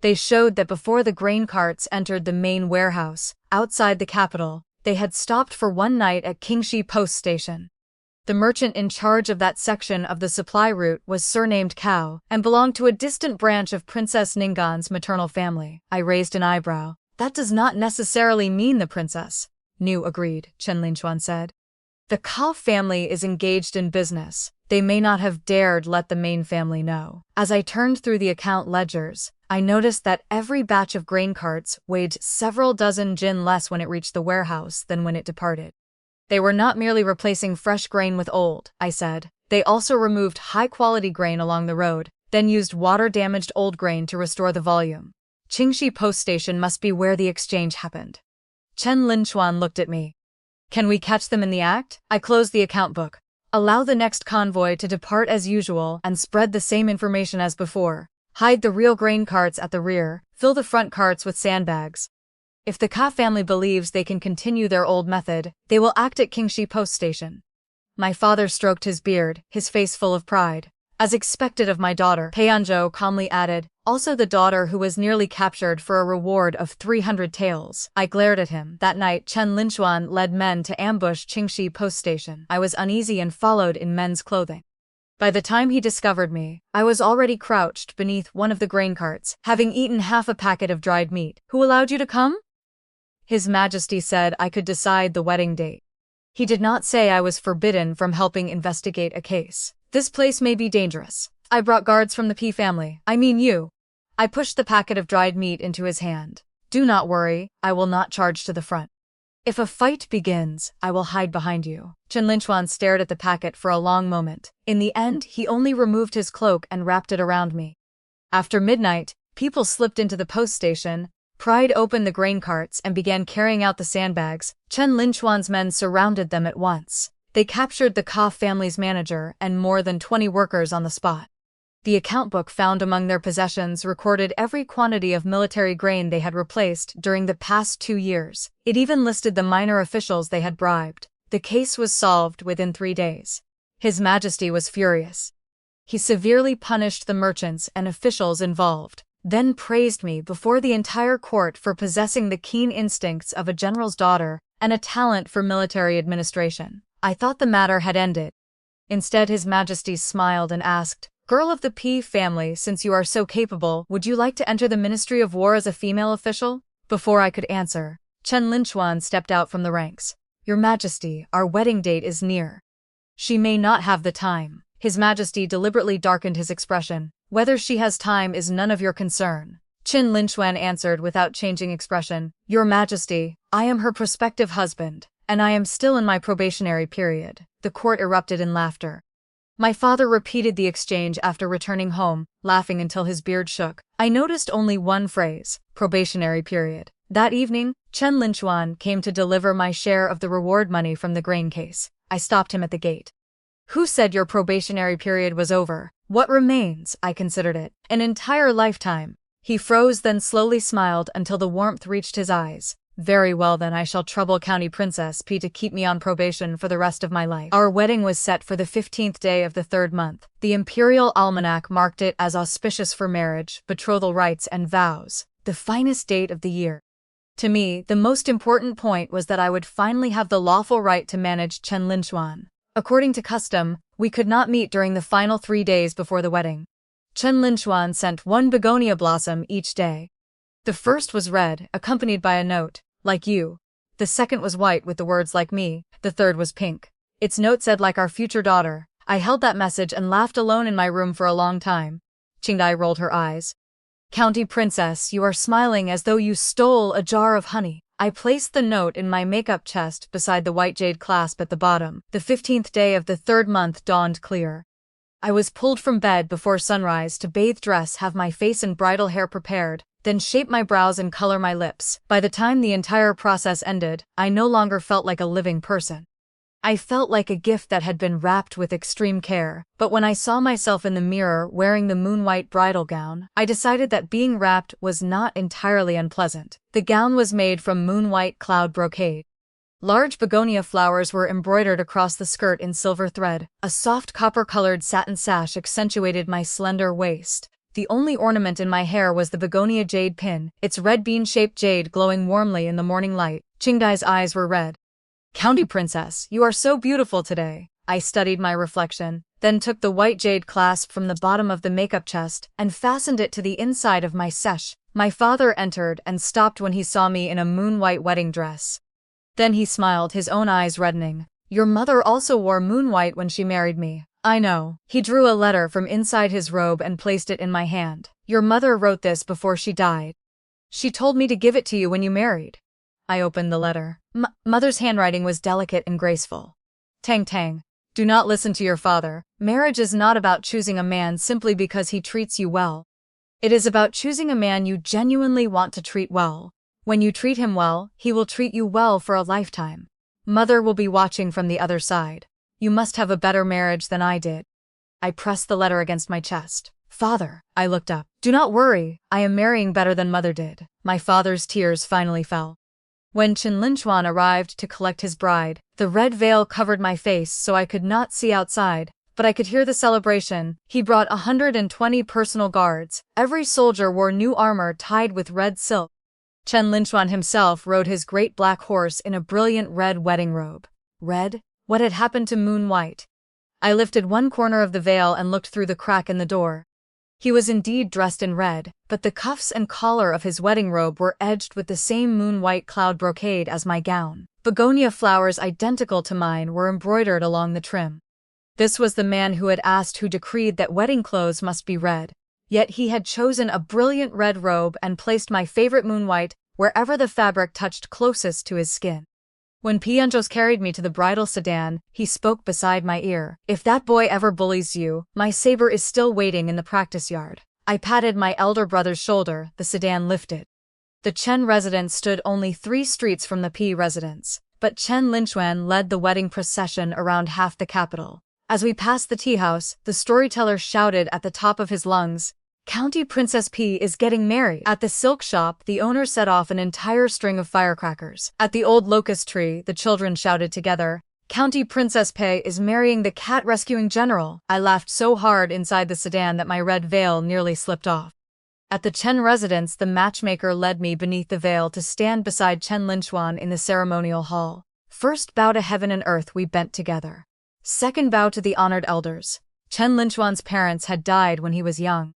They showed that before the grain carts entered the main warehouse, outside the capital, they had stopped for one night at Qingxi Post Station. The merchant in charge of that section of the supply route was surnamed Cao and belonged to a distant branch of Princess Ningguan's maternal family. I raised an eyebrow. That does not necessarily mean the princess. Nu agreed, Chen Linchuan said. The Cao family is engaged in business. They may not have dared let the main family know. As I turned through the account ledgers, I noticed that every batch of grain carts weighed several dozen jin less when it reached the warehouse than when it departed. They were not merely replacing fresh grain with old, I said. They also removed high-quality grain along the road, then used water-damaged old grain to restore the volume. Qingxi Post Station must be where the exchange happened. Chen Linchuan looked at me. Can we catch them in the act? I closed the account book. Allow the next convoy to depart as usual and spread the same information as before. Hide the real grain carts at the rear, fill the front carts with sandbags. If the Ka family believes they can continue their old method, they will act at Qingxi Post Station. My father stroked his beard, his face full of pride. As expected of my daughter, Peianzhou calmly added, also the daughter who was nearly captured for a reward of 300 taels. I glared at him. That night, Chen Linchuan led men to ambush Qingxi Post Station. I was uneasy and followed in men's clothing. By the time he discovered me, I was already crouched beneath one of the grain carts, having eaten half a packet of dried meat. Who allowed you to come? His Majesty said I could decide the wedding date. He did not say I was forbidden from helping investigate a case. This place may be dangerous. I brought guards from the P family. I mean you. I pushed the packet of dried meat into his hand. Do not worry, I will not charge to the front. If a fight begins, I will hide behind you. Chen Linchuan stared at the packet for a long moment. In the end, he only removed his cloak and wrapped it around me. After midnight, people slipped into the post station, pried open the grain carts and began carrying out the sandbags. Chen Linchuan's men surrounded them at once. They captured the Ka family's manager and more than 20 workers on the spot. The account book found among their possessions recorded every quantity of military grain they had replaced during the past 2 years. It even listed the minor officials they had bribed. The case was solved within 3 days. His Majesty was furious. He severely punished the merchants and officials involved, then praised me before the entire court for possessing the keen instincts of a general's daughter and a talent for military administration. I thought the matter had ended. Instead, His Majesty smiled and asked, "Girl of the P family, since you are so capable, would you like to enter the Ministry of War as a female official?" Before I could answer, Chen Linchuan stepped out from the ranks. "Your Majesty, our wedding date is near. She may not have the time." His Majesty deliberately darkened his expression. "Whether she has time is none of your concern." Chen Linchuan answered without changing expression, "Your Majesty, I am her prospective husband, and I am still in my probationary period." The court erupted in laughter. My father repeated the exchange after returning home, laughing until his beard shook. I noticed only one phrase, probationary period. That evening, Chen Linchuan came to deliver my share of the reward money from the grain case. I stopped him at the gate. "Who said your probationary period was over? What remains?" I considered it. "An entire lifetime." He froze, then slowly smiled until the warmth reached his eyes. "Very well then, I shall trouble County Princess P to keep me on probation for the rest of my life." Our wedding was set for the 15th day of the 3rd month. The imperial almanac marked it as auspicious for marriage, betrothal rites and vows, the finest date of the year. To me, the most important point was that I would finally have the lawful right to manage Chen Linchuan. According to custom, we could not meet during the final 3 days before the wedding. Chen Linchuan sent 1 begonia blossom each day. The first was red, accompanied by a note, "Like you." The second was white with the words "like me." The third was pink. Its note said "like our future daughter." I held that message and laughed alone in my room for a long time. Qingdai rolled her eyes. "County Princess, you are smiling as though you stole a jar of honey." I placed the note in my makeup chest beside the white jade clasp at the bottom. The 15th day of the 3rd month dawned clear. I was pulled from bed before sunrise to bathe, dress, have my face and bridal hair prepared, then shape my brows and color my lips. By the time the entire process ended, I no longer felt like a living person. I felt like a gift that had been wrapped with extreme care, but when I saw myself in the mirror wearing the moon-white bridal gown, I decided that being wrapped was not entirely unpleasant. The gown was made from moon-white cloud brocade. Large begonia flowers were embroidered across the skirt in silver thread. A soft copper-colored satin sash accentuated my slender waist. The only ornament in my hair was the begonia jade pin, its red bean-shaped jade glowing warmly in the morning light. Qingdai's eyes were red. "County Princess, you are so beautiful today." I studied my reflection, then took the white jade clasp from the bottom of the makeup chest and fastened it to the inside of my sash. My father entered and stopped when he saw me in a moon-white wedding dress. Then he smiled, his own eyes reddening. "Your mother also wore moon-white when she married me." "I know." He drew a letter from inside his robe and placed it in my hand. "Your mother wrote this before she died. She told me to give it to you when you married." I opened the letter. Mother's handwriting was delicate and graceful. "Tang Tang. Do not listen to your father. Marriage is not about choosing a man simply because he treats you well. It is about choosing a man you genuinely want to treat well. When you treat him well, he will treat you well for a lifetime. Mother will be watching from the other side. You must have a better marriage than I did." I pressed the letter against my chest. "Father." I looked up. "Do not worry, I am marrying better than mother did." My father's tears finally fell. When Chen Linchuan arrived to collect his bride, the red veil covered my face so I could not see outside, but I could hear the celebration. He brought 120 personal guards. Every soldier wore new armor tied with red silk. Chen Linchuan himself rode his great black horse in a brilliant red wedding robe. Red? What had happened to Moon White? I lifted one corner of the veil and looked through the crack in the door. He was indeed dressed in red, but the cuffs and collar of his wedding robe were edged with the same moon-white cloud brocade as my gown. Begonia flowers identical to mine were embroidered along the trim. This was the man who had asked, who decreed that wedding clothes must be red. Yet he had chosen a brilliant red robe and placed my favorite moon-white wherever the fabric touched closest to his skin. When Pianchos carried me to the bridal sedan, he spoke beside my ear. "If that boy ever bullies you, my saber is still waiting in the practice yard." I patted my elder brother's shoulder, the sedan lifted. The Chen residence stood only 3 streets from the P residence, but Chen Linchuan led the wedding procession around half the capital. As we passed the tea house, the storyteller shouted at the top of his lungs, "County Princess P is getting married." At the silk shop, the owner set off an entire string of firecrackers. At the old locust tree, the children shouted together, "County Princess P is marrying the cat rescuing general." I laughed so hard inside the sedan that my red veil nearly slipped off. At the Chen residence, the matchmaker led me beneath the veil to stand beside Chen Linchuan in the ceremonial hall. First bow to heaven and earth, we bent together. Second bow to the honored elders. Chen Linchuan's parents had died when he was young.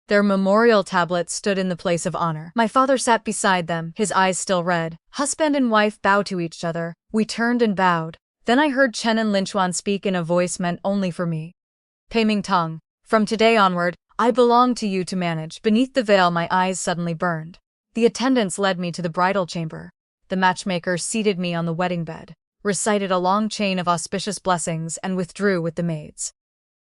Their memorial tablet stood in the place of honor. My father sat beside them, his eyes still red. Husband and wife bowed to each other. We turned and bowed. Then I heard Chen and Linchuan speak in a voice meant only for me. "Pei Mingtong, from today onward, I belong to you to manage." Beneath the veil, my eyes suddenly burned. The attendants led me to the bridal chamber. The matchmaker seated me on the wedding bed, recited a long chain of auspicious blessings, and withdrew with the maids.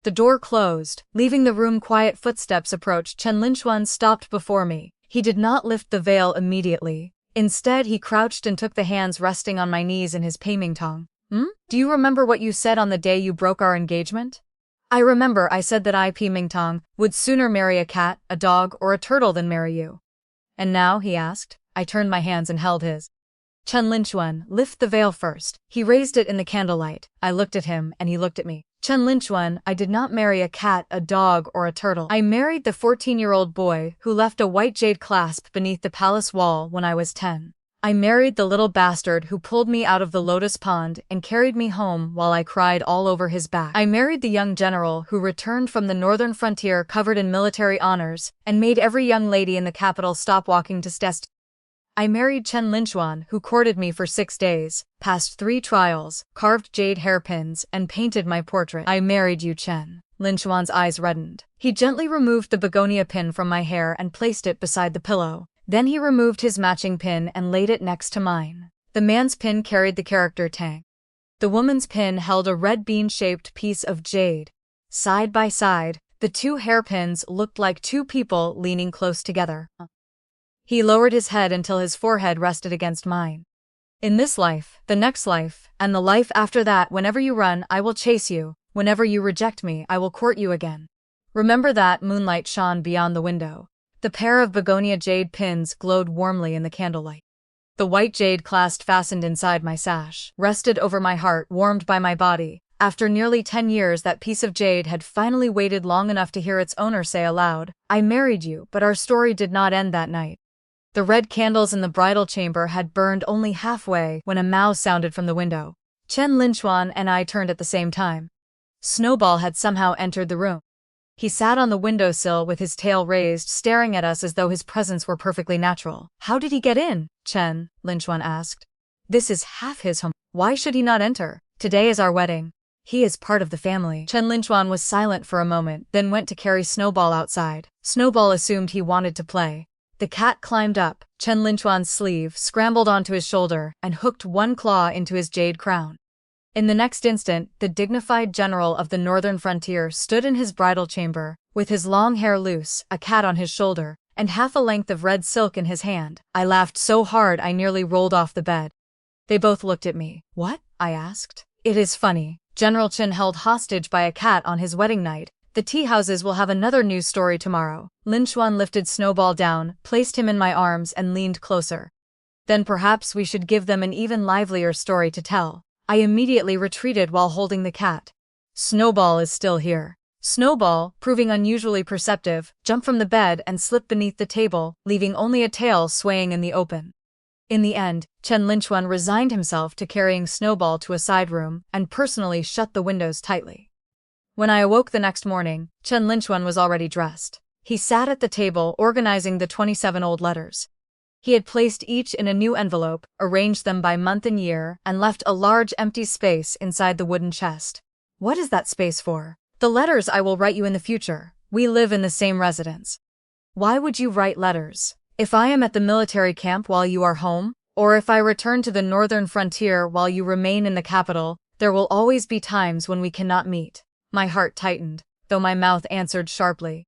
The door closed, leaving the room. Quiet footsteps approached. Chen Linchuan stopped before me. He did not lift the veil immediately. Instead, he crouched and took the hands resting on my knees in his Pei Mingtong. Do you remember what you said on the day you broke our engagement?" "I remember. I said that I, Pei Mingtong, would sooner marry a cat, a dog, or a turtle than marry you." "And now?" he asked. I turned my hands and held his. "Chen Linchuan, lift the veil first." He raised it in the candlelight. I looked at him, and he looked at me. "Chen Linchuan, I did not marry a cat, a dog, or a turtle. I married the 14-year-old boy who left a white jade clasp beneath the palace wall when I was 10. I married the little bastard who pulled me out of the lotus pond and carried me home while I cried all over his back. I married the young general who returned from the northern frontier covered in military honors and made every young lady in the capital stop walking to test. I married Chen Linchuan, who courted me for 6 days, passed 3 trials, carved jade hairpins, and painted my portrait. I married you." Chen Linchuan's eyes reddened. He gently removed the begonia pin from my hair and placed it beside the pillow. Then he removed his matching pin and laid it next to mine. The man's pin carried the character Tang. The woman's pin held a red bean-shaped piece of jade. Side by side, the 2 hairpins looked like 2 people leaning close together. He lowered his head until his forehead rested against mine. "In this life, the next life, and the life after that, whenever you run, I will chase you. Whenever you reject me, I will court you again. Remember that." Moonlight shone beyond the window. The pair of begonia jade pins glowed warmly in the candlelight. The white jade clasp fastened inside my sash, rested over my heart, warmed by my body. After nearly 10 years, that piece of jade had finally waited long enough to hear its owner say aloud, "I married you," but our story did not end that night. The red candles in the bridal chamber had burned only halfway when a mouse sounded from the window. Chen Linchuan and I turned at the same time. Snowball had somehow entered the room. He sat on the windowsill with his tail raised, staring at us as though his presence were perfectly natural. "How did he get in?" Chen Linchuan asked. "This is half his home. Why should he not enter? Today is our wedding. He is part of the family." Chen Linchuan was silent for a moment, then went to carry Snowball outside. Snowball assumed he wanted to play. The cat climbed up Chen Linchuan's sleeve, scrambled onto his shoulder, and hooked one claw into his jade crown. In the next instant, the dignified general of the northern frontier stood in his bridal chamber, with his long hair loose, a cat on his shoulder, and half a length of red silk in his hand. I laughed so hard I nearly rolled off the bed. They both looked at me. "What?" I asked. "It is funny. General Chen held hostage by a cat on his wedding night. The tea houses will have another news story tomorrow." Linchuan lifted Snowball down, placed him in my arms, and leaned closer. "Then perhaps we should give them an even livelier story to tell." I immediately retreated while holding the cat. Snowball is still here. Snowball, proving unusually perceptive, jumped from the bed and slipped beneath the table, leaving only a tail swaying in the open. In the end, Chen Linchuan resigned himself to carrying Snowball to a side room and personally shut the windows tightly. When I awoke the next morning, Chen Linchuan was already dressed. He sat at the table organizing the 27 old letters. He had placed each in a new envelope, arranged them by month and year, and left a large empty space inside the wooden chest. "What is that space for?" "The letters I will write you in the future. We live in the same residence." "Why would you write letters? If I am at the military camp while you are home, or if I return to the northern frontier while you remain in the capital, there will always be times when we cannot meet." My heart tightened, though my mouth answered sharply.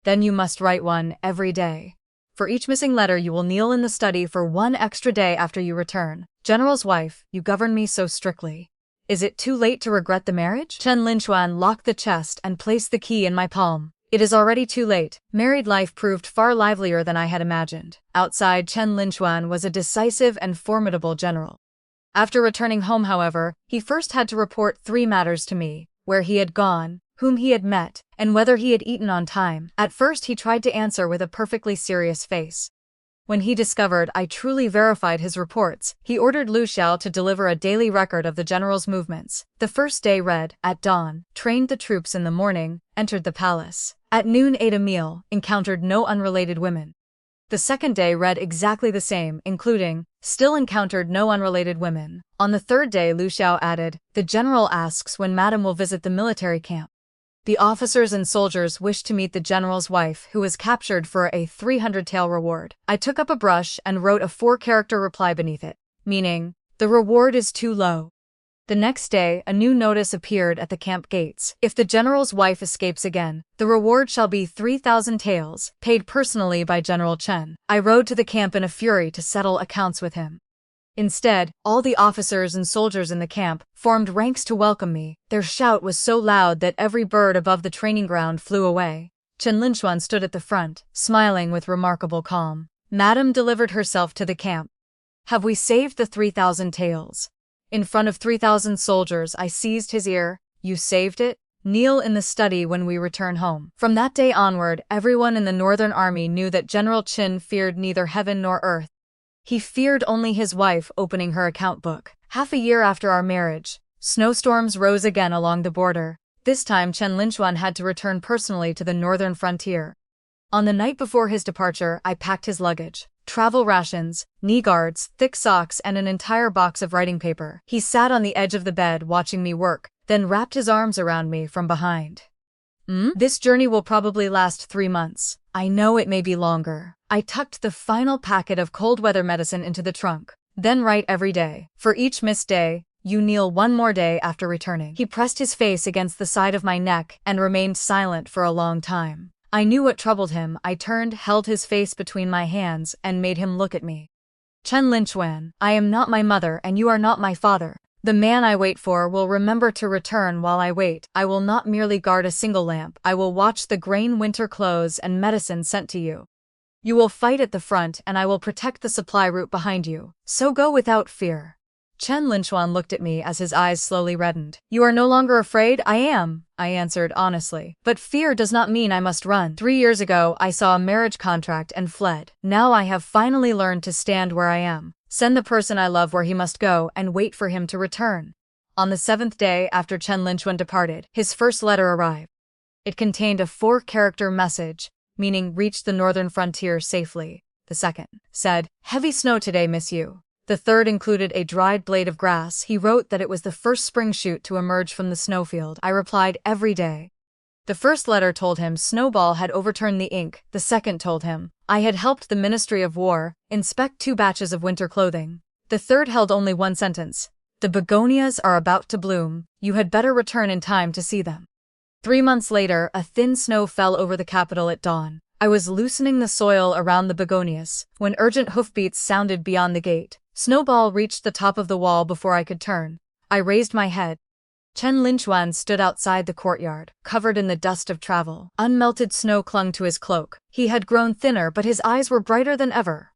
"Then you must write one every day. For each missing letter you will kneel in the study for 1 extra day after you return. General's wife, you govern me so strictly. Is it too late to regret the marriage?" Chen Linchuan locked the chest and placed the key in my palm. "It is already too late." Married life proved far livelier than I had imagined. Outside, Chen Linchuan was a decisive and formidable general. After returning home, however, he first had to report 3 matters to me: where he had gone, whom he had met, and whether he had eaten on time. At first he tried to answer with a perfectly serious face. When he discovered I truly verified his reports, he ordered Lu Xiao to deliver a daily record of the general's movements. The first day read, at dawn, trained the troops in the morning, entered the palace. At noon ate a meal, encountered no unrelated women. The second day read exactly the same, including, still encountered no unrelated women. On the third day Lu Xiao added, the general asks when madam will visit the military camp. The officers and soldiers wished to meet the general's wife, who was captured for a 300-tael reward. I took up a brush and wrote a 4-character reply beneath it, meaning, the reward is too low. The next day, a new notice appeared at the camp gates. If the general's wife escapes again, the reward shall be 3,000 taels, paid personally by General Chen. I rode to the camp in a fury to settle accounts with him. Instead, all the officers and soldiers in the camp formed ranks to welcome me. Their shout was so loud that every bird above the training ground flew away. Chen Linchuan stood at the front, smiling with remarkable calm. Madam delivered herself to the camp. Have we saved the 3,000 taels? In front of 3,000 soldiers, I seized his ear. You saved it? Kneel in the study when we return home. From that day onward, everyone in the Northern Army knew that General Qin feared neither heaven nor earth. He feared only his wife opening her account book. Half a year after our marriage, snowstorms rose again along the border. This time Chen Linchuan had to return personally to the northern frontier. On the night before his departure, I packed his luggage. Travel rations, knee guards, thick socks, and an entire box of writing paper. He sat on the edge of the bed watching me work, then wrapped his arms around me from behind. This journey will probably last 3 months. I know it may be longer. I tucked the final packet of cold weather medicine into the trunk. Then write every day. For each missed day, you kneel 1 more day after returning. He pressed his face against the side of my neck and remained silent for a long time. I knew what troubled him. I turned, held his face between my hands, and made him look at me. Chen Linchuan, I am not my mother and you are not my father. The man I wait for will remember to return while I wait. I will not merely guard a single lamp. I will watch the grain winter clothes and medicine sent to you. You will fight at the front and I will protect the supply route behind you, so go without fear. Chen Linchuan looked at me as his eyes slowly reddened. You are no longer afraid? I am, I answered honestly. But fear does not mean I must run. 3 years ago, I saw a marriage contract and fled. Now I have finally learned to stand where I am, send the person I love where he must go, and wait for him to return. On the 7th day after Chen Linchuan departed, his first letter arrived. It contained a 4-character message, meaning reach the northern frontier safely. The second said, heavy snow today, miss you. The third included a dried blade of grass. He wrote that it was the first spring shoot to emerge from the snowfield. I replied every day. The first letter told him Snowball had overturned the ink. The second told him I had helped the Ministry of War inspect 2 batches of winter clothing. The third held only one sentence. The begonias are about to bloom. You had better return in time to see them. 3 months later, a thin snow fell over the capital at dawn. I was loosening the soil around the begonias when urgent hoofbeats sounded beyond the gate. Snowball reached the top of the wall before I could turn. I raised my head. Chen Linchuan stood outside the courtyard, covered in the dust of travel. Unmelted snow clung to his cloak. He had grown thinner, but his eyes were brighter than ever.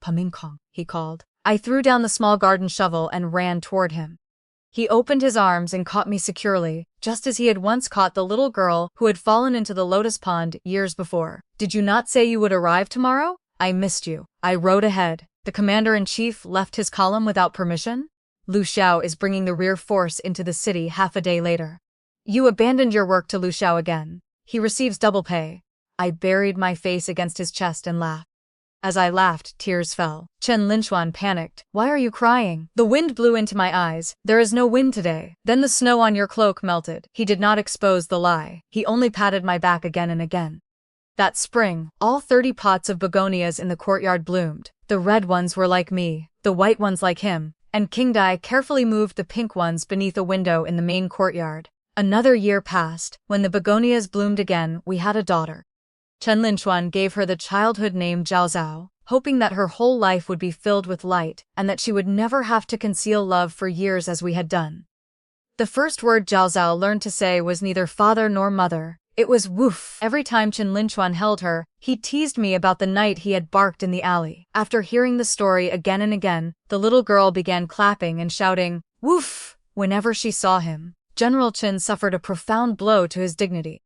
Pamingkong, he called. I threw down the small garden shovel and ran toward him. He opened his arms and caught me securely, just as he had once caught the little girl who had fallen into the lotus pond years before. Did you not say you would arrive tomorrow? I missed you. I rode ahead. The commander-in-chief left his column without permission? Lu Xiao is bringing the rear force into the city half a day later. You abandoned your work to Lu Xiao again. He receives double pay. I buried my face against his chest and laughed. As I laughed, tears fell. Chen Linchuan panicked. Why are you crying? The wind blew into my eyes. There is no wind today. Then the snow on your cloak melted. He did not expose the lie. He only patted my back again and again. That spring, all 30 pots of begonias in the courtyard bloomed. The red ones were like me, the white ones like him, and King Dai carefully moved the pink ones beneath a window in the main courtyard. Another year passed. When the begonias bloomed again, we had a daughter. Chen Linchuan gave her the childhood name Zhao Zhao, hoping that her whole life would be filled with light and that she would never have to conceal love for years as we had done. The first word Zhao Zhao learned to say was neither father nor mother. It was woof. Every time Chen Linchuan held her, he teased me about the night he had barked in the alley. After hearing the story again and again, the little girl began clapping and shouting, woof, whenever she saw him. General Chen suffered a profound blow to his dignity.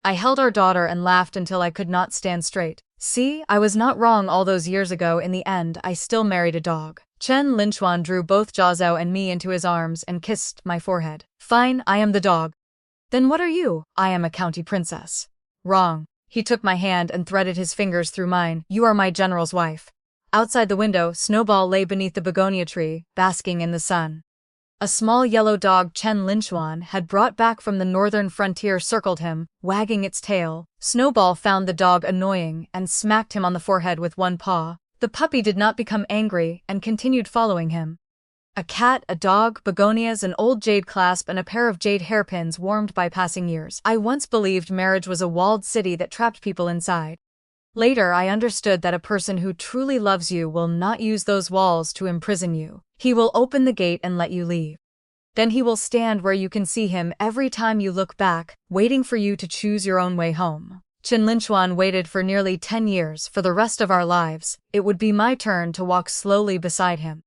I held our daughter and laughed until I could not stand straight. See, I was not wrong all those years ago. In the end, I still married a dog. Chen Linchuan drew both Zhao Zhao and me into his arms and kissed my forehead. Fine, I am the dog. Then what are you? I am a county princess. Wrong. He took my hand and threaded his fingers through mine. You are my general's wife. Outside the window, Snowball lay beneath the begonia tree, basking in the sun. A small yellow dog Chen Linchuan had brought back from the northern frontier circled him, wagging its tail. Snowball found the dog annoying and smacked him on the forehead with one paw. The puppy did not become angry and continued following him. A cat, a dog, begonias, an old jade clasp, and a pair of jade hairpins warmed by passing years. I once believed marriage was a walled city that trapped people inside. Later, I understood that a person who truly loves you will not use those walls to imprison you. He will open the gate and let you leave. Then he will stand where you can see him every time you look back, waiting for you to choose your own way home. Chen Linchuan waited for nearly 10 years. For the rest of our lives, it would be my turn to walk slowly beside him.